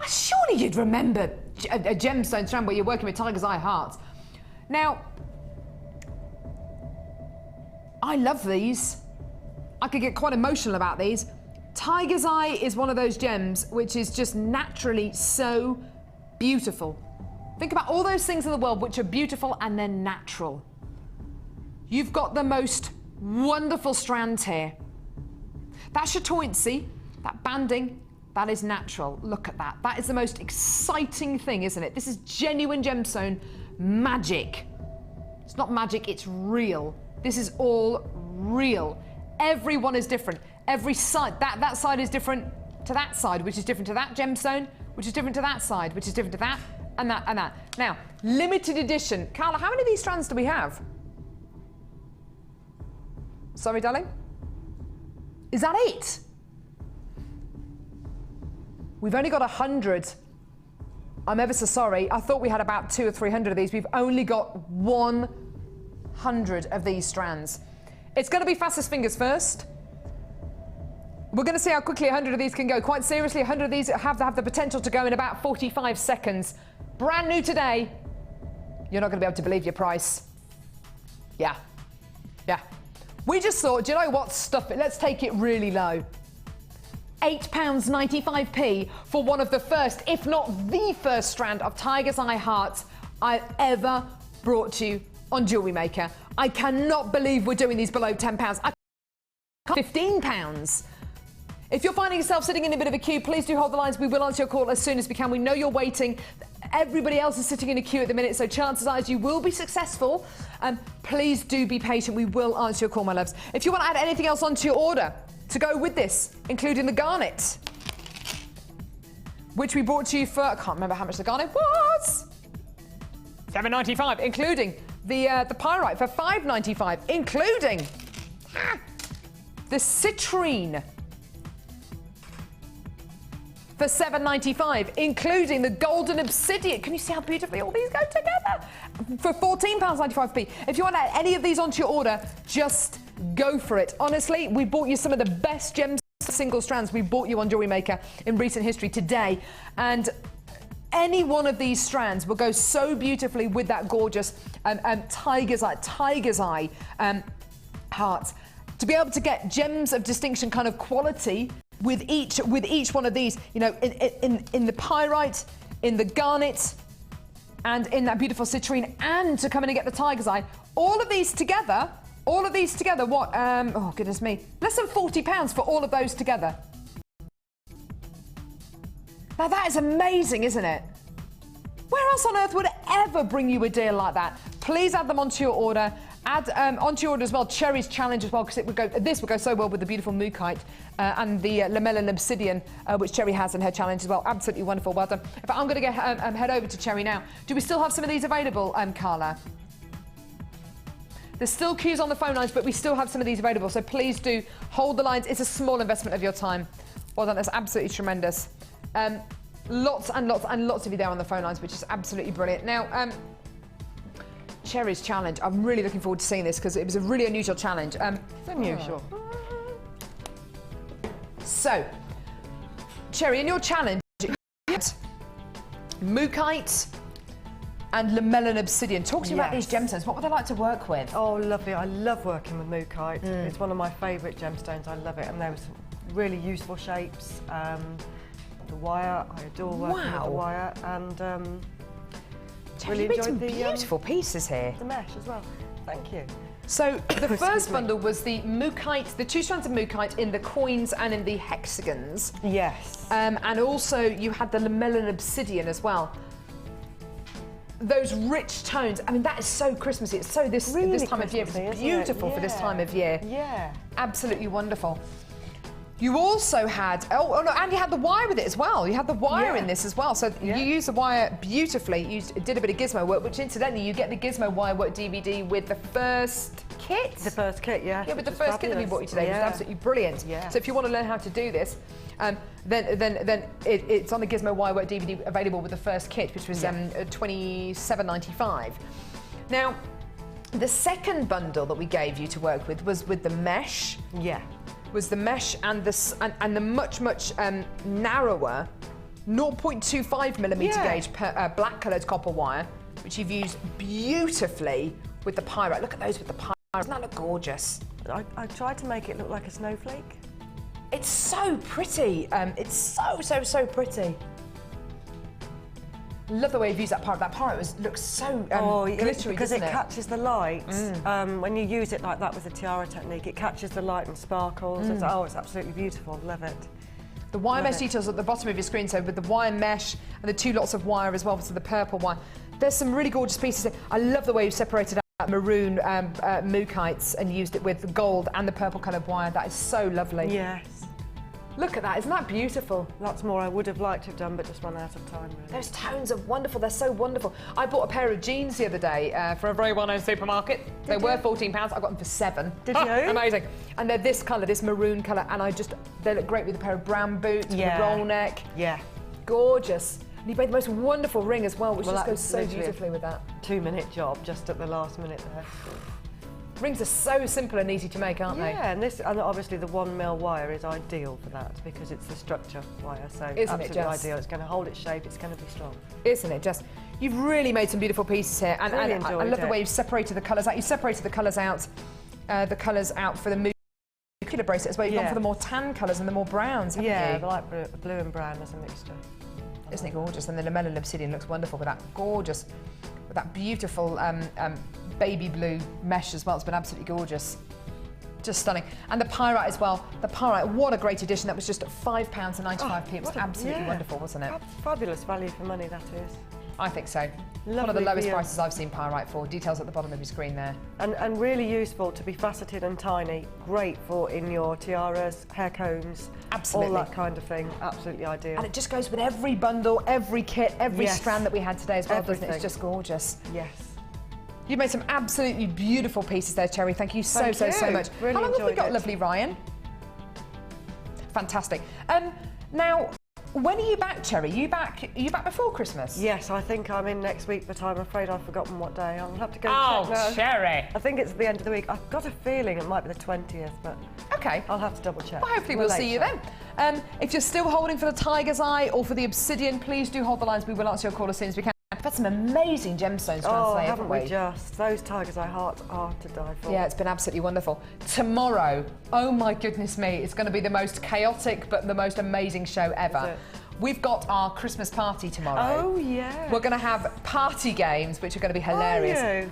Surely you'd remember a gemstone strand where you're working with tiger's eye hearts. Now, I love these. I could get quite emotional about these. Tiger's eye is one of those gems which is just naturally so beautiful. Think about all those things in the world which are beautiful and they're natural. You've got the most wonderful strand here. That chatoyancy, that banding, that is natural. Look at that. That is the most exciting thing, isn't it? This is genuine gemstone magic. It's not magic, it's real. This is all real. Everyone is different. Every side, that side is different to that side, which is different to that gemstone, which is different to that side, which is different to that, and that, and that. Now, limited edition. Carla, how many of these strands do we have? Sorry, darling? Is that it? We've only got 100. I'm ever so sorry. I thought we had about 200 or 300 of these. We've only got 100 of these strands. It's going to be fastest fingers first. We're going to see how quickly 100 of these can go. Quite seriously, 100 of these have the potential to go in about 45 seconds. Brand new today. You're not going to be able to believe your price. Yeah. Yeah. We just thought, do you know what? Stuff it. Let's take it really low. £8.95p for one of the first, if not the first strand of Tiger's Eye hearts I've ever brought to you on Jewellery Maker. I cannot believe we're doing these below £10. £15. If you're finding yourself sitting in a bit of a queue, please do hold the lines. We will answer your call as soon as we can. We know you're waiting. Everybody else is sitting in a queue at the minute, so chances are you will be successful. Please do be patient. We will answer your call, my loves. If you want to add anything else onto your order to go with this, including the garnet, which we brought to you for, I can't remember how much the garnet was, £7.95, including the pyrite for £5.95, including the citrine for £7.95, including the golden obsidian. Can you see how beautifully all these go together? For £14.95p. If you want to add any of these onto your order, just go for it. Honestly, we bought you some of the best gems single strands we bought you on Jewellery Maker in recent history today. And any one of these strands will go so beautifully with that gorgeous Tiger's Eye heart. To be able to get gems of distinction kind of quality with each one of these, you know, in the pyrite, in the garnet, and in that beautiful citrine, and to come in and get the Tiger's Eye, all of these together, what, oh goodness me, less than £40 for all of those together. Now that is amazing, isn't it? Where else on earth would it ever bring you a deal like that? Please add them onto your order. Add onto your order as well Cherry's challenge as well, because this would go so well with the beautiful mookaite and the lamellin obsidian, which Cherry has in her challenge as well. Absolutely wonderful. Well done. But I'm going to head over to Cherry now. Do we still have some of these available, Carla? There's still queues on the phone lines, but we still have some of these available. So please do hold the lines. It's a small investment of your time. Well done. That's absolutely tremendous. Lots and lots and lots of you there on the phone lines, which is absolutely brilliant. Now, Cherry's challenge. I'm really looking forward to seeing this because it was a really unusual challenge. It's unusual. So, Cherry, in your challenge, you had mookaite and lamellin obsidian. Talk to me about these gemstones. What would they like to work with? Oh, lovely. I love working with mookaite. It's one of my favourite gemstones. I love it. And there were some really useful shapes. The wire, I adore working with the wire. And really you made some enjoyed the beautiful pieces here. The mesh as well. Thank you. So the first bundle was the mookaite, the 2 strands of mookaite in the coins and in the hexagons. Yes. And also you had the lamellin obsidian as well. Those rich tones. I mean, that is so Christmassy. It's so this time of year. It's beautiful for this time of year. Yeah. Absolutely wonderful. You also had, oh no, and you had the wire with it as well. You had the wire in this as well. So you used the wire beautifully. You did a bit of gizmo work, which incidentally, you get the gizmo wire work DVD with the first kit. The first kit, yeah. Yeah, with the first kit that we bought you today, which is absolutely brilliant. Yeah. So if you want to learn how to do this, then it's on the Gizmo Wire Work DVD available with the first kit, which was $27.95. Now, the second bundle that we gave you to work with was with the mesh. Yeah. Was the mesh and the much narrower 0.25mm gauge black coloured copper wire, which you've used beautifully with the pyrite. Look at those with the pyrite. Doesn't that look gorgeous? I tried to make it look like a snowflake. It's so pretty. It's so pretty. Love the way you've used that pirate. That pirate looks so glittery, because doesn't it catches the light. When you use it like that with the tiara technique, it catches the light and sparkles. It's absolutely beautiful. Love it. The wire mesh details at the bottom of your screen, so with the wire mesh and the 2 lots of wire as well, so the purple one. There's some really gorgeous pieces here. I love the way you've separated out maroon mookites and used it with the gold and the purple coloured wire. That is so lovely. Yes. Look at that, isn't that beautiful? Lots more I would have liked to have done, but just run out of time, really. Those tones are wonderful, they're so wonderful. I bought a pair of jeans the other day from a very well-known supermarket. They were £14, I got them for £7. Did you? Amazing. And they're this colour, this maroon colour, and they look great with a pair of brown boots, with a roll neck. Yeah. Gorgeous. And you made the most wonderful ring as well, which just goes so beautifully with that. 2-minute job, just at the last minute there. Rings are so simple and easy to make, aren't they? Yeah, and obviously the 1mm wire is ideal for that because it's the structure wire, so absolutely ideal. It's going to hold its shape, it's going to be strong. Isn't it just? You've really made some beautiful pieces here, and Really I love the way you've separated the colours out. You separated the colours out, for the nuclear bracelet as well. You've gone for the more tan colours and the more browns, haven't you? Yeah, like blue and brown as a mixture. Isn't it gorgeous? And then the melon obsidian looks wonderful with that gorgeous, with that beautiful baby blue mesh as well. It's been absolutely gorgeous. Just stunning. And the pyrite as well. The pyrite, what a great addition. That was just £5.95. It was absolutely wonderful, wasn't it? Fabulous value for money, that is. I think so. One of the lowest prices I've seen pyrite for. Details at the bottom of your screen there. And really useful to be faceted and tiny. Great for in your tiaras, hair combs, all that kind of thing. Absolutely ideal. And it just goes with every bundle, every kit, every strand that we had today as well, doesn't it? It's just gorgeous. Yes. You've made some absolutely beautiful pieces there, Cherry. Thank you so much. Really How long have we got, it. lovely Ryan? Fantastic. Now, when are you back, Cherry? Are you back before Christmas? Yes, I think I'm in next week, but I'm afraid I've forgotten what day. I'll have to go check now. Cherry. I think it's the end of the week. I've got a feeling it might be the 20th, but okay, I'll have to double check. Well, hopefully we'll see you then. If you're still holding for the Tiger's Eye or for the Obsidian, please do hold the lines. We will answer your call as soon as we can. We've had some amazing gemstones today, haven't we? Just? Those Tiger's Eye hearts are to die for. Yeah, it's been absolutely wonderful. Tomorrow, oh my goodness me, it's going to be the most chaotic but the most amazing show ever. We've got our Christmas party tomorrow. Oh, yeah. We're going to have party games, which are going to be hilarious.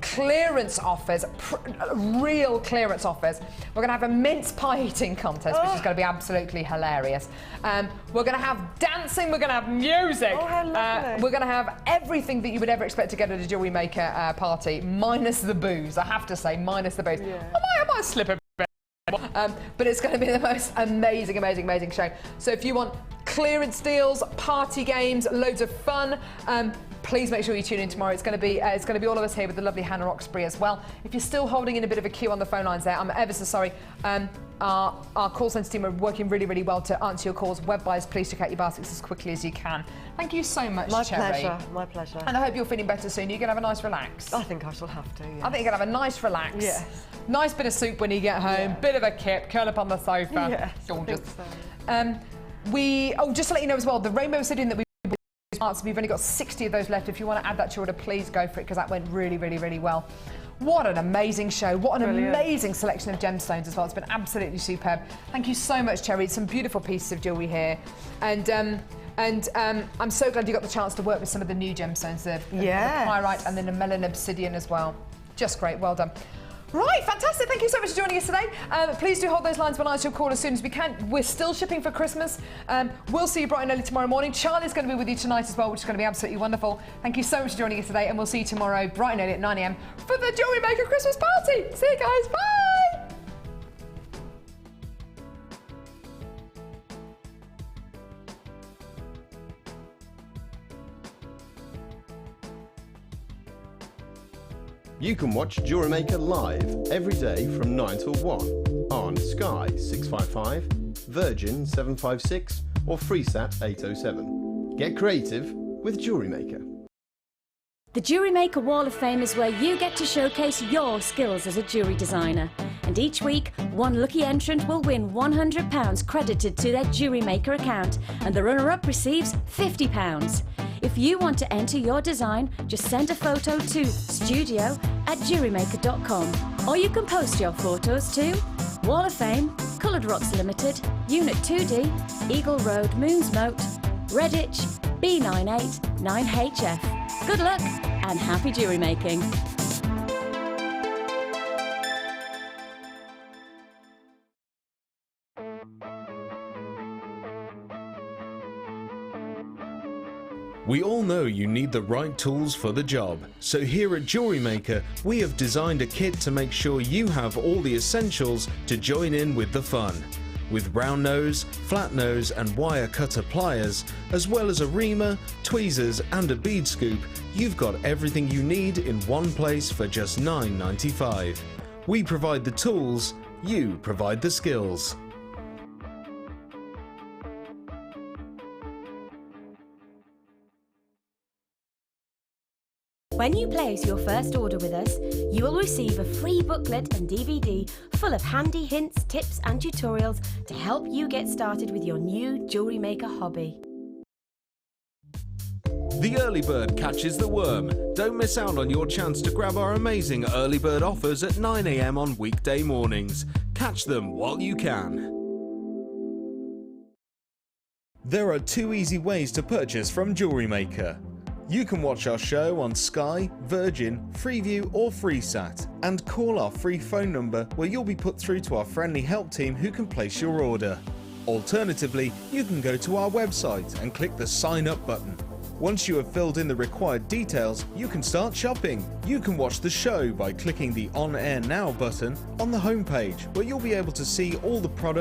Clearance offers, real clearance offers. We're going to have a mince pie eating contest, which is going to be absolutely hilarious. We're going to have dancing, we're going to have music. We're going to have everything that you would ever expect to get at a jewellery maker party, minus the booze, I have to say, minus the booze. Yeah. I might slip a bit. But it's going to be the most amazing, amazing, amazing show. So if you want clearance deals, party games, loads of fun, please make sure you tune in tomorrow. It's going to be all of us here with the lovely Hannah Roxbury as well. If you're still holding in a bit of a queue on the phone lines there, I'm ever so sorry. Our call centre team are working really, really well to answer your calls. Web buyers, please check out your baskets as quickly as you can. Thank you so much, Cherry. My pleasure. And I hope you're feeling better soon. You're going to have a nice relax. I think I shall have to, yes. I think you're going to have a nice relax. Yes. Nice bit of soup when you get home, bit of a kip, curl up on the sofa. Yes, gorgeous. I think so. Just to let you know as well, the rainbow obsidian that we've only got 60 of those left. If you want to add that to your order, please go for it because that went really, really, really well. What an amazing show. What an amazing selection of gemstones as well. It's been absolutely superb. Thank you so much, Cherry. Some beautiful pieces of jewellery here. And I'm so glad you got the chance to work with some of the new gemstones, the pyrite and then the melon obsidian as well. Just great. Well done. Right, fantastic. Thank you so much for joining us today. Please do hold those lines. We'll answer your call as soon as we can. We're still shipping for Christmas. We'll see you bright and early tomorrow morning. Charlie's going to be with you tonight as well, which is going to be absolutely wonderful. Thank you so much for joining us today, and we'll see you tomorrow bright and early at 9 a.m. for the Jewellery Maker Christmas party. See you guys. Bye. You can watch Jewellery Maker live every day from 9 till 1 on Sky 655, Virgin 756 or FreeSat 807. Get creative with Jewellery Maker. The Jewellery Maker Wall of Fame is where you get to showcase your skills as a jewellery designer. And each week, one lucky entrant will win £100 credited to their Jewellery Maker account, and the runner-up receives £50. If you want to enter your design, just send a photo to studio@jewellerymaker.com, or you can post your photos to Wall of Fame, Coloured Rocks Limited, Unit 2D, Eagle Road, Moonsmote, Redditch, B989HF. Good luck and happy jewellery making. We all know you need the right tools for the job, so here at Jewelry Maker we have designed a kit to make sure you have all the essentials to join in with the fun. With round nose, flat nose and wire cutter pliers, as well as a reamer, tweezers and a bead scoop, you've got everything you need in one place for just $9.95. We provide the tools, you provide the skills. When you place your first order with us, you will receive a free booklet and DVD full of handy hints, tips and tutorials to help you get started with your new jewellery maker hobby. The early bird catches the worm. Don't miss out on your chance to grab our amazing early bird offers at 9 AM on weekday mornings. Catch them while you can. There are 2 easy ways to purchase from Jewelry Maker. You can watch our show on Sky, Virgin, Freeview or FreeSat and call our free phone number where you'll be put through to our friendly help team who can place your order. Alternatively, you can go to our website and click the sign up button. Once you have filled in the required details, you can start shopping. You can watch the show by clicking the On Air Now button on the homepage, where you'll be able to see all the products